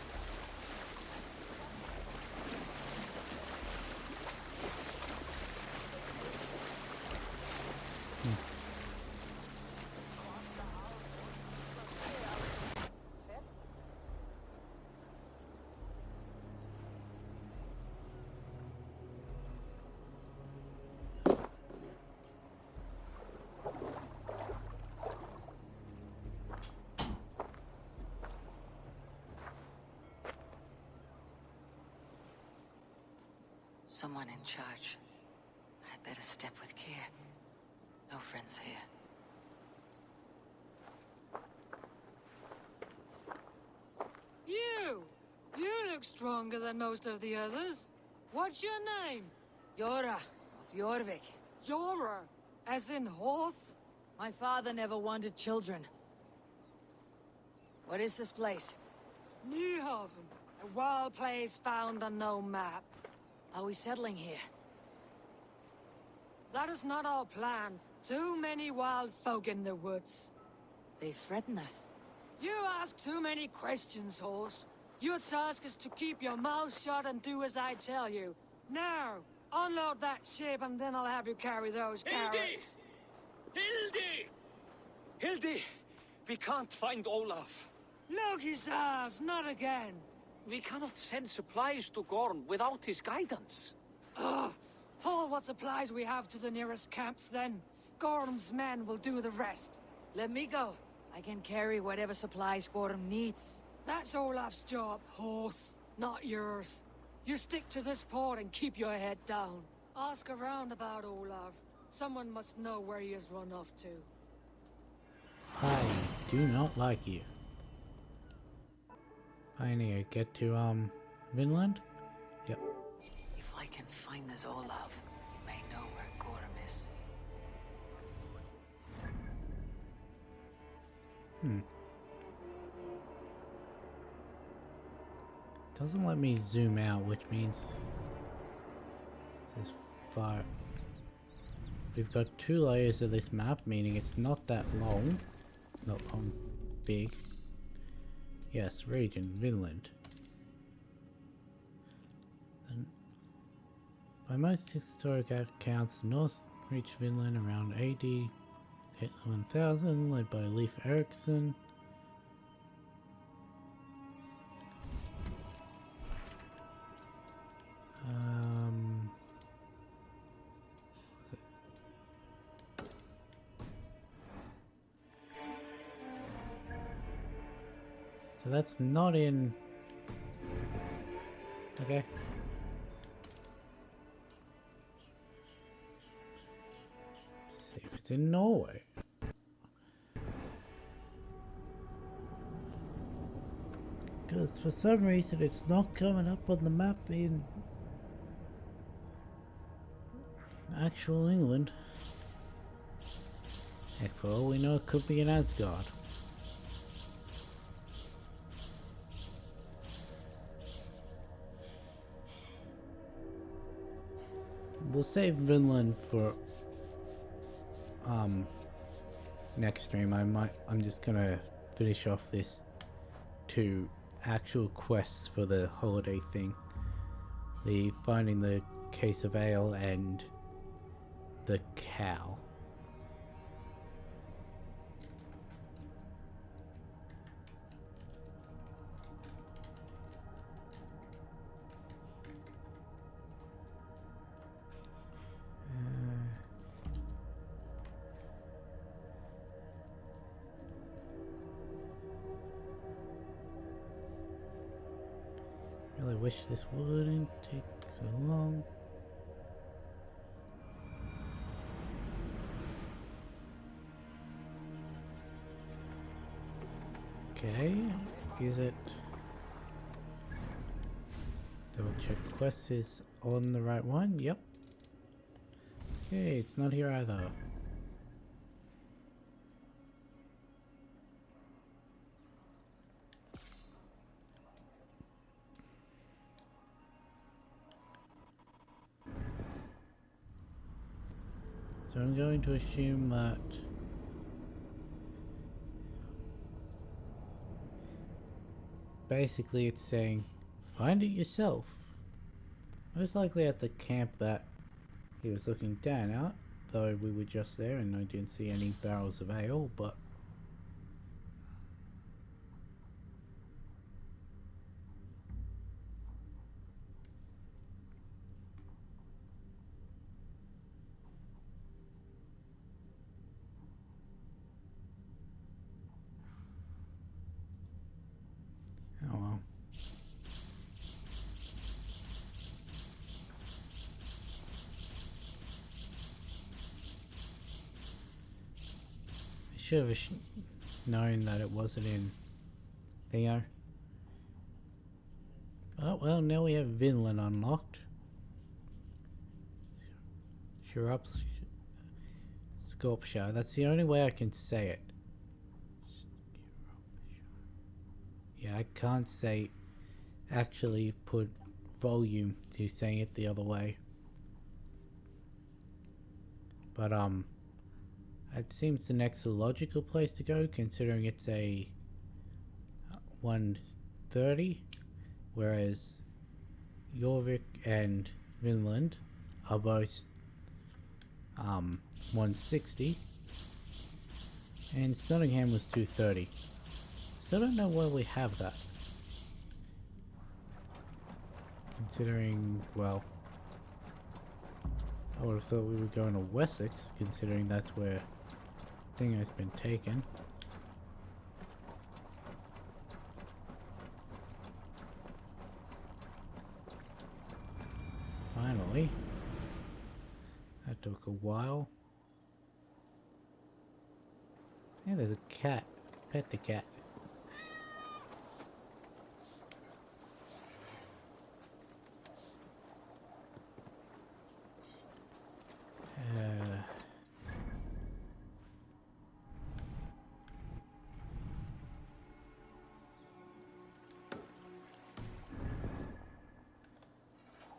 Someone in charge. I'd better step with care. No friends here. You! You look stronger than most of the others. What's your name? Yora of Jorvik. Yora, as in horse? My father never wanted children. What is this place? Newhaven, a wild place found on no map. Are we settling here? That is not our plan. Too many wild folk in the woods. They threaten us. You ask too many questions, horse. Your task is to keep your mouth shut and do as I tell you. Now, unload that ship and then I'll have you carry those carrots. Hildy! Hildy! We can't find Olaf. Look, his ass, not again. We cannot send supplies to Gorm without his guidance. Ugh! Haul what supplies we have to the nearest camps then. Gorm's men will do the rest. Let me go. I can carry whatever supplies Gorm needs. That's Olaf's job, horse, not yours. You stick to this port and keep your head down. Ask around about Olaf. Someone must know where he has run off to. I do not like you. Pioneer, get to, Vinland? Yep. If I can find this Olaf, you may know where Gorm is. Doesn't let me zoom out, which means there's far. We've got 2 layers of this map, meaning it's not that long. Not long, big. Yes, region, Vinland. And by most historic accounts, North reached Vinland around AD 1000, led by Leif Erikson. So that's not in... Okay. Let's see if it's in Norway. Because for some reason it's not coming up on the map in actual England. Heck, for all we know, it could be in Asgard. We'll save Vinland for next stream. I'm just gonna finish off this 2 actual quests for the holiday thing. The finding the case of ale and the cow. Really wish this wouldn't take so long. Okay, is it? Double check quest is on the right one. Yep. Okay, it's not here either. So I'm going to assume that basically it's saying find it yourself. Most likely at the camp that he was looking down at, though we were just there and I didn't see any barrels of ale, but oh well. I should have known that it wasn't in Theo. Oh well, now we have Vinland unlocked. Sure up Sculpture. That's the only way I can say it. Yeah, I can't say actually put volume to saying it the other way. But it seems the next logical place to go, considering it's a 130, whereas Jorvik and Vinland are both 160, and Snottingham was 230. Still don't know where we have that. Considering, well, I would have thought we were going to Wessex, considering that's where Dingo's been taken. Finally. That took a while. Yeah, Hey, there's a cat. Pet the cat. Uh,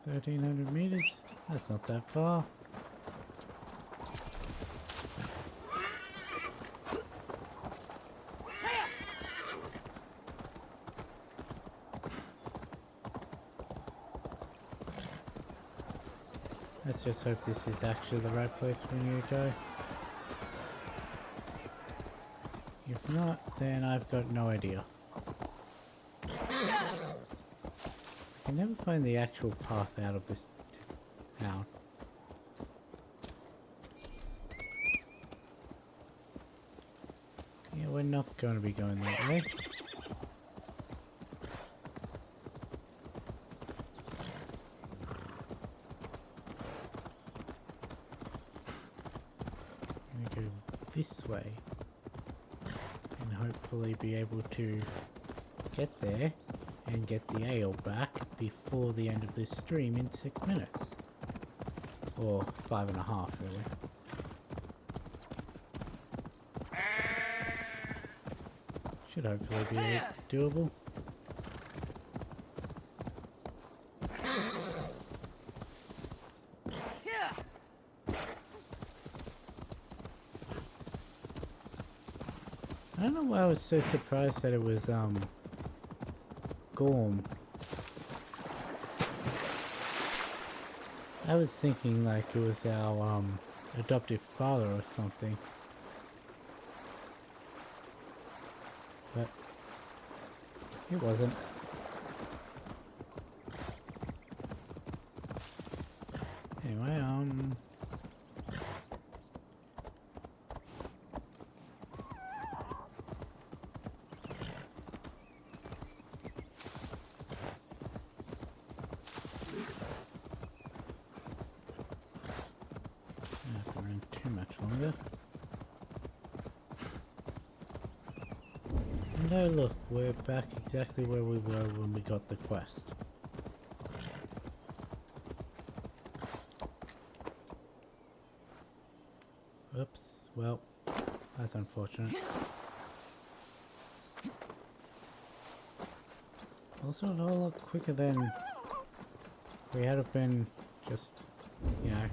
$1,300 meters. That's not that far. Let's just hope this is actually the right place we need to go. If not, then I've got no idea. I can never find the actual path out of this town. Yeah, we're not going to be going that way. Go this way and hopefully be able to get there and get the ale back before the end of this stream in 6 minutes, or 5.5 really. Should hopefully be doable. I don't know why I was so surprised that it was, Gorm. I was thinking like it was our, adoptive father or something. But it wasn't. Anyway, no, look, we're back exactly where we were when we got the quest. Oops, well, that's unfortunate. Also, a whole lot quicker than we had have been just, you know,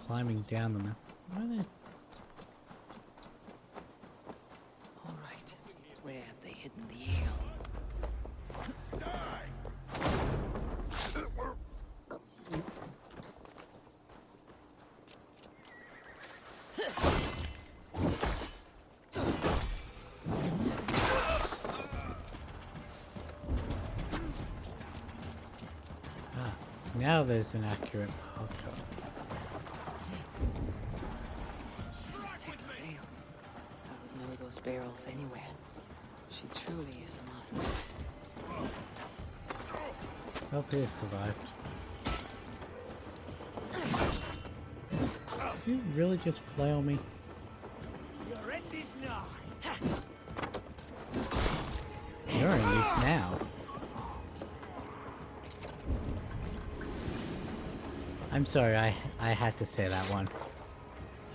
climbing down the map. Why are they? Where have they hidden the ale? Ah, now there's an accurate marker. This is Tekla's ale. I would know those barrels anywhere. She truly is a master. Hope he survived. Did you really just flail me? Your end is nigh. You're in this now. I'm sorry, I had to say that one.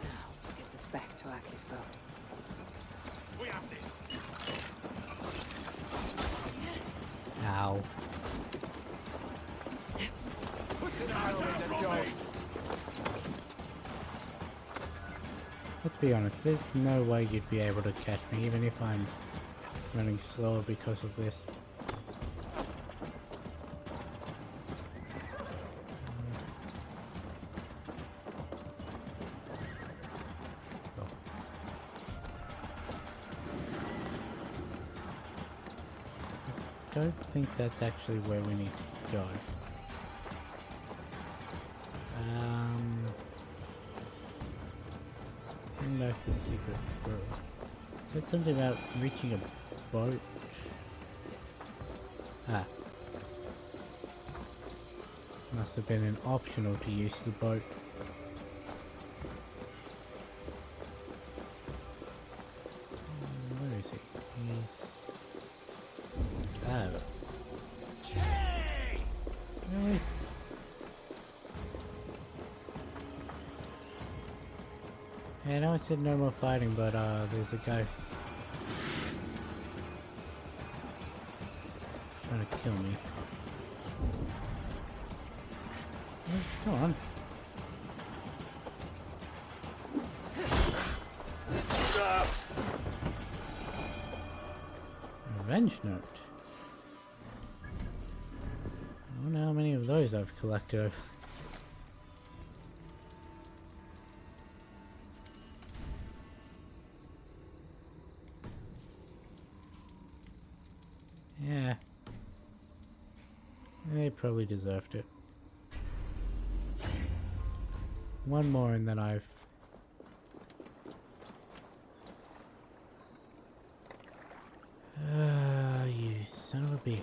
Now to get this back to Aki's boat. We have this. Ow. Let's be honest, there's no way you'd be able to catch me, even if I'm running slower because of this. I don't think that's actually where we need to go. Bring back the secret door. Said something about reaching a boat. Ah. Must have been an optional to use the boat. Yeah, I know I said no more fighting, but there's a guy trying to kill me. Oh, come on. Revenge note. I wonder how many of those I've collected over. Yeah. They probably deserved it. One more and then I've... you son of a bitch.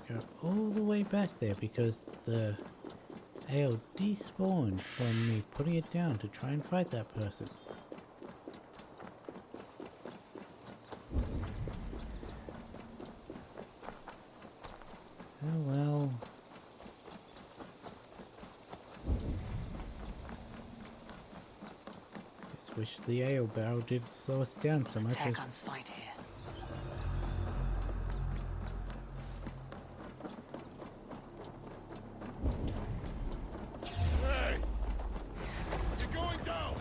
Gotta go all the way back there because the ale despawned from me putting it down to try and fight that person. Oh well. Just wish the ale barrel didn't slow us down so much. Attack on sight here. Hey! You're going down!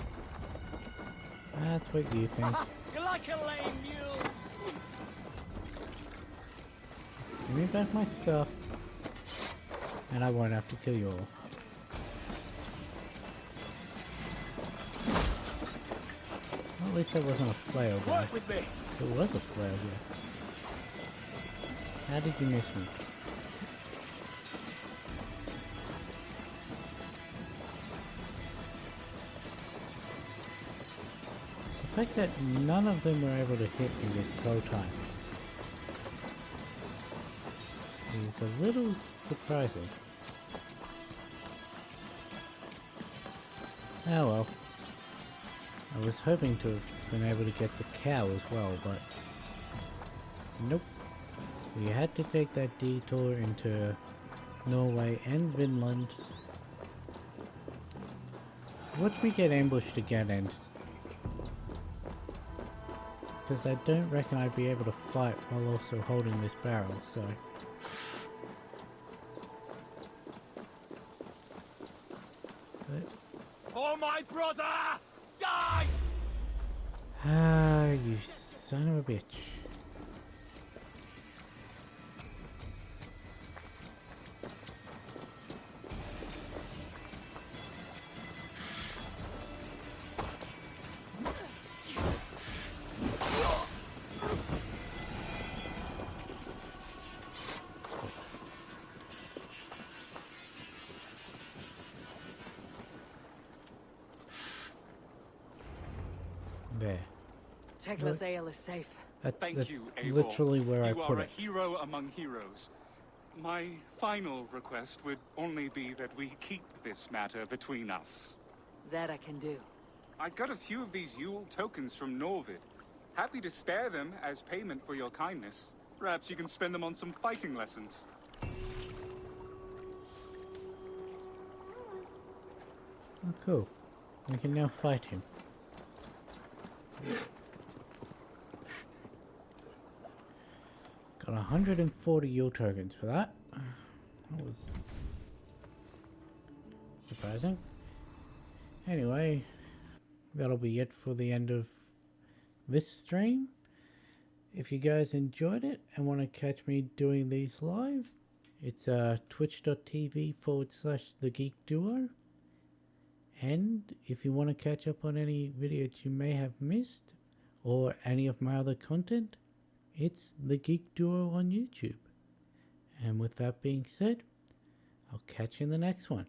That's what you think. You're like a lame mule. Give me back my stuff. And I won't have to kill you all. Well, at least that wasn't a flail guy. Work with me. It was a flail guy. How did you miss me? The fact that none of them were able to hit me this whole time is a little surprising. Oh well. I was hoping to have been able to get the cow as well, but nope. We had to take that detour into Norway and Vinland. Watch me get ambushed again, and because I don't reckon I'd be able to fight while also holding this barrel, so For my brother! Die! ah, you son of a bitch. There. Tekla's ale is safe. Thank you, That's Eivor. literally where I You put are a it. hero among heroes. My final request would only be that we keep this matter between us. That I can do. I got a few of these Yule tokens from Norvid. Happy to spare them as payment for your kindness. Perhaps you can spend them on some fighting lessons. Oh, cool. We can now fight him. Got 140 Yule tokens for that. That was surprising. Anyway, that'll be it for the end of this stream. If you guys enjoyed it and want to catch me doing these live, it's twitch.tv/thegeekduo. And if you want to catch up on any videos you may have missed or any of my other content, it's The Geek Duo on YouTube. And with that being said, I'll catch you in the next one.